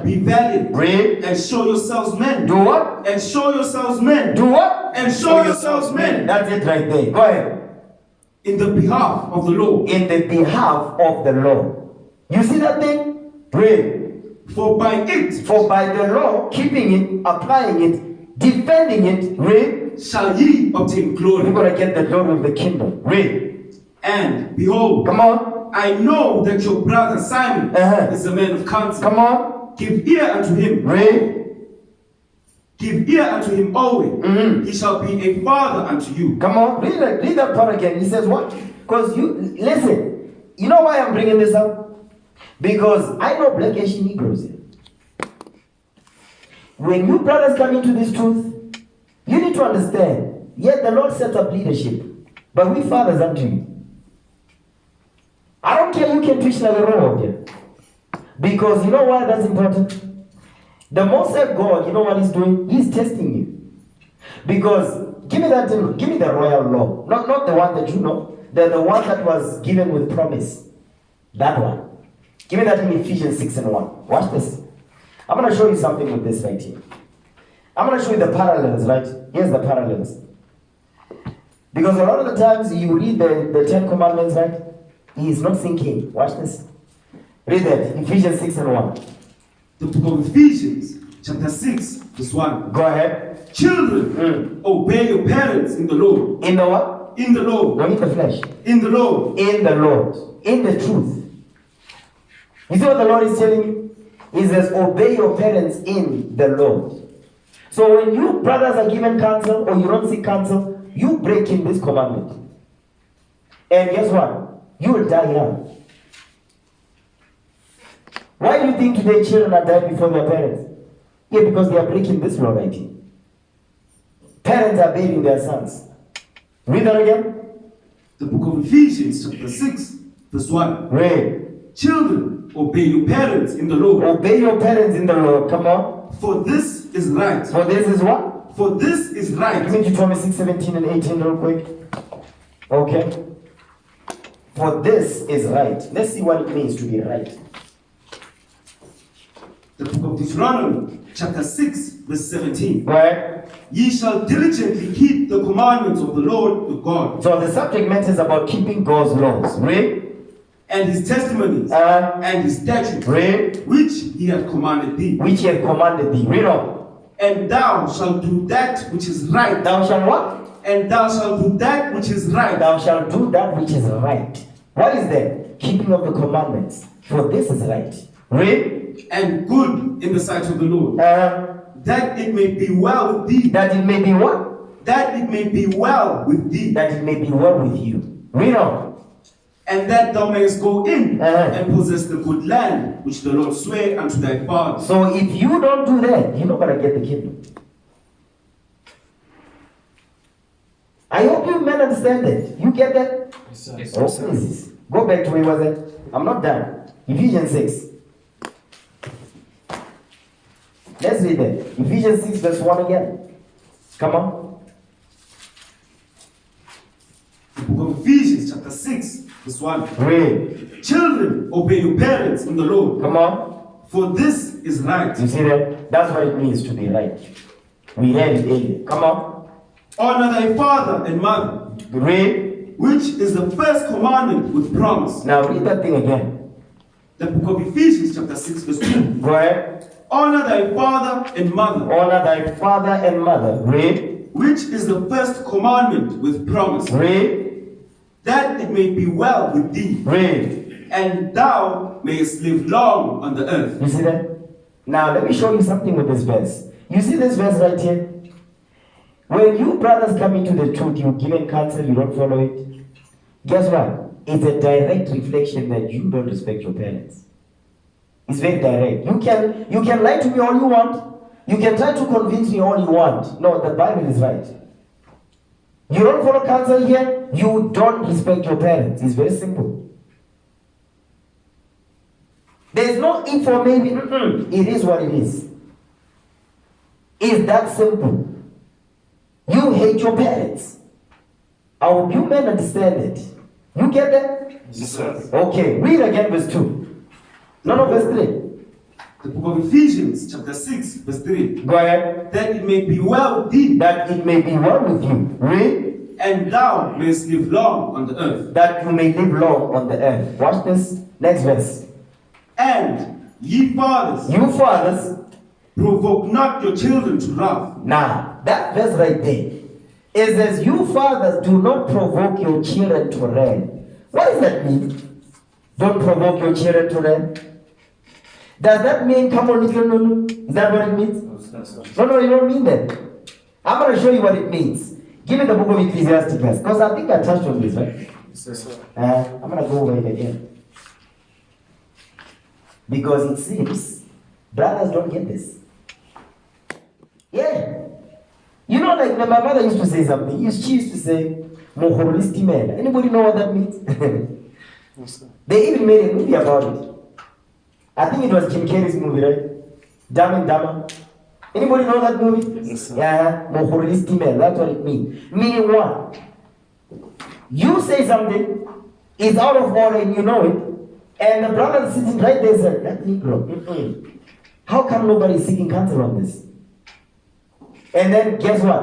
Speaker 2: be valiant,
Speaker 1: Read.
Speaker 2: and show yourselves men.
Speaker 1: Do what?
Speaker 2: And show yourselves men.
Speaker 1: Do what?
Speaker 2: And show yourselves men.
Speaker 1: That's it right there. Go ahead.
Speaker 2: In the behalf of the Lord.
Speaker 1: In the behalf of the Lord. You see that thing? Read.
Speaker 2: For by it,
Speaker 1: for by the law, keeping it, applying it, defending it, read,
Speaker 2: shall ye obtain glory.
Speaker 1: you're going to get the glory of the kingdom. Read.
Speaker 2: And behold,
Speaker 1: come on.
Speaker 2: I know that your brother Simon is a man of counsel.
Speaker 1: Come on.
Speaker 2: Give ear unto him.
Speaker 1: Read.
Speaker 2: Give ear unto him always. He shall be a father unto you.
Speaker 1: Come on. Read that part again. He says what? Because you, listen, you know why I'm bringing this up? Because I know black Asian Negroes. When you brothers come into this truth, you need to understand, yet the Lord set up leadership, but we fathers unto you. I don't care, you can preach like a robot here. Because you know why that's important? The Most High God, you know what he's doing? He's testing you. Because, give me the royal law. Not the one that you know. The one that was given with promise. That one. Give me that in Ephesians 6:1. Watch this. I'm going to show you something with this right here. I'm going to show you the parallels, right? Here's the parallels. Because a lot of the times you read the 10 Commandments, right? He is not thinking. Watch this. Read that. Ephesians 6:1.
Speaker 2: The book of Ephesians, chapter 6, verse 1.
Speaker 1: Go ahead.
Speaker 2: Children, obey your parents in the Lord.
Speaker 1: In the what?
Speaker 2: In the Lord.
Speaker 1: Not in the flesh.
Speaker 2: In the Lord.
Speaker 1: In the Lord. In the truth. You see what the Lord is telling you? He says, obey your parents in the Lord. So when you brothers are given counsel or you don't seek counsel, you break in this commandment. And guess what? You will die young. Why do you think today children are dying before their parents? Yeah, because they are breaking this law right here. Parents are burying their sons. Read that again.
Speaker 2: The book of Ephesians, chapter 6, verse 1.
Speaker 1: Read.
Speaker 2: Children, obey your parents in the Lord.
Speaker 1: Obey your parents in the Lord. Come on.
Speaker 2: For this is right.
Speaker 1: For this is what?
Speaker 2: For this is right.
Speaker 1: Give me Deuteronomy 6:17 and 18 real quick. Okay. For this is right. Let's see what it means to be right.
Speaker 2: The book of Deuteronomy, chapter 6, verse 17.
Speaker 1: Right?
Speaker 2: Ye shall diligently keep the commandments of the Lord your God,
Speaker 1: So the subject matter is about keeping God's laws. Read.
Speaker 2: and his testimonies, and his statutes,
Speaker 1: Read.
Speaker 2: which he hath commanded thee.
Speaker 1: Which he hath commanded thee. Read on.
Speaker 2: And thou shalt do that which is right.
Speaker 1: Thou shalt what?
Speaker 2: And thou shalt do that which is right.
Speaker 1: Thou shalt do that which is right. What is that? Keeping of the commandments. For this is right. Read.
Speaker 2: And good in the sight of the Lord. That it may be well with thee.
Speaker 1: That it may be what?
Speaker 2: That it may be well with thee.
Speaker 1: That it may be well with you. Read on.
Speaker 2: And that thou mayest go in and possess the good land which the Lord sware unto thy fathers.
Speaker 1: So if you don't do that, you're not going to get the kingdom. I hope you men understand that. You get that?
Speaker 3: Yes,
Speaker 1: Oh,
Speaker 3: sir.
Speaker 1: please. Go back to where was it? I'm not done. Ephesians 6. Let's read that. Ephesians 6 verse 1 again. Come on.
Speaker 2: The book of Ephesians, chapter 6, verse 1.
Speaker 1: Read.
Speaker 2: Children, obey your parents in the Lord,
Speaker 1: Come on.
Speaker 2: for this is right.
Speaker 1: You see that? That's what it means to be right. We read it earlier. Come on.
Speaker 2: Honor thy father and mother,
Speaker 1: Read.
Speaker 2: which is the first commandment with promise.
Speaker 1: Now read that thing again.
Speaker 2: The book of Ephesians, chapter 6, verse 2.
Speaker 1: Go ahead.
Speaker 2: Honor thy father and mother,
Speaker 1: Honor thy father and mother. Read.
Speaker 2: which is the first commandment with promise,
Speaker 1: Read.
Speaker 2: that it may be well with thee,
Speaker 1: Read.
Speaker 2: and thou mayest live long on the earth.
Speaker 1: You see that? Now let me show you something with this verse. You see this verse right here? When you brothers come into the truth, you given counsel, you don't follow it. Guess what? It's a direct reflection that you don't respect your parents. It's very direct. You can lie to me all you want. You can try to convince me all you want. No, the Bible is right. You don't follow counsel here, you don't respect your parents. It's very simple. There's no if or maybe. It is what it is. It's that simple. You hate your parents. I hope you men understand it. You get that?
Speaker 3: Yes, sir.
Speaker 1: Okay, read again verse 2. No, verse 3.
Speaker 2: The book of Ephesians, chapter 6, verse 3.
Speaker 1: Go ahead.
Speaker 2: That it may be well with thee,
Speaker 1: That it may be well with you. Read.
Speaker 2: and thou mayest live long on the earth.
Speaker 1: That you may live long on the earth. Watch this. Next verse.
Speaker 2: And ye fathers,
Speaker 1: You fathers.
Speaker 2: provoke not your children to wrath,
Speaker 1: Now, that verse right there. It says, you fathers do not provoke your children to wrath. What does that mean? Don't provoke your children to wrath. Does that mean, come on, little no? Is that what it means? No, you don't mean that. I'm going to show you what it means. Give me the book of Ecclesiastes, because I think I touched on this, right?
Speaker 3: Yes, sir.
Speaker 1: I'm going to go over it again. Because it seems brothers don't get this. Yeah. You know, like my mother used to say something. She used to say, "Mohoristi man." Anybody know what that means?
Speaker 3: Yes, sir.
Speaker 1: They even made a movie about it. I think it was Jim Carrey's movie, right? Dumb and Dumber. Anybody know that movie?
Speaker 3: Yes, sir.
Speaker 1: Yeah, Mohoristi man. That's what it means. Meaning what? You say something, it's out of order and you know it, and the brother sitting right there said, "That Negro. How come nobody is seeking counsel on this?" And then guess what?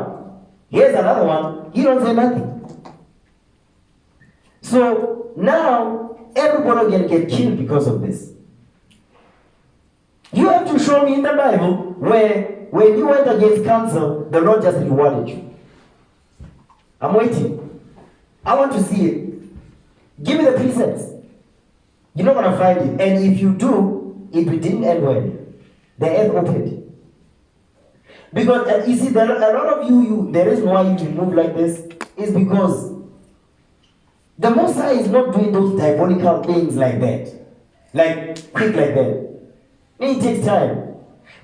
Speaker 1: Here's another one. He don't say nothing. So now everybody can get killed because of this. You have to show me in the Bible where when you went against counsel, the Lord just rewarded you. I'm waiting. I want to see it. Give me the precepts. You're not going to find it. And if you do, it didn't end well. The earth opened. Because you see, a lot of you, the reason why you move like this is because the Most High is not doing those diabolical things like that. Like, quick like that. It takes time.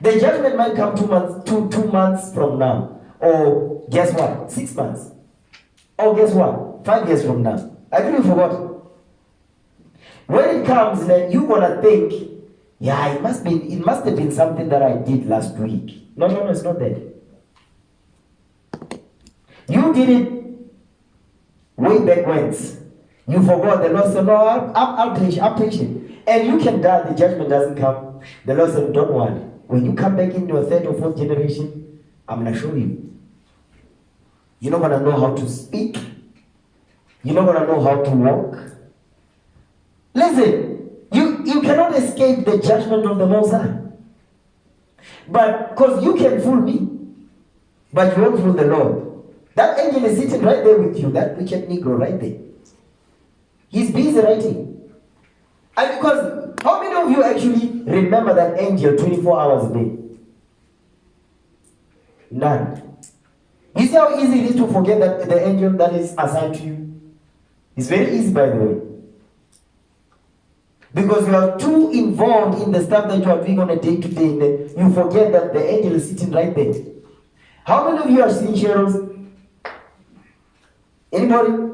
Speaker 1: The judgment might come 2 months, two months from now. Or guess what? 6 months. Or guess what? 5 years from now. I really forgot. When it comes, then you're gonna think, yeah, it must have been something that I did last week. No, it's not that. You did it way back when. You forgot. The Lord said, no, I'll teach it. And you can die, the judgment doesn't come. The Lord said, don't worry. When you come back in your third or fourth generation, I'm going to show you. You're not going to know how to speak. You're not going to know how to walk. Listen, you cannot escape the judgment of the Most High. But, because you can fool me, but you won't fool the Lord. That angel is sitting right there with you, that wicked Negro right there. He's busy writing. And because, how many of you actually remember that angel 24 hours a day? None. You see how easy it is to forget that the angel that is assigned to you? It's very easy, by the way. Because you are too involved in the stuff that you are doing on a day-to-day, you forget that the angel is sitting right there. How many of you are seeing shadows? Anybody?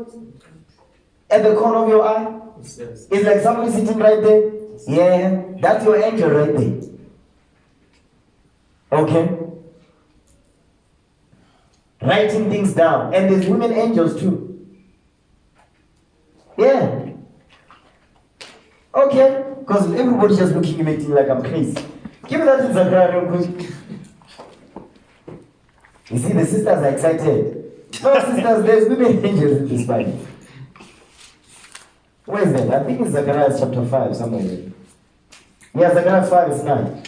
Speaker 1: At the corner of your eye?
Speaker 3: Yes.
Speaker 1: It's like somebody sitting right there. Yeah, that's your angel right there. Okay? Writing things down. And there's women angels too. Yeah. Okay? Because everybody's just looking at me like I'm crazy. Give me that in Zachariah real quick. You see, the sisters are excited. No, sisters, there's women angels in this Bible. Where is that? I think it's Zechariah chapter 5, somewhere there. Yeah, Zechariah 5 is 9.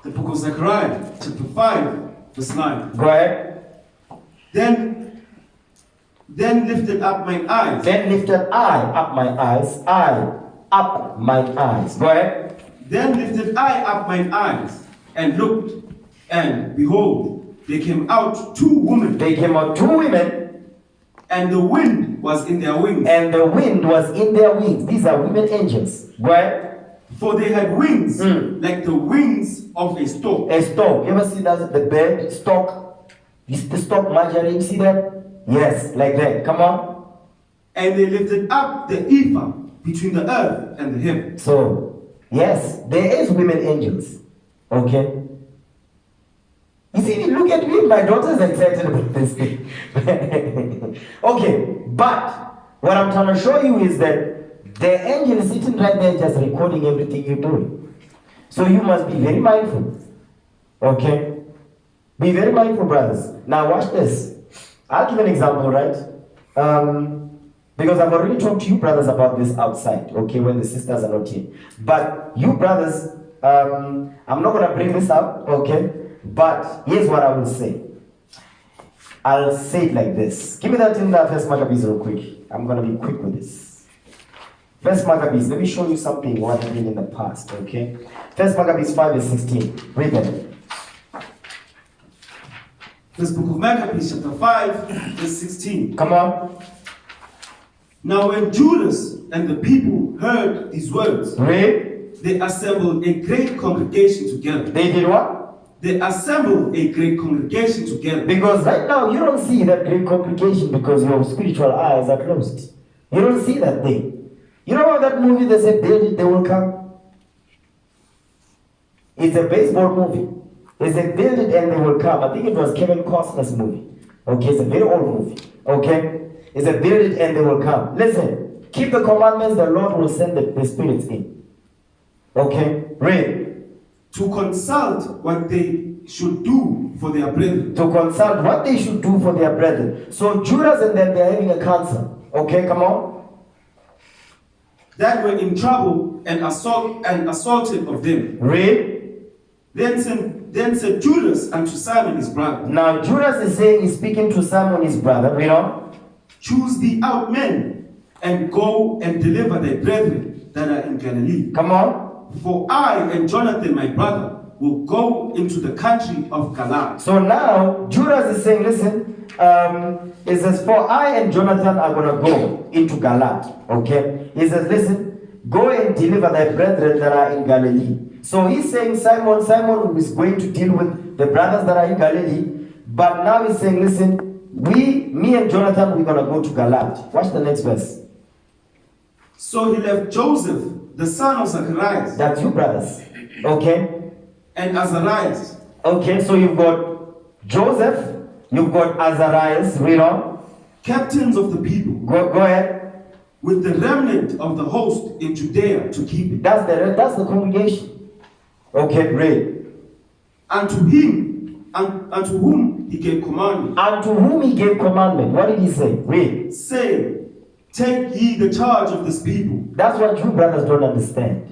Speaker 2: The book of Zechariah, chapter 5, verse 9.
Speaker 1: Go ahead.
Speaker 2: Then lifted up mine eyes.
Speaker 1: Then lifted I up my eyes. I up mine eyes. Go ahead.
Speaker 2: Then lifted I up mine eyes, and looked, and behold, there came out two women,
Speaker 1: They came out two women,
Speaker 2: and the wind was in their wings.
Speaker 1: and the wind was in their wings. These are women angels. Go ahead.
Speaker 2: For they had wings like the wings of a stork.
Speaker 1: A stalk. You ever see that? The bird stalk? The stalk margarine. You see that? Yes, like that. Come on.
Speaker 2: And they lifted up the ephah between the earth and the heaven.
Speaker 1: So, yes, there is women angels. Okay? You see, look at me, my daughter's excited about this thing. Okay, but what I'm trying to show you is that the angel is sitting right there just recording everything you're doing. So you must be very mindful. Okay? Be very mindful, brothers. Now watch this. I'll give an example, right? Because I've already talked to you brothers about this outside, okay, when the sisters are not here. But you brothers, I'm not going to bring this up, okay? But here's what I will say. I'll say it like this. Give me that in the First Maccabees real quick. I'm going to be quick with this. First Maccabees, let me show you something what happened in the past, okay? First Maccabees 5 and 16. Read that.
Speaker 2: This book of Maccabees, chapter 5, verse 16.
Speaker 1: Come on.
Speaker 2: Now when Judas and the people heard these words,
Speaker 1: Read.
Speaker 2: they assembled a great congregation together.
Speaker 1: They did what?
Speaker 2: They assembled a great congregation together.
Speaker 1: Because right now you don't see that great congregation because your spiritual eyes are closed. You don't see that thing. You know about that movie that said build it, they will come? It's a baseball movie. They said build it and they will come. I think it was Kevin Costner's movie. Okay, it's a very old movie. Okay? It's a build it and they will come. Listen, keep the commandments, the Lord will send the spirits in. Okay? Read.
Speaker 2: To consult what they should do for their brethren.
Speaker 1: To consult what they should do for their brethren. So Judas and them, they're having a council. Okay, come on.
Speaker 2: That were in trouble and assaulted of them.
Speaker 1: Read.
Speaker 2: Then said Judas unto Simon his brother.
Speaker 1: Now Judas is saying, he's speaking to Simon his brother. Read on.
Speaker 2: Choose thee out men, and go and deliver thy brethren that are in Galilee.
Speaker 1: Come on.
Speaker 2: For I and Jonathan my brother will go into the country of Galilee.
Speaker 1: So now Judas is saying, listen, it says, for I and Jonathan are going to go into Galilee. Okay? He says, listen, go and deliver thy brethren that are in Galilee. So he's saying, Simon is going to deal with the brothers that are in Galilee. But now he's saying, listen, me and Jonathan, we're going to go to Galilee. Watch the next verse.
Speaker 2: So he left Joseph, the son of Zacharias.
Speaker 1: That's you, brothers. Okay?
Speaker 2: And Azarias.
Speaker 1: Okay, so you've got Joseph, you've got Azarias, read on.
Speaker 2: captains of the people,
Speaker 1: Go ahead.
Speaker 2: with the remnant of the host in Judea to keep it.
Speaker 1: That's the congregation. Okay, read.
Speaker 2: Unto whom he gave commandment.
Speaker 1: Unto whom he gave commandment. What did he say? Read.
Speaker 2: Saying, take ye the charge of this people.
Speaker 1: That's what you brothers don't understand.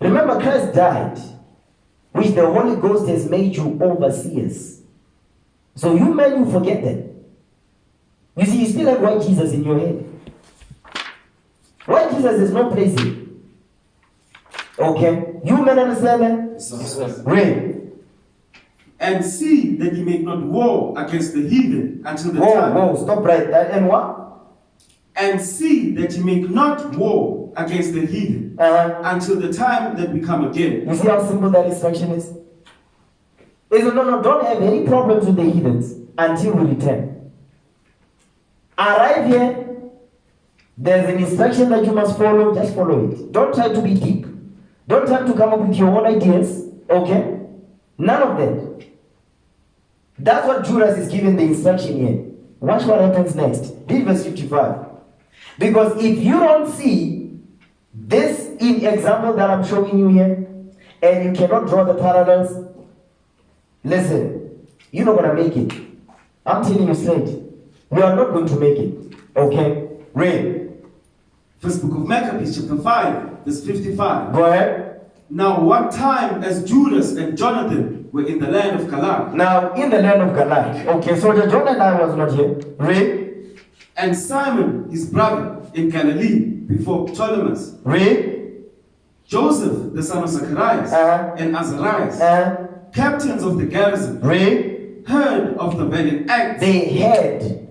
Speaker 1: Remember, Christ died, which the Holy Ghost has made you overseers. So you men, you forget that. You see, you still have white Jesus in your head. White Jesus is no place here. Okay? You men understand that?
Speaker 3: Yes, sir.
Speaker 1: Read.
Speaker 2: And see that ye make not war against the heathen until the time.
Speaker 1: Whoa, stop right there. And what?
Speaker 2: And see that ye make not war against the heathen until the time that we come again.
Speaker 1: You see how simple that instruction is? He said, no, don't have any problems with the heathens until we return. Arrive here, there's an instruction that you must follow, just follow it. Don't try to be deep. Don't try to come up with your own ideas, okay? None of that. That's what Judas is giving the instruction here. Watch what happens next. Read verse 55. Because if you don't see this in example that I'm showing you here, and you cannot draw the parallels, listen, you're not going to make it. I'm telling you straight. You are not going to make it. Okay? Read.
Speaker 2: First book of Maccabees, chapter 5, verse 55.
Speaker 1: Go ahead.
Speaker 2: Now what time as Judas and Jonathan were in the land of Galaad,
Speaker 1: Now, in the land of Galaad. Okay, so the John and I was not here. Read.
Speaker 2: and Simon his brother in Galilee before Ptolemais,
Speaker 1: Read.
Speaker 2: Joseph the son of Zacharias, and Azarias, captains of the garrison,
Speaker 1: Read.
Speaker 2: heard of the valiant acts
Speaker 1: They had.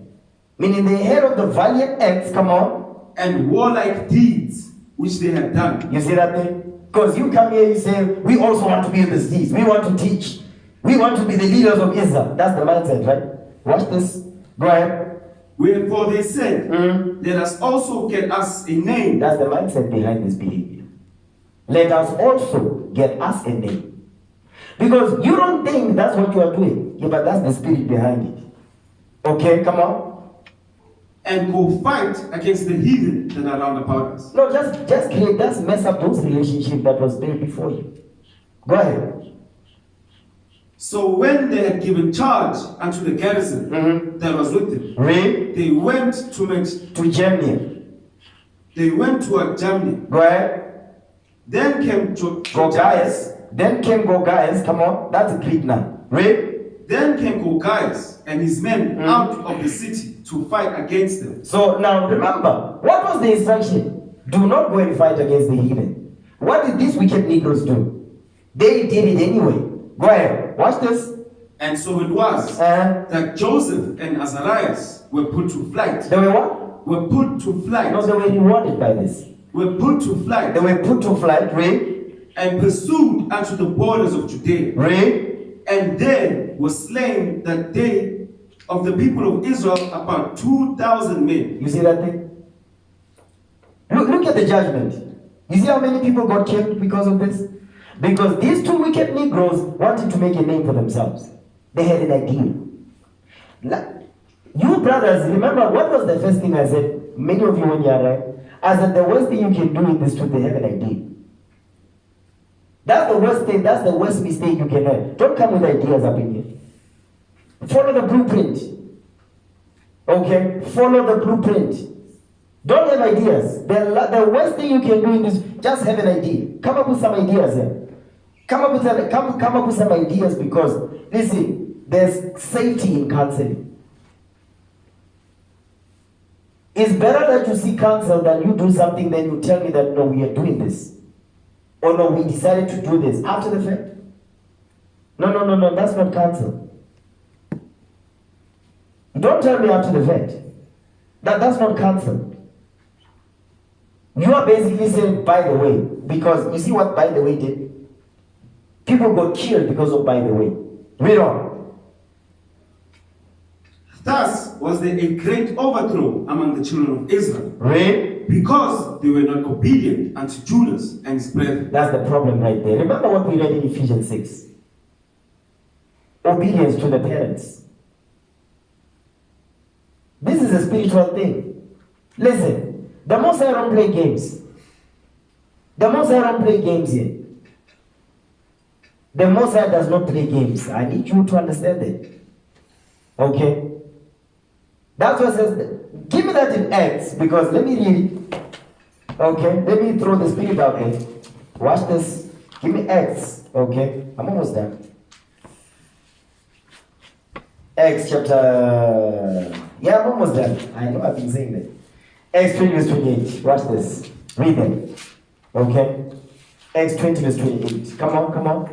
Speaker 1: Meaning they heard of the valiant acts. Come on.
Speaker 2: and warlike deeds which they had done.
Speaker 1: You see that thing? Because you come here, you say, we also want to be in the deeds. We want to teach. We want to be the leaders of Israel. That's the mindset, right? Watch this. Go ahead.
Speaker 2: Wherefore they said, let us also get us a name.
Speaker 1: That's the mindset behind this behavior. Let us also get us a name. Because you don't think that's what you are doing. Yeah, but that's the spirit behind it. Okay, come on.
Speaker 2: And go fight against the heathen that are round about us.
Speaker 1: No, just mess up those relationships that was there before you. Go ahead.
Speaker 2: So when they had given charge unto the garrison that was with them,
Speaker 1: Read.
Speaker 2: they went to
Speaker 1: Germany.
Speaker 2: They went toward Germany.
Speaker 1: Go ahead.
Speaker 2: Then came
Speaker 1: Gaius. Then came Gaius. Come on. That's Greek now. Read.
Speaker 2: Then came Gaius and his men out of the city to fight against them.
Speaker 1: So now remember, what was the instruction? Do not go and fight against the heathen. What did these wicked Negroes do? They did it anyway. Go ahead. Watch this.
Speaker 2: And so it was that Joseph and Azarias were put to flight.
Speaker 1: They were what?
Speaker 2: Were put to flight.
Speaker 1: No, they were rewarded by this.
Speaker 2: Were put to flight.
Speaker 1: They were put to flight. Read.
Speaker 2: And pursued unto the borders of Judea.
Speaker 1: Read.
Speaker 2: And there was slain that day of the people of Israel about 2,000 men.
Speaker 1: You see that thing? Look at the judgment. You see how many people got killed because of this? Because these two wicked Negroes wanted to make a name for themselves. They had an idea. You brothers, remember what was the first thing I said? Many of you when you arrived, I said the worst thing you can do in this truth, they have an idea. That's the worst thing, that's the worst mistake you can have. Don't come with ideas up in here. Follow the blueprint. Okay? Follow the blueprint. Don't have ideas. The worst thing you can do in this, just have an idea. Come up with some ideas here. Come up with some ideas because, listen, there's safety in counseling. It's better that you see counsel than you do something then you tell me that, no, we are doing this. Or no, we decided to do this after the fact. No, that's not counsel. Don't tell me after the fact. That's not counsel. You are basically saying, by the way, because you see what by the way did? People got killed because of by the way. Read on.
Speaker 2: Thus was there a great overthrow among the children of Israel.
Speaker 1: Read.
Speaker 2: Because they were not obedient unto Judas and his brethren.
Speaker 1: That's the problem right there. Remember what we read in Ephesians 6. Obedience to the parents. This is a spiritual thing. Listen, the Most High don't play games. The Most High don't play games here. The Most High does not play games. I need you to understand it. Okay? That's what it says. Give me that in Acts, because let me read it. Okay? Let me throw the spirit out there. Watch this. Give me Acts. Okay? I'm almost done. Acts chapter... Yeah, I'm almost done. I know I've been saying that. Acts 20 verse 28. Watch this. Read them. Okay? Acts 20 verse 28. Come on, come on.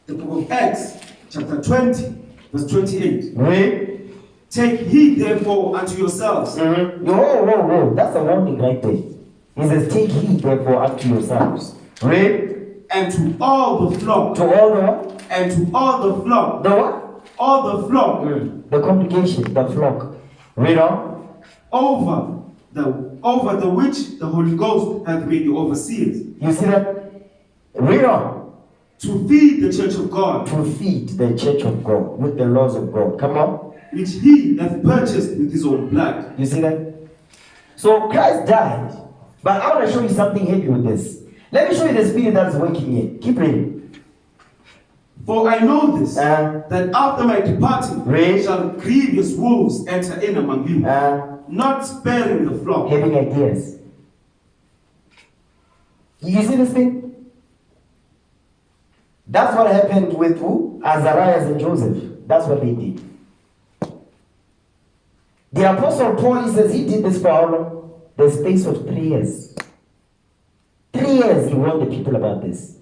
Speaker 2: The book of Acts, chapter 20, verse 28.
Speaker 1: Read.
Speaker 2: Take heed therefore unto yourselves.
Speaker 1: Mm-hmm. Whoa. That's a warning right there. He says, take heed therefore unto yourselves. Read.
Speaker 2: And to all the flock.
Speaker 1: To all the what?
Speaker 2: And to all the flock.
Speaker 1: The what?
Speaker 2: All the flock.
Speaker 1: The congregation, the flock. Read on.
Speaker 2: Over the which the Holy Ghost hath made you overseers.
Speaker 1: You see that? Read on.
Speaker 2: To feed the church of God.
Speaker 1: To feed the church of God with the laws of God. Come on.
Speaker 2: Which he hath purchased with his own blood.
Speaker 1: You see that? So Christ died. But I want to show you something heavy with this. Let me show you the spirit that's working here. Keep reading.
Speaker 2: For I know this, that after my departing
Speaker 1: read.
Speaker 2: shall grievous wolves enter in among you, not sparing the flock.
Speaker 1: Having ideas. You see this thing? That's what happened with who? Azarias and Joseph. That's what they did. The Apostle Paul, he says he did this for how long? The space of 3 years. 3 years he warned the people about this.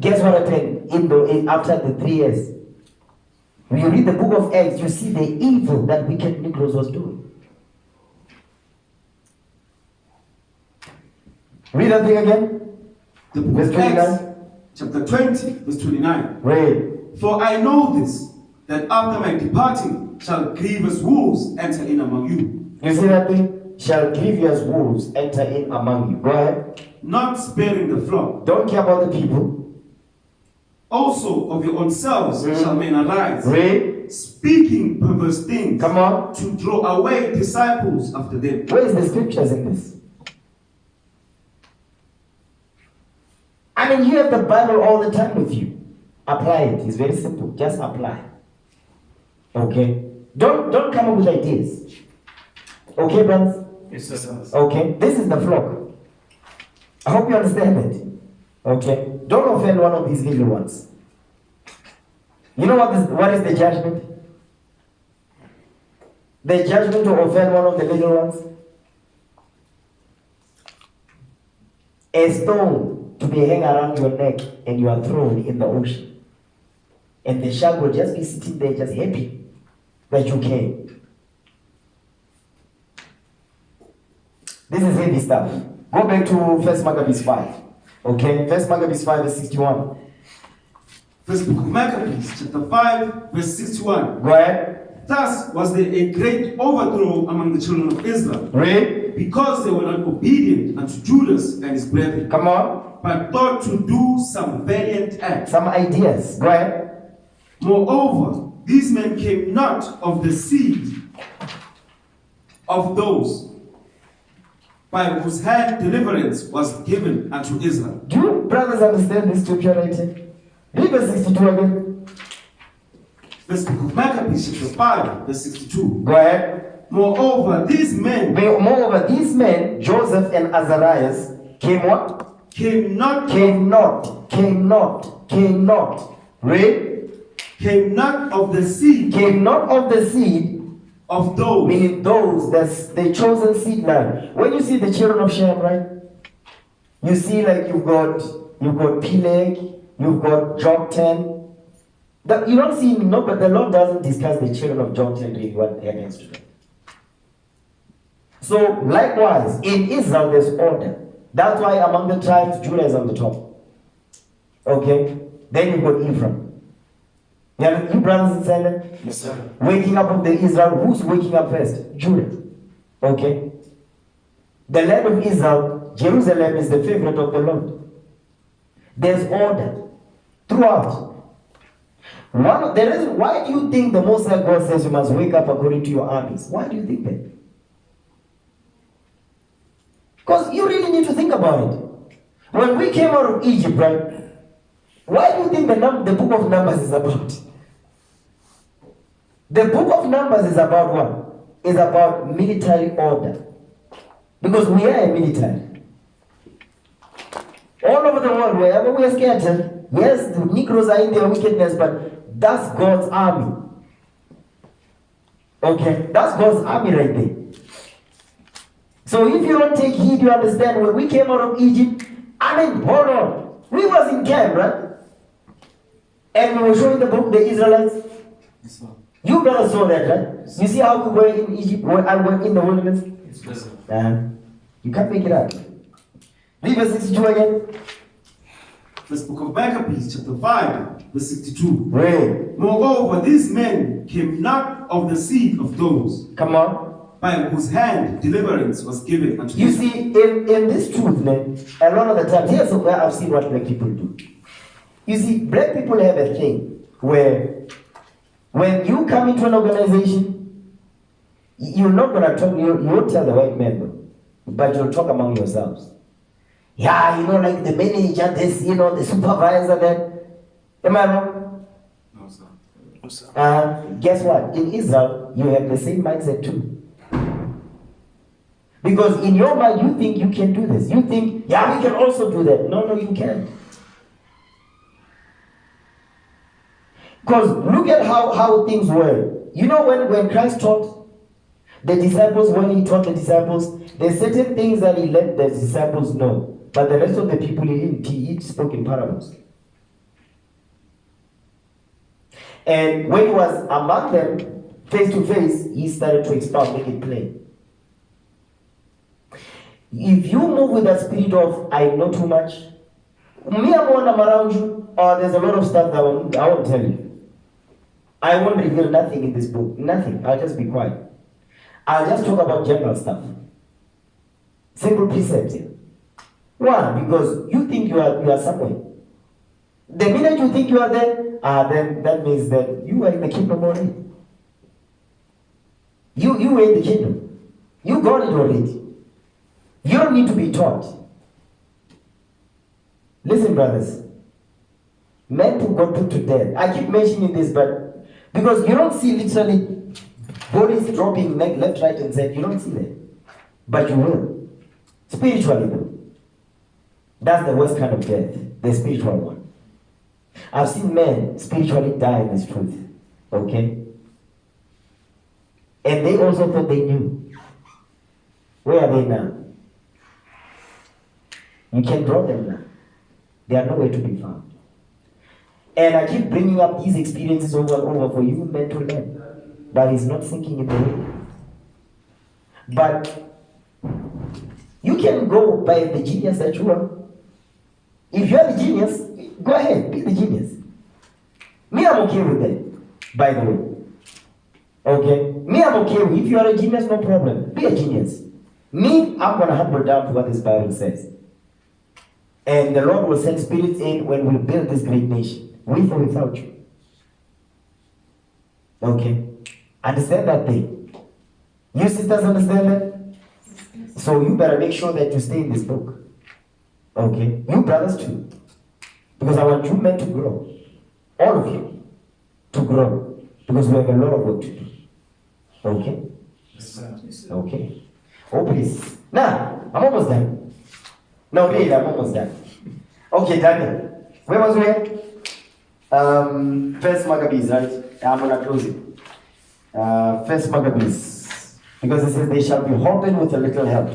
Speaker 1: Guess what happened after the 3 years? When you read the book of Acts, you see the evil that wicked Negroes was doing. Read that thing again.
Speaker 2: The book of Acts, chapter 20, verse 29.
Speaker 1: Read.
Speaker 2: For I know this, that after my departing shall grievous wolves enter in among you.
Speaker 1: You see that thing? Shall grievous wolves enter in among you. Go ahead.
Speaker 2: Not sparing the flock.
Speaker 1: Don't care about the people.
Speaker 2: Also of your own selves shall men arise.
Speaker 1: Read.
Speaker 2: Speaking perverse things.
Speaker 1: Come on.
Speaker 2: To draw away disciples after them.
Speaker 1: Where is the scriptures in this? I mean, you have the Bible all the time with you. Apply it. It's very simple. Just apply. Okay? Don't come up with ideas. Okay, brothers?
Speaker 3: Yes, sir.
Speaker 1: Okay? This is the flock. I hope you understand it. Okay? Don't offend one of these little ones. You know what is the judgment? The judgment to offend one of the little ones? A stone to be hanging around your neck and you are thrown in the ocean. And the shark will just be sitting there just happy that you came. This is heavy stuff. Go back to 1 Maccabees 5. Okay? 1 Maccabees 5 verse 61.
Speaker 2: First book of Maccabees, chapter 5, verse 61.
Speaker 1: Go ahead.
Speaker 2: Thus was there a great overthrow among the children of Israel.
Speaker 1: Read.
Speaker 2: Because they were not obedient unto Judas and his brethren.
Speaker 1: Come on.
Speaker 2: But thought to do some valiant acts.
Speaker 1: Some ideas. Go ahead.
Speaker 2: Moreover, these men came not of the seed of those by whose hand deliverance was given unto Israel.
Speaker 1: Do you brothers understand this scripture right here? Read verse 62 again.
Speaker 2: First book of Maccabees, chapter 5, verse 62.
Speaker 1: Go ahead.
Speaker 2: Moreover, these men,
Speaker 1: Joseph and Azarias, came what?
Speaker 2: Came not.
Speaker 1: Read.
Speaker 2: Came not of the seed.
Speaker 1: Came not of the seed.
Speaker 2: Of those.
Speaker 1: Meaning those, that's the chosen seed line. When you see the children of Shem, right? You see like you've got Peleg, you've got Joktan. You don't see, no, but the Lord doesn't discuss the children of Joktan really what happens to them. So likewise, in Israel there's order. That's why among the tribes, Judah is on the top. Okay? Then you've got Ephraim. You brothers and sisters?
Speaker 3: Yes, sir.
Speaker 1: Waking up of the Israel, who's waking up first? Judah. Okay? The land of Israel, Jerusalem is the favorite of the Lord. There's order throughout. The reason why do you think the Most High God says you must wake up according to your armies? Why do you think that? Because you really need to think about it. When we came out of Egypt, right? Why do you think the book of Numbers is about? The book of Numbers is about what? It's about military order. Because we are a military. All over the world, wherever we are scattered, yes, the Negroes are in their wickedness, but that's God's army. Okay? That's God's army right there. So if you don't take heed, you understand, when we came out of Egypt, hold on. We was in camp, right? And we were showing the book, the Israelites.
Speaker 2: Yes, sir.
Speaker 1: You brothers saw that, right? You see how we were in Egypt, where I were in the wilderness?
Speaker 2: Yes, sir.
Speaker 1: You can't make it up. Read verse 62 again.
Speaker 2: This book of Maccabees, chapter 5, verse 62.
Speaker 1: Read.
Speaker 2: Moreover, these men came not of the seed of those
Speaker 1: Come on.
Speaker 2: by whose hand deliverance was given unto
Speaker 1: You
Speaker 2: Israel.
Speaker 1: see, in this truth, man, a lot of the time, here's where I've seen what black people do. You see, black people have a thing where when you come into an organization, you're not going to talk, you won't tell the white man, though, but you'll talk among yourselves. Yeah, like the manager, this, the supervisor, that. Am I wrong?
Speaker 2: No, sir.
Speaker 3: No, sir.
Speaker 1: Guess what? In Israel, you have the same mindset too. Because in your mind, you think you can do this. You think, yeah, we can also do that. No, you can't. Because look at how things were. You know when Christ taught the disciples, when he taught the disciples, there's certain things that he let the disciples know. But the rest of the people he didn't. He spoke in parables. And when he was among them, face to face, he started to expound, make it plain. If you move with that spirit of, I know too much, me, I'm around you, or there's a lot of stuff that I won't tell you. I won't reveal nothing in this book. Nothing. I'll just be quiet. I'll just talk about general stuff. Simple precepts here. One, because you think you are somewhere. The minute you think you are there, then that means that you are in the kingdom already. You are in the kingdom. You got it already. You don't need to be taught. Listen, brothers. Men who got put to death. I keep mentioning this, but because you don't see literally bodies dropping left, right, and center. You don't see that. But you will. Spiritually, though. That's the worst kind of death. The spiritual one. I've seen men spiritually die in this truth. Okay? And they also thought they knew. Where are they now? You can draw them now. They are nowhere to be found. And I keep bringing up these experiences over and over for you men to learn. But it's not sinking in the way. But you can go by the genius that you are. If you are the genius, go ahead, be the genius. Me, I'm okay with that, by the way. Okay? Me, I'm okay with, if you are a genius, no problem. Be a genius. Me, I'm going to humble down to what this Bible says. And the Lord will send spirits in when we build this great nation, with or without you. Okay? Understand that thing. You sisters understand that? So you better make sure that you stay in this book. Okay? You brothers too. Because I want you men to grow. All of you. To grow. Because we have a lot of work to do. Okay?
Speaker 2: Yes, sir.
Speaker 1: Okay. Oh, please. Now, I'm almost done. No, really, I'm almost done. Okay, Daniel. Where was we at? First Maccabees, right? I'm going to close it. First Maccabees. Because it says they shall be holpen with a little help.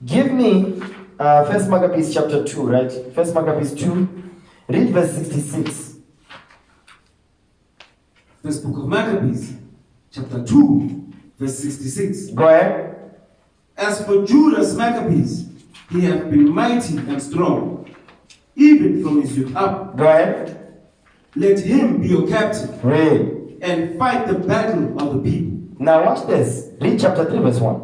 Speaker 1: Give me First Maccabees chapter 2, right? First Maccabees 2. Read verse 66.
Speaker 2: This book of Maccabees, chapter 2, verse 66.
Speaker 1: Go ahead.
Speaker 2: As for Judah's Maccabees, he hath been mighty and strong, even from his youth up.
Speaker 1: Go ahead.
Speaker 2: Let him be your captain,
Speaker 1: Read.
Speaker 2: and fight the battle of the people.
Speaker 1: Now watch this. Read chapter 3, verse 1.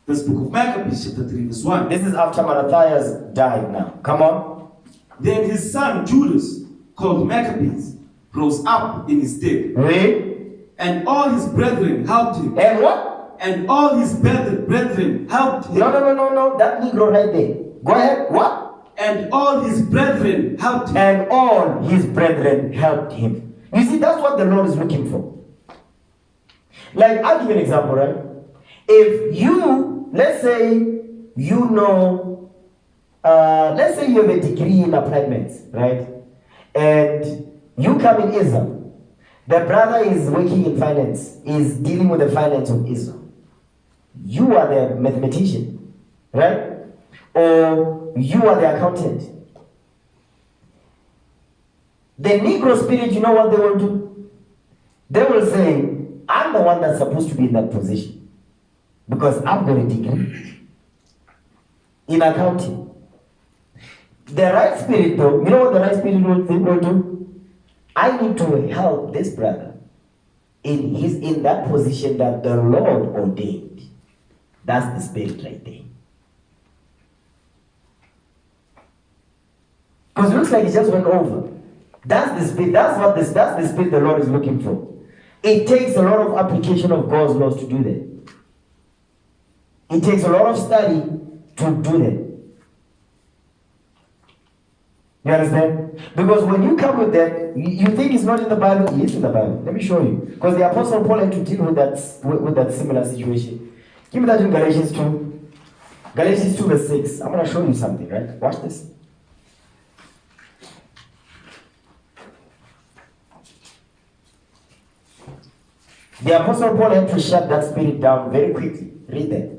Speaker 2: This book of Maccabees, chapter 3, verse 1.
Speaker 1: This is after Mattathias died now. Come on.
Speaker 2: Then his son Judas called Maccabees rose up in his stead,
Speaker 1: Read.
Speaker 2: and all his brethren helped him.
Speaker 1: And what?
Speaker 2: And all his brethren helped him.
Speaker 1: No. That Negro right there. Go ahead. What?
Speaker 2: And all his brethren helped him.
Speaker 1: And all his brethren helped him. You see, that's what the Lord is looking for. Like, I'll give you an example, right? If you, let's say, you know, let's say you have a degree in applied maths, right? And you come in Islam. The brother is working in finance, is dealing with the finance of Islam. You are the mathematician, right? Or you are the accountant. The Negro spirit, you know what they will do? They will say, I'm the one that's supposed to be in that position because I've got a degree in accounting. The right spirit, though, you know what the right spirit will do? I need to help this brother in that position that the Lord ordained. That's the spirit right there. Because it looks like it just went over. That's the spirit. That's the spirit the Lord is looking for. It takes a lot of application of God's laws to do that. It takes a lot of study to do that. You understand? Because when you come with that, you think it's not in the Bible. It is in the Bible. Let me show you. Because the Apostle Paul had to deal with that similar situation. Give me that in Galatians 2. Galatians 2 verse 6. I'm going to show you something, right? Watch this. The Apostle Paul had to shut that spirit down very quickly. Read that.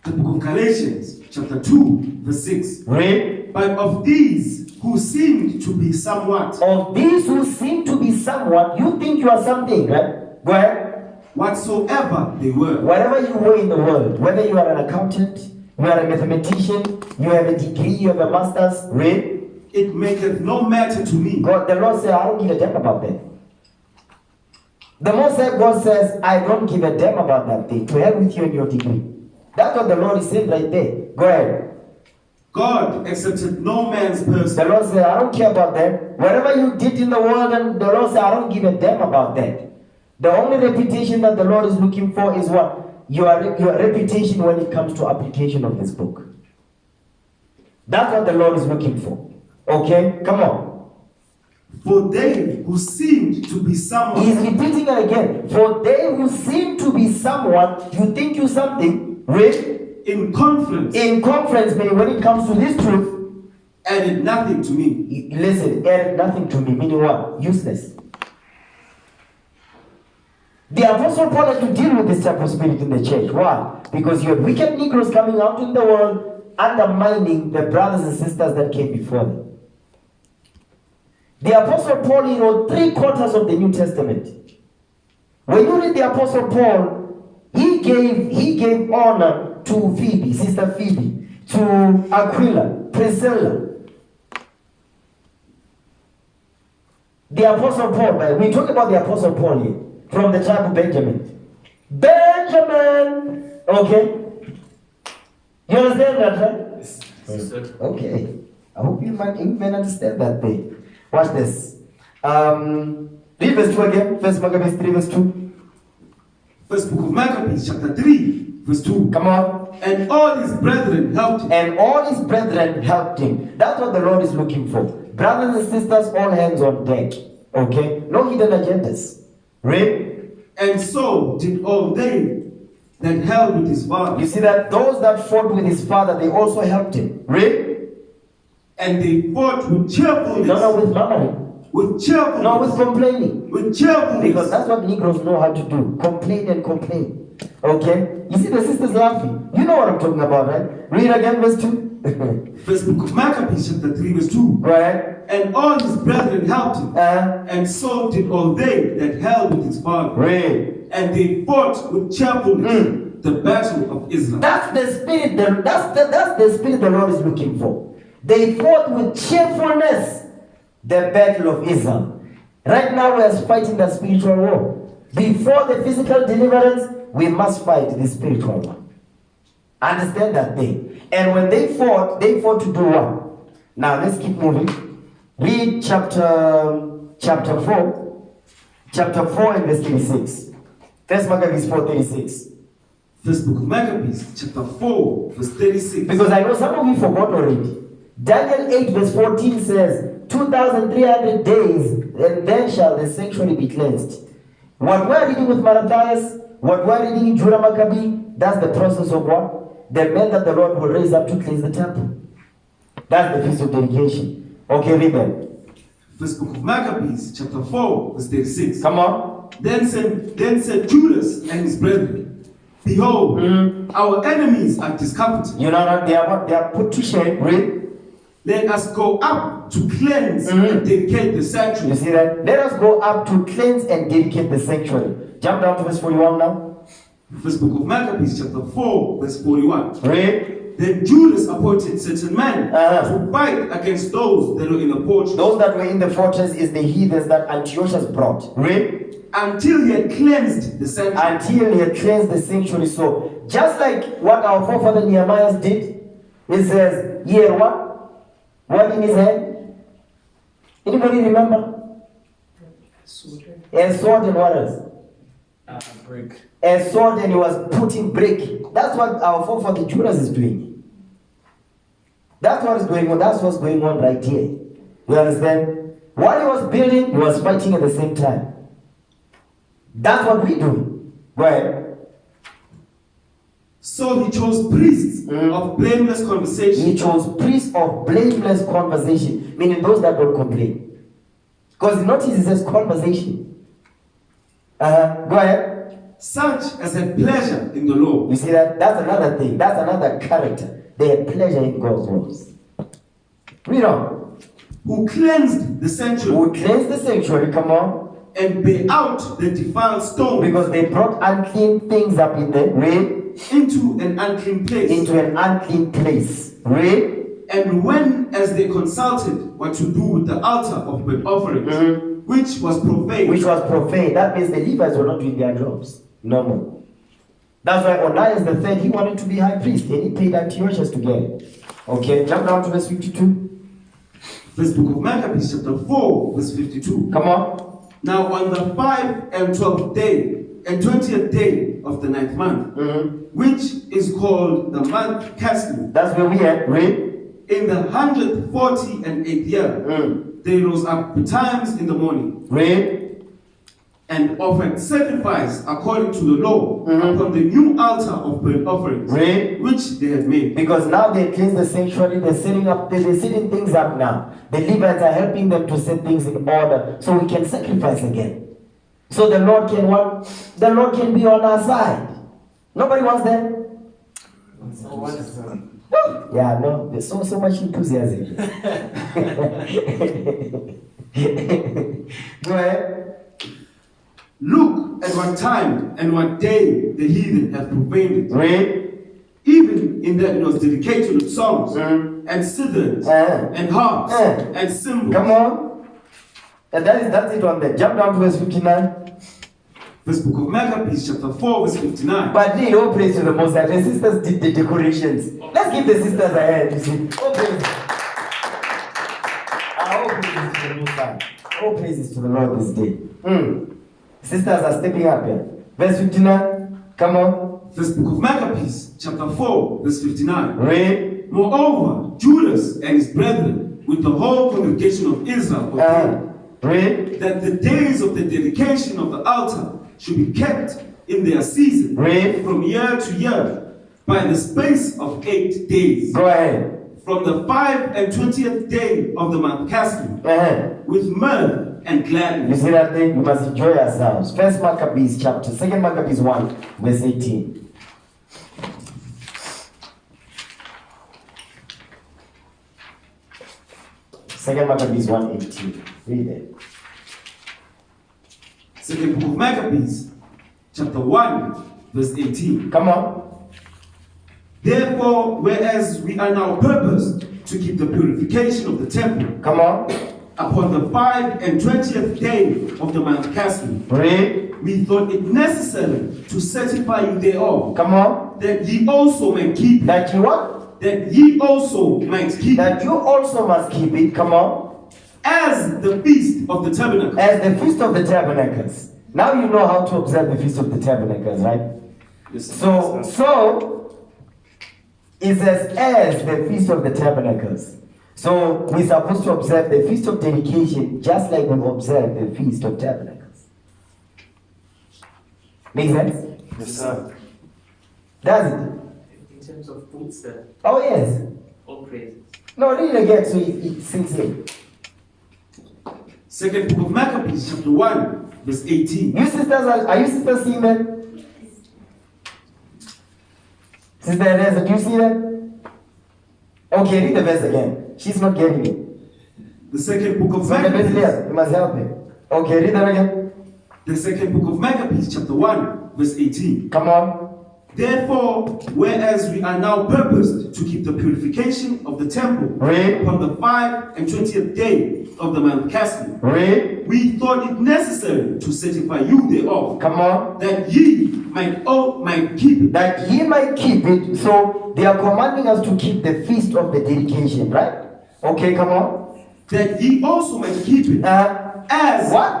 Speaker 2: The book of Galatians, chapter 2, verse 6.
Speaker 1: Read.
Speaker 2: But of these who seemed to be somewhat.
Speaker 1: Of these who seem to be somewhat, you think you are something, right? Go ahead.
Speaker 2: Whatsoever they were.
Speaker 1: Whatever you were in the world, whether you are an accountant, you are a mathematician, you have a degree, you have a master's, read.
Speaker 2: It maketh no matter to me.
Speaker 1: God, the Lord said, I don't give a damn about that. The Most High God says, I don't give a damn about that thing. To hell with you and your degree. That's what the Lord is saying right there. Go ahead.
Speaker 2: God accepted no man's person.
Speaker 1: The Lord said, I don't care about that. Whatever you did in the world, and the Lord said, I don't give a damn about that. The only reputation that the Lord is looking for is what? Your reputation when it comes to application of this book. That's what the Lord is looking for. Okay? Come on.
Speaker 2: For they who seemed to be someone.
Speaker 1: He's repeating it again. For they who seem to be someone, you think you something, read.
Speaker 2: In conference.
Speaker 1: In conference, meaning when it comes to this truth,
Speaker 2: added nothing to me.
Speaker 1: Listen, added nothing to me, meaning what? Useless. The Apostle Paul had to deal with this type of spirit in the church. Why? Because you had wicked Negroes coming out in the world, undermining the brothers and sisters that came before them. The Apostle Paul, he wrote 3/4 of the New Testament. When you read the Apostle Paul, he gave honor to Phoebe, Sister Phoebe, to Aquila, Priscilla. The Apostle Paul, we talk about the Apostle Paul here, from the tribe of Benjamin. Benjamin! Okay? You understand that, right?
Speaker 3: Yes.
Speaker 1: Okay. I hope you may understand that thing. Watch this. Read verse 2 again. First Maccabees 3 verse 2.
Speaker 2: First book of Maccabees, chapter 3, verse 2.
Speaker 1: Come on.
Speaker 2: And all his brethren helped him.
Speaker 1: And all his brethren helped him. That's what the Lord is looking for. Brothers and sisters, all hands on deck. Okay? No hidden agendas. Read.
Speaker 2: And so did all they that held with his father.
Speaker 1: You see that those that fought with his father, they also helped him. Read.
Speaker 2: And they fought with cheerfulness.
Speaker 1: No, with murmuring.
Speaker 2: With cheerfulness.
Speaker 1: No, with complaining.
Speaker 2: With cheerfulness.
Speaker 1: Because that's what Negroes know how to do. Complain and complain. Okay? You see the sisters laughing. You know what I'm talking about, right? Read again verse 2.
Speaker 2: First book of Maccabees, chapter 3, verse 2.
Speaker 1: Go ahead.
Speaker 2: And all his brethren helped him. And so did all they that held with his father.
Speaker 1: Read.
Speaker 2: And they fought with cheerfulness the battle of Israel.
Speaker 1: That's the spirit. That's the spirit the Lord is looking for. They fought with cheerfulness the battle of Israel. Right now we are fighting the spiritual war. Before the physical deliverance, we must fight the spiritual one. Understand that thing. And when they fought to do what? Now let's keep moving. Read chapter 4. Chapter 4 and verse 36. First Maccabees 4:36.
Speaker 2: First book of Maccabees, chapter 4, verse 36.
Speaker 1: Because I know some of you forgot already. Daniel 8 verse 14 says, 2,300 days, and then shall the sanctuary be cleansed. What we're reading with Matthias, what we're reading in Judah Maccabee, that's the process of what? The men that the Lord will raise up to cleanse the temple. That's the feast of dedication. Okay, read that.
Speaker 2: First book of Maccabees, chapter 4, verse 36.
Speaker 1: Come on.
Speaker 2: Then said Judas and his brethren, behold, our enemies are discomfited.
Speaker 1: You know, they are put to shame. Read.
Speaker 2: Let us go up to cleanse and dedicate the sanctuary.
Speaker 1: You see that? Let us go up to cleanse and dedicate the sanctuary. Jump down to verse 41 now.
Speaker 2: First book of Maccabees, chapter 4, verse 41.
Speaker 1: Read.
Speaker 2: Then Judas appointed certain men to fight against those that were in the fortress.
Speaker 1: Those that were in the fortress is the heathens that Antiochus brought. Read.
Speaker 2: Until he had cleansed the sanctuary.
Speaker 1: Until he had cleansed the sanctuary. So, just like what our forefather Nehemiah did, it says, here what? What in his hand? Anybody remember? A sword and what else?
Speaker 3: Brick.
Speaker 1: A sword, and he was putting brick. That's what our forefather Judas is doing. That's what is going on. That's what's going on right here. You understand? While he was building, he was fighting at the same time. That's what we do. Right?
Speaker 2: So he chose priests of blameless conversation.
Speaker 1: He chose priests of blameless conversation, meaning those that don't complain. Because notice it says conversation. Go ahead.
Speaker 2: Such as had pleasure in the law.
Speaker 1: You see that? That's another thing. That's another character. They had pleasure in God's laws. Read on.
Speaker 2: Who cleansed the sanctuary.
Speaker 1: Who cleansed the sanctuary, come on.
Speaker 2: And bear out the defiled stone.
Speaker 1: Because they brought unclean things up in the read.
Speaker 2: Into an unclean place.
Speaker 1: Into an unclean place. Read.
Speaker 2: And when, as they consulted what to do with the altar of burnt offerings, which was profane.
Speaker 1: Which was profane. That means the Levites were not doing their jobs. No more. That's why Onias the third, he wanted to be high priest. And he paid Antiochus to get it. Okay, jump down to verse 52.
Speaker 2: First book of Maccabees, chapter 4, verse 52.
Speaker 1: Come on.
Speaker 2: Now on the 5th and 12th day, and 20th day of the 9th month, which is called the month Caslu.
Speaker 1: That's where we are. Read.
Speaker 2: In the 148th year, they rose up betimes in the morning.
Speaker 1: Read.
Speaker 2: And offered sacrifice according to the law upon the new altar of burnt offerings, which they had made.
Speaker 1: Because now they cleanse the sanctuary, they're setting things up now. The Levites are helping them to set things in order so we can sacrifice again. So the Lord can what? The Lord can be on our side. Nobody wants that? Yeah, no, there's so much enthusiasm. Go ahead.
Speaker 2: Look at what time and what day the heathen have profaned it.
Speaker 1: Read.
Speaker 2: Even in that it was dedicated with songs and cithers and harps and cymbals.
Speaker 1: Come on. And that's it on there. Jump down to verse 59.
Speaker 2: First book of Maccabees, chapter 4, verse 59.
Speaker 1: But they all praise to the Most High. The sisters did the decorations. Let's give the sisters a hand, you see. All praise. All praises to the Most High. All praises to the Lord this day. Sisters are stepping up here. Verse 59. Come on.
Speaker 2: First book of Maccabees, chapter 4, verse 59.
Speaker 1: Read.
Speaker 2: Moreover, Judas and his brethren, with the whole congregation of Israel,
Speaker 1: read.
Speaker 2: That the days of the dedication of the altar should be kept in their season from year to year by the space of 8 days.
Speaker 1: Go ahead.
Speaker 2: From the 5th and 20th day of the month Caslu, with mirth and gladness.
Speaker 1: You see that thing? We must enjoy ourselves. First Maccabees chapter, Second Maccabees 1, verse 18. Second Maccabees 1:18. Read it.
Speaker 2: Second book of Maccabees, chapter 1, verse 18.
Speaker 1: Come on.
Speaker 2: Therefore, whereas we are now purposed to keep the purification of the temple,
Speaker 1: come on,
Speaker 2: upon the 5th and 20th day of the month Caslu, we thought it necessary to certify you thereof.
Speaker 1: Come on.
Speaker 2: That ye also may keep it.
Speaker 1: That you what?
Speaker 2: That ye also might keep it.
Speaker 1: That you also must keep it. Come on.
Speaker 2: as the feast of the tabernacle.
Speaker 1: As the Feast of the Tabernacles. Now you know how to observe the Feast of the Tabernacles, right?
Speaker 2: Yes,
Speaker 1: So it says as the Feast of the Tabernacles. So we're supposed to observe the Feast of Dedication just like we observe the Feast of Tabernacles. Make sense?
Speaker 2: Yes, sir.
Speaker 1: Does it?
Speaker 3: In terms of boots,
Speaker 1: Oh yes.
Speaker 3: all praises.
Speaker 1: No, read it again so it sinks in.
Speaker 2: Second book of Maccabees, chapter 1, verse 18.
Speaker 1: You sisters, are you sisters seeing that? Sister Teresa, do you see that? Okay, read the verse again. She's not getting it.
Speaker 2: The second book of
Speaker 1: Sister
Speaker 2: Maccabees.
Speaker 1: Bethlehem, you must help me. Okay, read that again.
Speaker 2: The second book of Maccabees, chapter 1, verse 18.
Speaker 1: Come on.
Speaker 2: Therefore, whereas we are now purposed to keep the purification of the temple
Speaker 1: Read.
Speaker 2: upon the 5/20th day of the month Castle,
Speaker 1: Read.
Speaker 2: we thought it necessary to certify you thereof,
Speaker 1: Come on.
Speaker 2: that ye might keep it.
Speaker 1: That ye might keep it. So they are commanding us to keep the feast of the dedication, right? Okay, come on.
Speaker 2: That ye also might keep it as
Speaker 1: What?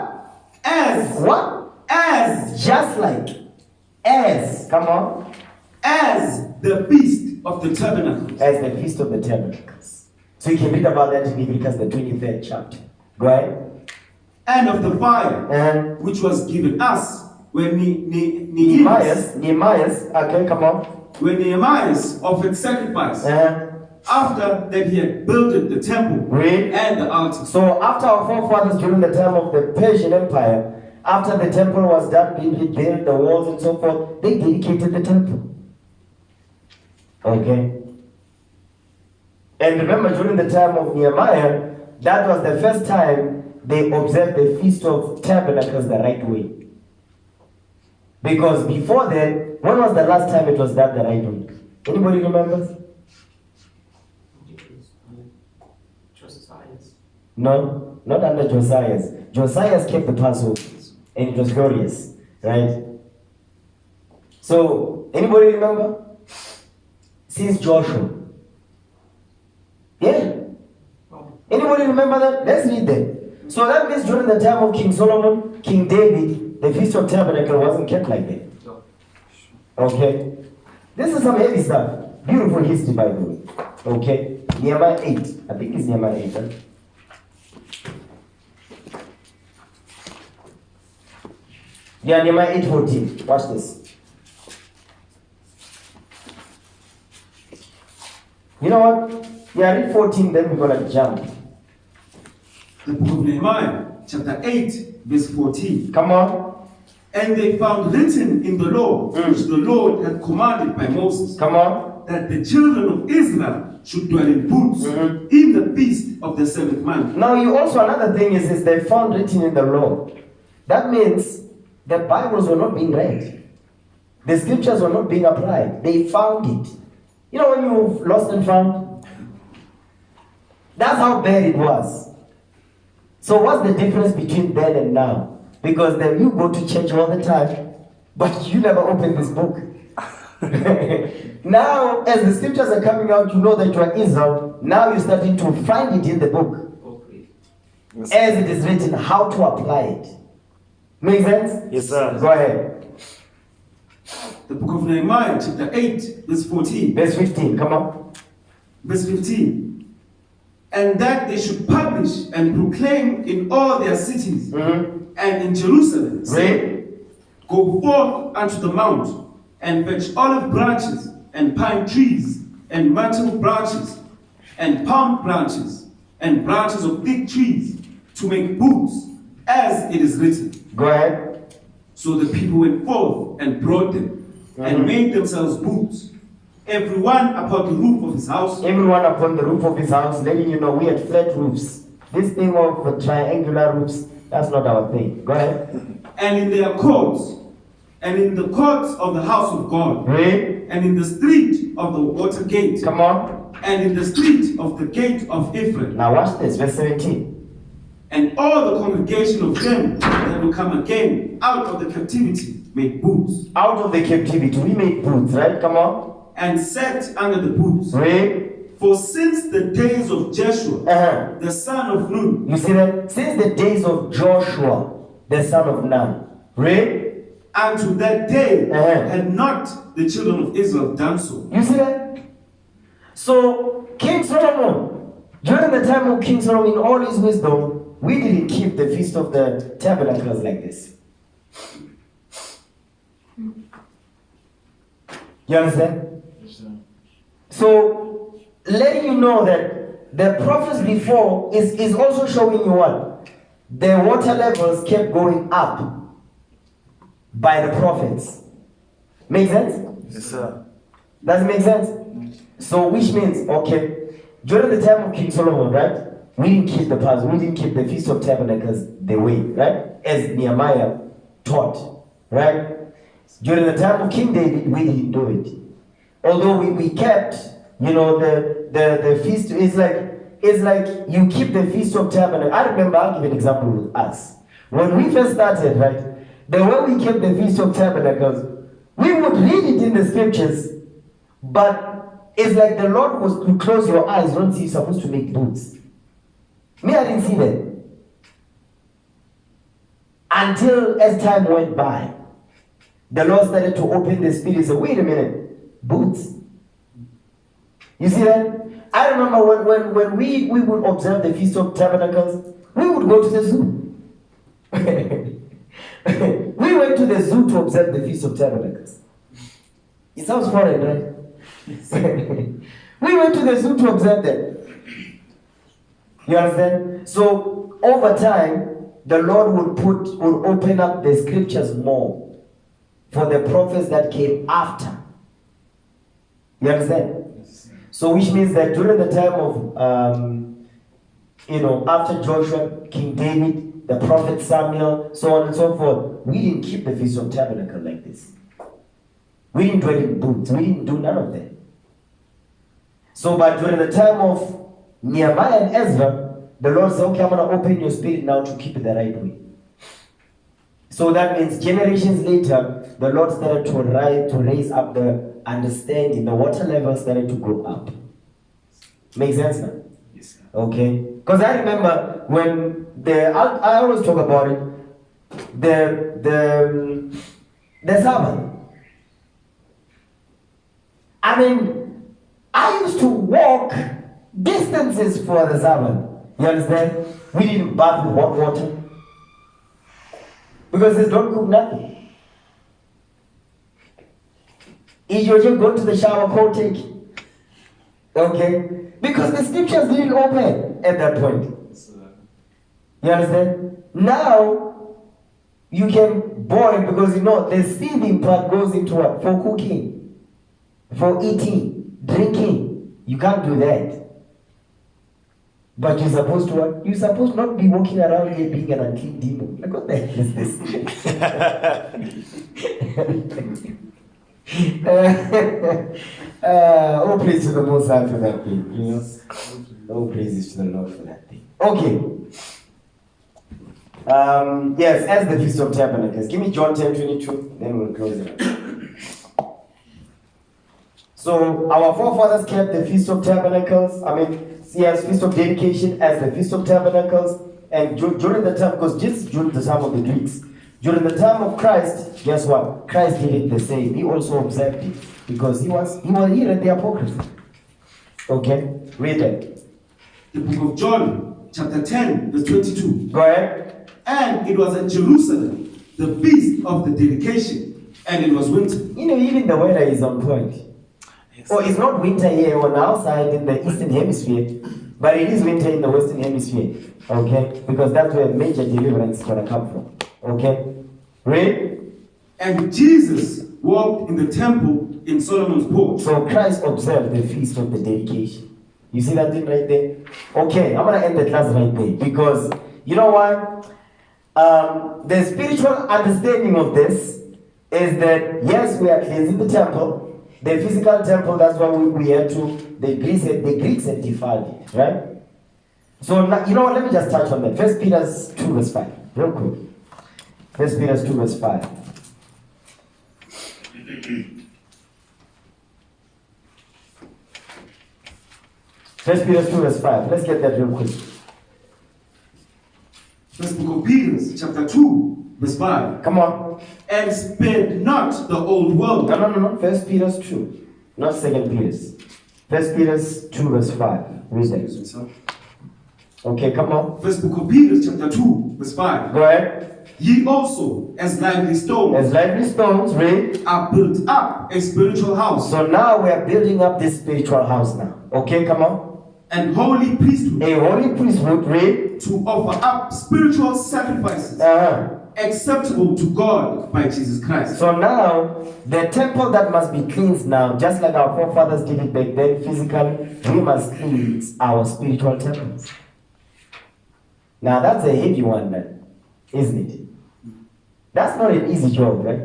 Speaker 2: as
Speaker 1: What?
Speaker 2: as
Speaker 1: Just like. As. Come on.
Speaker 2: as the feast of the tabernacle.
Speaker 1: As the Feast of the Tabernacles. So you can read about that in Leviticus, the 23rd chapter. Go ahead.
Speaker 2: And of the fire
Speaker 1: And
Speaker 2: which was given us when
Speaker 1: Nehemiah, okay, come on.
Speaker 2: when Nehemiah offered sacrifice after that he had built the temple
Speaker 1: Read.
Speaker 2: and the altar.
Speaker 1: So after our forefathers during the time of the Persian Empire, after the temple was done, being rebuilt, the walls and so forth, they dedicated the temple. Okay. And remember, during the time of Nehemiah, that was the first time they observed the Feast of Tabernacles the right way. Because before then, when was the last time it was done the right way? Anybody remembers?
Speaker 3: Josiah's.
Speaker 1: No, not under Josiah's. Josiah's kept the Passover, and it was glorious, right? So, anybody remember? Since Joshua. Yeah? Anybody remember that? Let's read that. So that means during the time of King Solomon, King David, the Feast of Tabernacle wasn't kept like that. Okay? This is some heavy stuff. Beautiful history, by the way. Okay? Nehemiah 8. I think it's Nehemiah 8, huh? Yeah, Nehemiah 8:14. Watch this. You know what? Yeah, read 14, then we're going to jump.
Speaker 2: The book of Nehemiah, chapter 8, verse 14.
Speaker 1: Come on.
Speaker 2: And they found written in the law, which the Lord had commanded by Moses,
Speaker 1: Come on.
Speaker 2: that the children of Israel should dwell in booths in the feast of the 7th month.
Speaker 1: Now, you also, another thing is they found written in the law. That means the Bibles were not being read. The scriptures were not being applied. They found it. You know when you've lost and found? That's how bad it was. So what's the difference between then and now? Because then you go to church all the time, but you never open this book. Now, as the scriptures are coming out, you know that you are Israel. Now you're starting to find it in the book. As it is written, how to apply it. Make sense?
Speaker 4: Yes, sir.
Speaker 1: Go ahead.
Speaker 2: The book of Nehemiah, chapter 8, verse 14.
Speaker 1: Verse 15, come on.
Speaker 2: Verse 15. And that they should publish and proclaim in all their cities and in Jerusalem, saying, go forth unto the mount, and fetch olive branches, and pine trees, and myrtle branches, and palm branches, and branches of fig trees, to make booths, as it is written.
Speaker 1: Go ahead.
Speaker 2: So the people went forth and brought them, and made themselves booths, everyone upon the roof of his house.
Speaker 1: Everyone upon the roof of his house, letting you know we had flat roofs. This thing of triangular roofs, that's not our thing. Go ahead.
Speaker 2: And in their courts, and in the courts of the house of God,
Speaker 1: Read.
Speaker 2: and in the street of the water gate,
Speaker 1: Come on.
Speaker 2: and in the street of the gate of Ephraim,
Speaker 1: Now watch this, verse 17.
Speaker 2: and all the congregation of them that will come again out of the captivity made booths,
Speaker 1: Out of the captivity, we made booths, right? Come on.
Speaker 2: and sat under the booths,
Speaker 1: Read.
Speaker 2: For since the days of Joshua,
Speaker 1: Uh-huh.
Speaker 2: the son of Nun,
Speaker 1: You see that? Since the days of Joshua, the son of Nun. Read.
Speaker 2: unto that day
Speaker 1: Uh-huh.
Speaker 2: had not the children of Israel done so.
Speaker 1: You see that? So, King Solomon, during the time of King Solomon, in all his wisdom, we didn't keep the Feast of the Tabernacles like this. You understand? So, letting you know that the prophets before is also showing you what? The water levels kept going up by the prophets. Make sense?
Speaker 4: Yes, sir.
Speaker 1: Does it make sense? So, which means, okay, during the time of King Solomon, right? We didn't keep the past, we didn't keep the Feast of Tabernacles the way, right? As Nehemiah taught, right? During the time of King David, we didn't do it. Although we kept, you know, the feast, it's like you keep the Feast of Tabernacles. I remember, I'll give an example with us. When we first started, right, the way we kept the Feast of Tabernacles, we would read it in the scriptures, but it's like the Lord was to close your eyes, don't see you're supposed to make boots. Me, I didn't see that. Until as time went by, the Lord started to open the spirit and say, wait a minute, boots. You see that? I remember when we would observe the Feast of Tabernacles, we would go to the zoo. We went to the zoo to observe the Feast of Tabernacles. It sounds foreign, right? We went to the zoo to observe them. You understand? So over time, the Lord would open up the scriptures more for the prophets that came after. You understand? So which means that during the time of after Joshua, King David, the prophet Samuel, so on and so forth, we didn't keep the Feast of Tabernacle like this. We didn't do it in booths. We didn't do none of that. So, but during the time of Nehemiah and Ezra, the Lord said, okay, I'm going to open your spirit now to keep it the right way. So that means generations later, the Lord started to raise up the understanding, the water level started to go up. Make sense now?
Speaker 2: Yes, sir.
Speaker 1: Okay? Because I remember when I always talk about it, the Sabbath. I mean, I used to walk distances for the Sabbath. You understand? We didn't bath with hot water. Because they don't cook nothing. If you just go to the shower, cold take. Okay? Because the scriptures didn't open at that point. You understand? Now, you can boil because the seething part goes into what? For cooking, for eating, drinking. You can't do that. But you're supposed to what? You're supposed not be walking around here being an unclean demon. Like, what the hell is this? All praise to the Most High for that thing. All praises to the Lord for that thing. Okay. Yes, as the Feast of Tabernacles. Give me John 10:22, then we'll close it up. So, our forefathers kept the Feast of Tabernacles. Feast of Dedication as the Feast of Tabernacles. And during the time, because this is during the time of the Greeks. During the time of Christ, guess what? Christ did it the same. He also observed it. Because he read the Apocrypha. Okay? Read it.
Speaker 2: The book of John, chapter 10, verse 22.
Speaker 1: Go ahead.
Speaker 2: And it was at Jerusalem, the feast of the dedication, and it was winter.
Speaker 1: Even the weather is on point. Yes. Oh, it's not winter here on outside in the eastern hemisphere, but it is winter in the western hemisphere. Okay? Because that's where major deliverance is going to come from. Okay? Read.
Speaker 2: And Jesus walked in the temple in Solomon's porch.
Speaker 1: So Christ observed the feast of the dedication. You see that thing right there? Okay, I'm going to end the class right there. Because, you know what? The spiritual understanding of this is that, yes, we are cleansing the temple. The physical temple, that's why we had to, the Greeks had defiled it, right? So, now, let me just touch on that. 1 Peter 2 verse 5, real quick. 1 Peter 2 verse 5. First Peter 2 verse 5. Let's get that real quick.
Speaker 2: First book of Peter, chapter 2, verse 5.
Speaker 1: Come on.
Speaker 2: And spared not the old world.
Speaker 1: No. First Peter 2. Not Second Peter's. First Peter 2 verse 5. Read that. Okay, come on.
Speaker 2: First book of Peter, chapter 2, verse 5.
Speaker 1: Go ahead.
Speaker 2: Ye also, as lively stones,
Speaker 1: As lively stones, read.
Speaker 2: are built up a spiritual house,
Speaker 1: So now we are building up this spiritual house now. Okay, come on.
Speaker 2: and holy priesthood,
Speaker 1: A holy priesthood, read.
Speaker 2: to offer up spiritual sacrifices acceptable to God by Jesus Christ.
Speaker 1: So now, the temple that must be cleansed now, just like our forefathers did it back then physically, we must cleanse our spiritual temples. Now that's a heavy one, man, isn't it? That's not an easy job, right?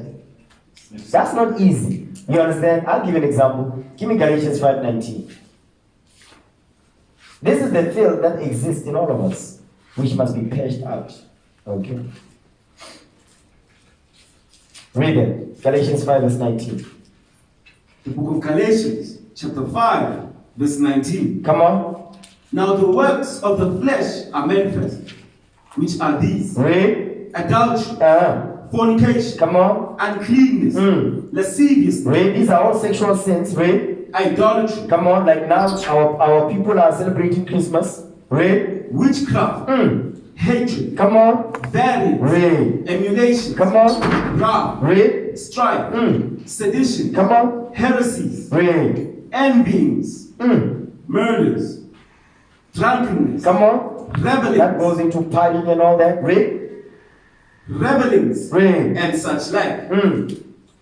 Speaker 1: That's not easy. You understand? I'll give you an example. Give me Galatians 5:19. This is the filth that exists in all of us, which must be purged out. Okay? Read it. Galatians 5 verse 19.
Speaker 2: The book of Galatians, chapter 5, verse 19.
Speaker 1: Come on.
Speaker 2: Now the works of the flesh are manifest, which are these:
Speaker 1: Read.
Speaker 2: adultery, fornication,
Speaker 1: Come on.
Speaker 2: uncleanness, lasciviousness,
Speaker 1: Read. These are all sexual sins. Read.
Speaker 2: idolatry,
Speaker 1: Come on. Like now, our people are celebrating Christmas. Read.
Speaker 2: witchcraft, hatred,
Speaker 1: Come on.
Speaker 2: variance,
Speaker 1: Read.
Speaker 2: emulation,
Speaker 1: Come on.
Speaker 2: wrath,
Speaker 1: Read.
Speaker 2: strife, sedition,
Speaker 1: Come on.
Speaker 2: heresies,
Speaker 1: Read.
Speaker 2: envyings, murders, drunkenness,
Speaker 1: Come on. That
Speaker 2: revelings,
Speaker 1: goes into partying and all that. Read.
Speaker 2: revelings,
Speaker 1: Read.
Speaker 2: and such like,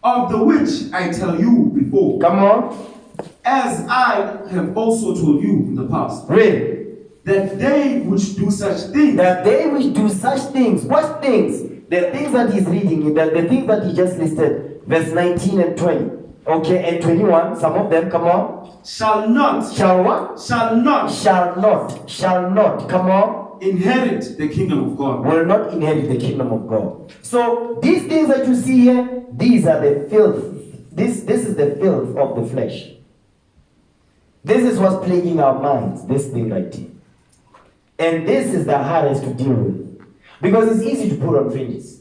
Speaker 2: of the which I tell you before,
Speaker 1: Come on.
Speaker 2: as I have also told you in the past,
Speaker 1: Read.
Speaker 2: that they which do such things
Speaker 1: That they which do such things. What things? The things that he's reading, the things that he just listed, verse 19 and 20. Okay, and 21, some of them, come on.
Speaker 2: shall not,
Speaker 1: Shall what?
Speaker 2: shall not
Speaker 1: Shall not, come on.
Speaker 2: inherit the kingdom of God.
Speaker 1: Will not inherit the kingdom of God. So, these things that you see here, these are the filth. This is the filth of the flesh. This is what's plaguing our minds, this thing right here. And this is the hardest to deal with. Because it's easy to put on fringes.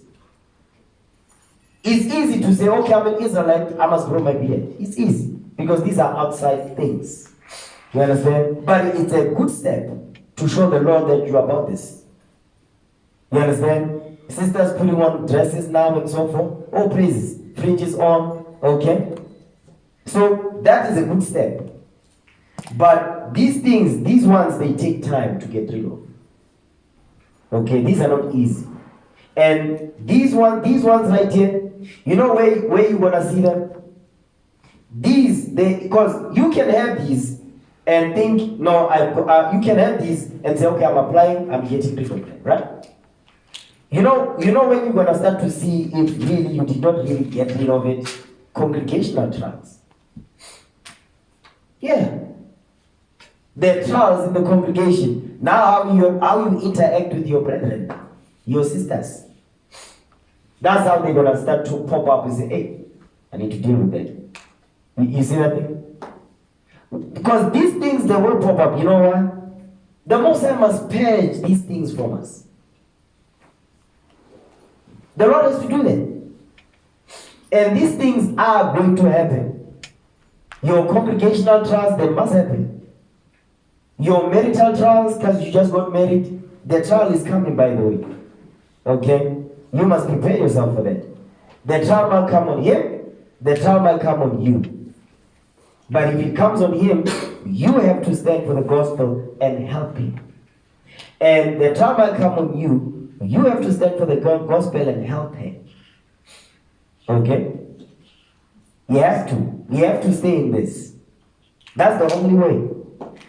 Speaker 1: It's easy to say, okay, I'm an Israelite, I must grow my beard. It's easy. Because these are outside things. You understand? But it's a good step to show the Lord that you're about this. You understand? Sisters putting on dresses now and so forth. Oh, praises. Fringes on. Okay? So that is a good step. But these things, these ones, they take time to get rid of. Okay, these are not easy. And these ones right here, you know where you gonna see them? Because you can have these and think, no, you can have these and say, okay, I'm applying, I'm getting rid of them, right? You know when you're gonna start to see if really you did not really get rid of it? Congregational trials. Yeah. The trials in the congregation. Now how you interact with your brethren, your sisters. That's how they're gonna start to pop up and say, hey, I need to deal with that. You see that thing? Because these things, they will pop up. You know why? The Most High must purge these things from us. The Lord has to do that. And these things are going to happen. Your congregational trials, they must happen. Your marital trials, because you just got married, the trial is coming, by the way. Okay? You must prepare yourself for that. The trial might come on him, the trial might come on you. But if it comes on him, you have to stand for the gospel and help him. And the trial might come on you, you have to stand for the gospel and help him. Okay? You have to. You have to stay in this. That's the only way.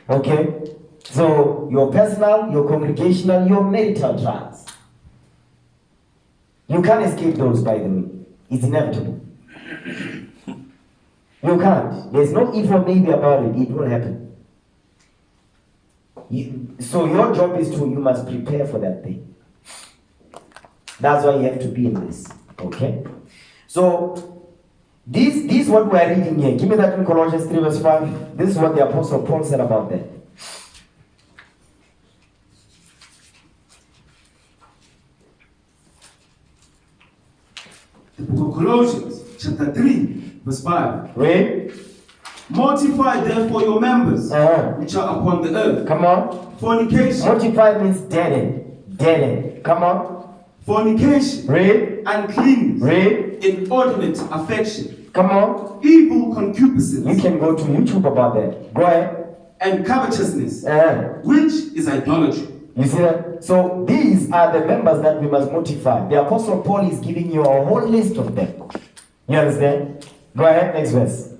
Speaker 1: Okay? So, your personal, your congregational, your marital trials. You can't escape those, by the way. It's inevitable. You can't. There's no if or maybe about it. It will happen. So your job is you must prepare for that thing. That's why you have to be in this. Okay? So, this is what we are reading here. Give me that in Colossians 3 verse 5. This is what the Apostle Paul said about that.
Speaker 2: The book of Colossians, chapter 3, verse 5.
Speaker 1: Read.
Speaker 2: Mortify therefore your members, which are upon the earth.
Speaker 1: Come on.
Speaker 2: Fornication.
Speaker 1: Mortify means deaden. Deaden. Come on.
Speaker 2: Fornication.
Speaker 1: Read.
Speaker 2: Uncleanness.
Speaker 1: Read.
Speaker 2: Inordinate affection.
Speaker 1: Come on.
Speaker 2: Evil concupiscence.
Speaker 1: You can go to YouTube about that. Go ahead.
Speaker 2: And covetousness, which is idolatry.
Speaker 1: You see that? So these are the members that we must mortify. The Apostle Paul is giving you a whole list of them. You understand? Go ahead, next verse.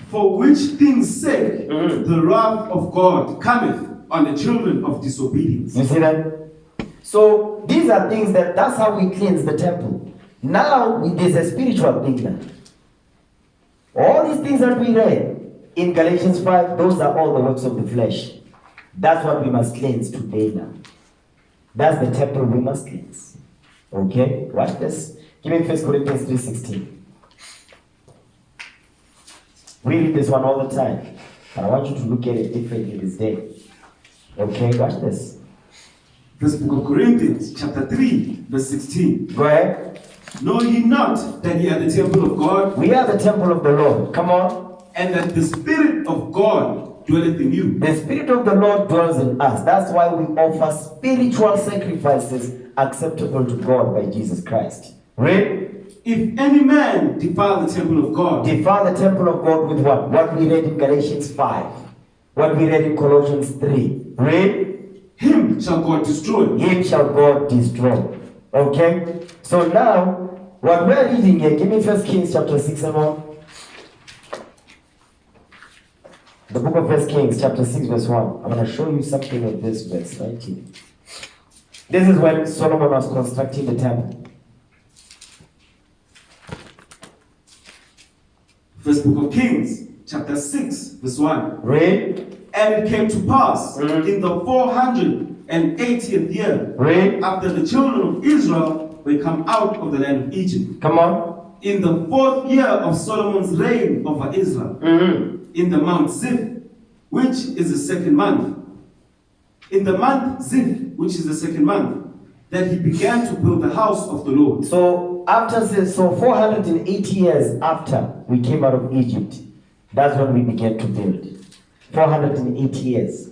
Speaker 2: For which things' sake the wrath of God cometh on the children of disobedience.
Speaker 1: You see that? So these are things that's how we cleanse the temple. Now there's a spiritual thing now. All these things that we read in Galatians 5, those are all the works of the flesh. That's what we must cleanse today now. That's the temple we must cleanse. Okay? Watch this. Give me 1 Corinthians 3:16. We read this one all the time. But I want you to look at it differently this day. Okay? Watch this.
Speaker 2: First book of Corinthians, chapter 3, verse 16.
Speaker 1: Go ahead.
Speaker 2: Know ye not that ye are the temple of God?
Speaker 1: We are the temple of the Lord. Come on.
Speaker 2: And that the Spirit of God dwelleth in you.
Speaker 1: The Spirit of the Lord dwells in us. That's why we offer spiritual sacrifices acceptable to God by Jesus Christ. Read.
Speaker 2: If any man defile the temple of God.
Speaker 1: Defile the temple of God with what? What we read in Galatians 5. What we read in Colossians 3. Read.
Speaker 2: Him shall God destroy.
Speaker 1: Him shall God destroy. Okay? So now, what we're reading here, give me 1 Kings chapter 6 and 1. The book of 1 Kings chapter 6 verse 1. I'm going to show you something of this verse 19. This is when Solomon was constructing the temple.
Speaker 2: First book of Kings, chapter 6, verse 1.
Speaker 1: Read.
Speaker 2: And it came to pass in the 480th year,
Speaker 1: Read.
Speaker 2: after the children of Israel were come out of the land of Egypt.
Speaker 1: Come on.
Speaker 2: In the 4th year of Solomon's reign over Israel, in the month Ziph, which is the second month. In the month Ziph, which is the second month, that he began to build the house of the Lord.
Speaker 1: So 480 years after we came out of Egypt, that's when we began to build. 480 years.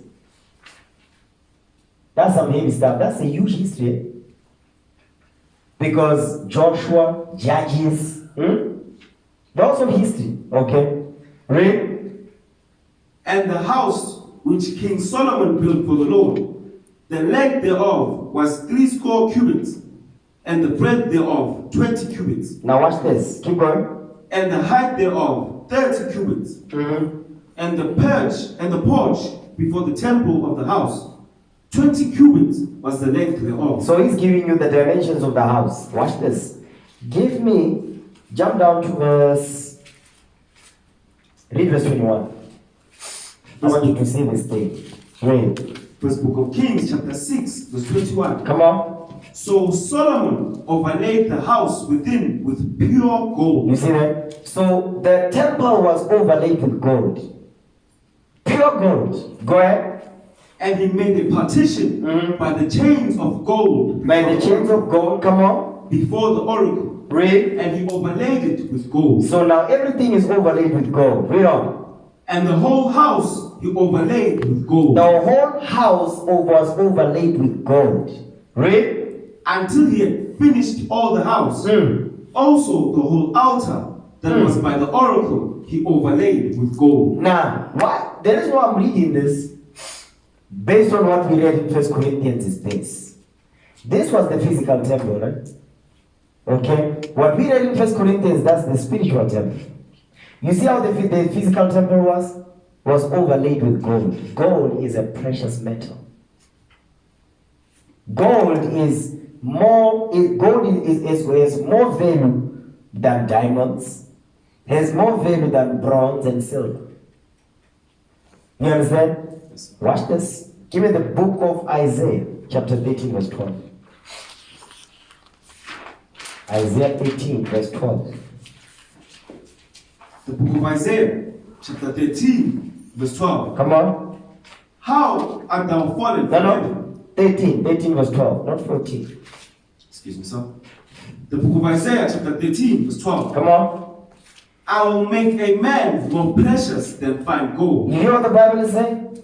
Speaker 1: That's some heavy stuff. That's a huge history. Because Joshua, Judges, lots of history. Okay? Read.
Speaker 2: And the house which King Solomon built for the Lord, the length thereof was 80 cubits, and the breadth thereof 20 cubits.
Speaker 1: Now watch this. Keep going.
Speaker 2: And the height thereof 30 cubits. And the porch before the temple of the house, 20 cubits was the length thereof.
Speaker 1: So he's giving you the dimensions of the house. Watch this. Jump down to read verse 21. I want you to see this thing. Read.
Speaker 2: First book of Kings, chapter 6, verse 21.
Speaker 1: Come on.
Speaker 2: So Solomon overlaid the house within with pure gold.
Speaker 1: You see that? So the temple was overlaid with gold. Pure gold. Go ahead.
Speaker 2: And he made a partition by the chains of gold.
Speaker 1: By the chains of gold, come on.
Speaker 2: Before the oracle.
Speaker 1: Read.
Speaker 2: And he overlaid it with gold.
Speaker 1: So now everything is overlaid with gold. Read on.
Speaker 2: And the whole house he overlaid with gold.
Speaker 1: The whole house was overlaid with gold. Read.
Speaker 2: Until he had finished all the house. Also the whole altar that was by the oracle he overlaid with gold.
Speaker 1: Now, what? The reason why I'm reading this, based on what we read in 1 Corinthians, is this. This was the physical temple, right? Okay? What we read in 1 Corinthians, that's the spiritual temple. You see how the physical temple was? Was overlaid with gold. Gold is a precious metal. Gold is more value than diamonds, has more value than bronze and silver. You understand? Watch this. Give me the book of Isaiah, chapter 13, verse 12. Isaiah 18, verse 12.
Speaker 2: The book of Isaiah, chapter 13, verse 12.
Speaker 1: Come on.
Speaker 2: How art thou fallen from heaven?
Speaker 1: 13 verse 12, not 14.
Speaker 2: excuse me, sir. The book of Isaiah, chapter 13, verse 12.
Speaker 1: Come on.
Speaker 2: I will make a man more precious than fine gold.
Speaker 1: You hear what the Bible is saying?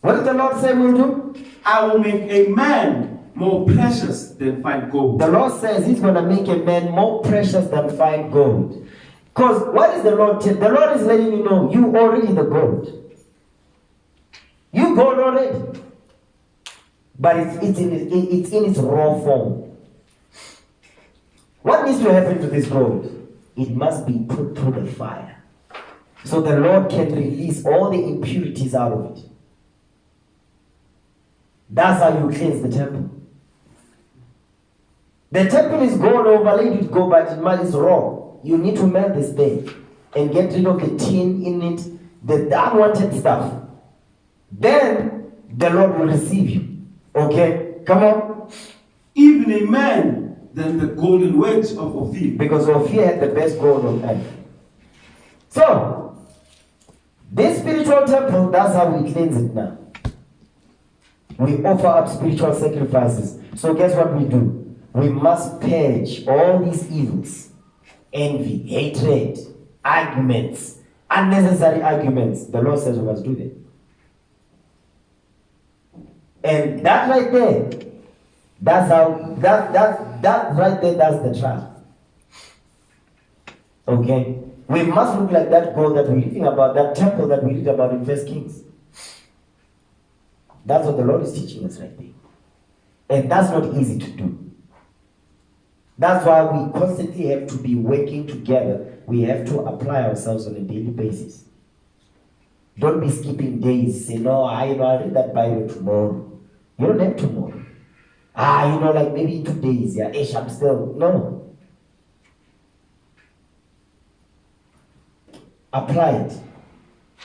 Speaker 1: What did the Lord say we'll do?
Speaker 2: I will make a man more precious than fine gold.
Speaker 1: The Lord says he's going to make a man more precious than fine gold. Because what is the Lord telling? The Lord is letting you know you already the gold. You gold already. But it's in its raw form. What needs to happen to this gold? It must be put through the fire. So the Lord can release all the impurities out of it. That's how you cleanse the temple. The temple is gold overlaid with gold, but it is raw. You need to melt this thing and get rid of the tin in it, the unwanted stuff. Then the Lord will receive you. Okay? Come on.
Speaker 2: Even a man than the golden wedge of Ophir.
Speaker 1: Because Ophir had the best gold on earth. So, this spiritual temple, that's how we cleanse it now. We offer up spiritual sacrifices. So guess what we do? We must purge all these evils. Envy, hatred, arguments, unnecessary arguments. The Lord says we must do that. And that right there, that's how, that right there, that's the trap. Okay? We must look like that gold that we're reading about, that temple that we read about in 1 Kings. That's what the Lord is teaching us right there. And that's not easy to do. That's why we constantly have to be working together. We have to apply ourselves on a daily basis. Don't be skipping days. Say, no, I'll read that Bible tomorrow. You don't have tomorrow. Like maybe 2 days. Yeah, I'm still. No. Apply it.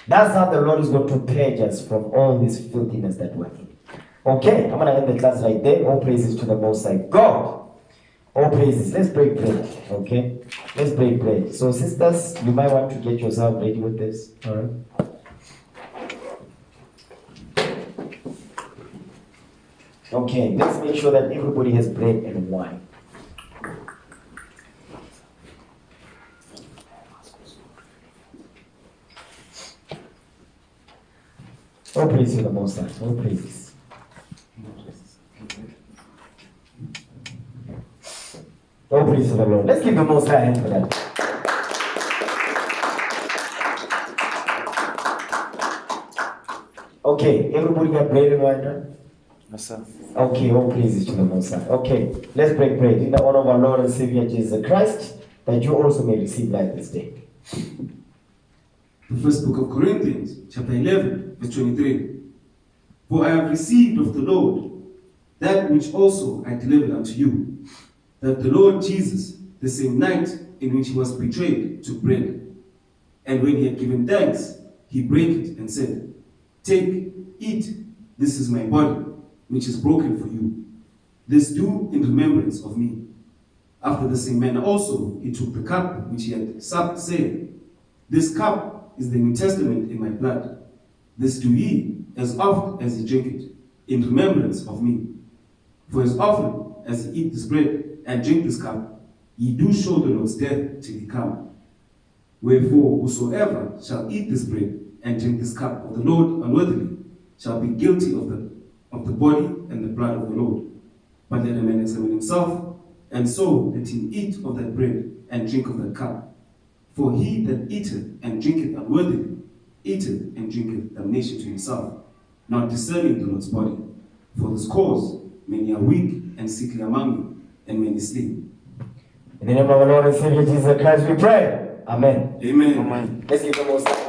Speaker 1: That's how the Lord is going to purge us from all this filthiness that we're in. Okay, I'm going to end the class right there. All praises to the Most High God. All praises. Let's break bread. Okay? Let's break bread. So, sisters, you might want to get yourself ready with this. All right? Okay, let's make sure that everybody has bread and wine. All praise to the Most High. All praises. All praise to the Lord. Let's give the Most High a hand for that. Okay, everybody got bread and wine, right?
Speaker 4: Yes, sir.
Speaker 1: Okay, all praises to the Most High. Okay, let's break bread in the honor of our Lord and Savior Jesus Christ, that you also may receive life this day.
Speaker 2: The first book of Corinthians, chapter 11, verse 23. For I have received of the Lord that which also I delivered unto you, that the Lord Jesus, the same night in which he was betrayed, took bread. And when he had given thanks, he brake it and said, Take, eat, this is my body, which is broken for you. This do in remembrance of me. After the same manner also he took the cup which he had supped, saying, This cup is the New Testament in my blood. This do ye, as oft as ye drink it, in remembrance of me. For as often as ye eat this bread and drink this cup, ye do show the Lord's death till he come. Wherefore whosoever shall eat this bread and drink this cup of the Lord unworthily shall be guilty of the body and the blood of the Lord. But let a man examine himself, and so let him eat of that bread and drink of that cup. For he that eateth and drinketh unworthily eateth and drinketh damnation to himself, not discerning the Lord's body. For this cause many are weak and sickly among you, and many sleep.
Speaker 1: In the name of our Lord and Savior Jesus Christ we pray. Amen.
Speaker 2: Amen.
Speaker 4: Amen.
Speaker 1: Let's give the Most High.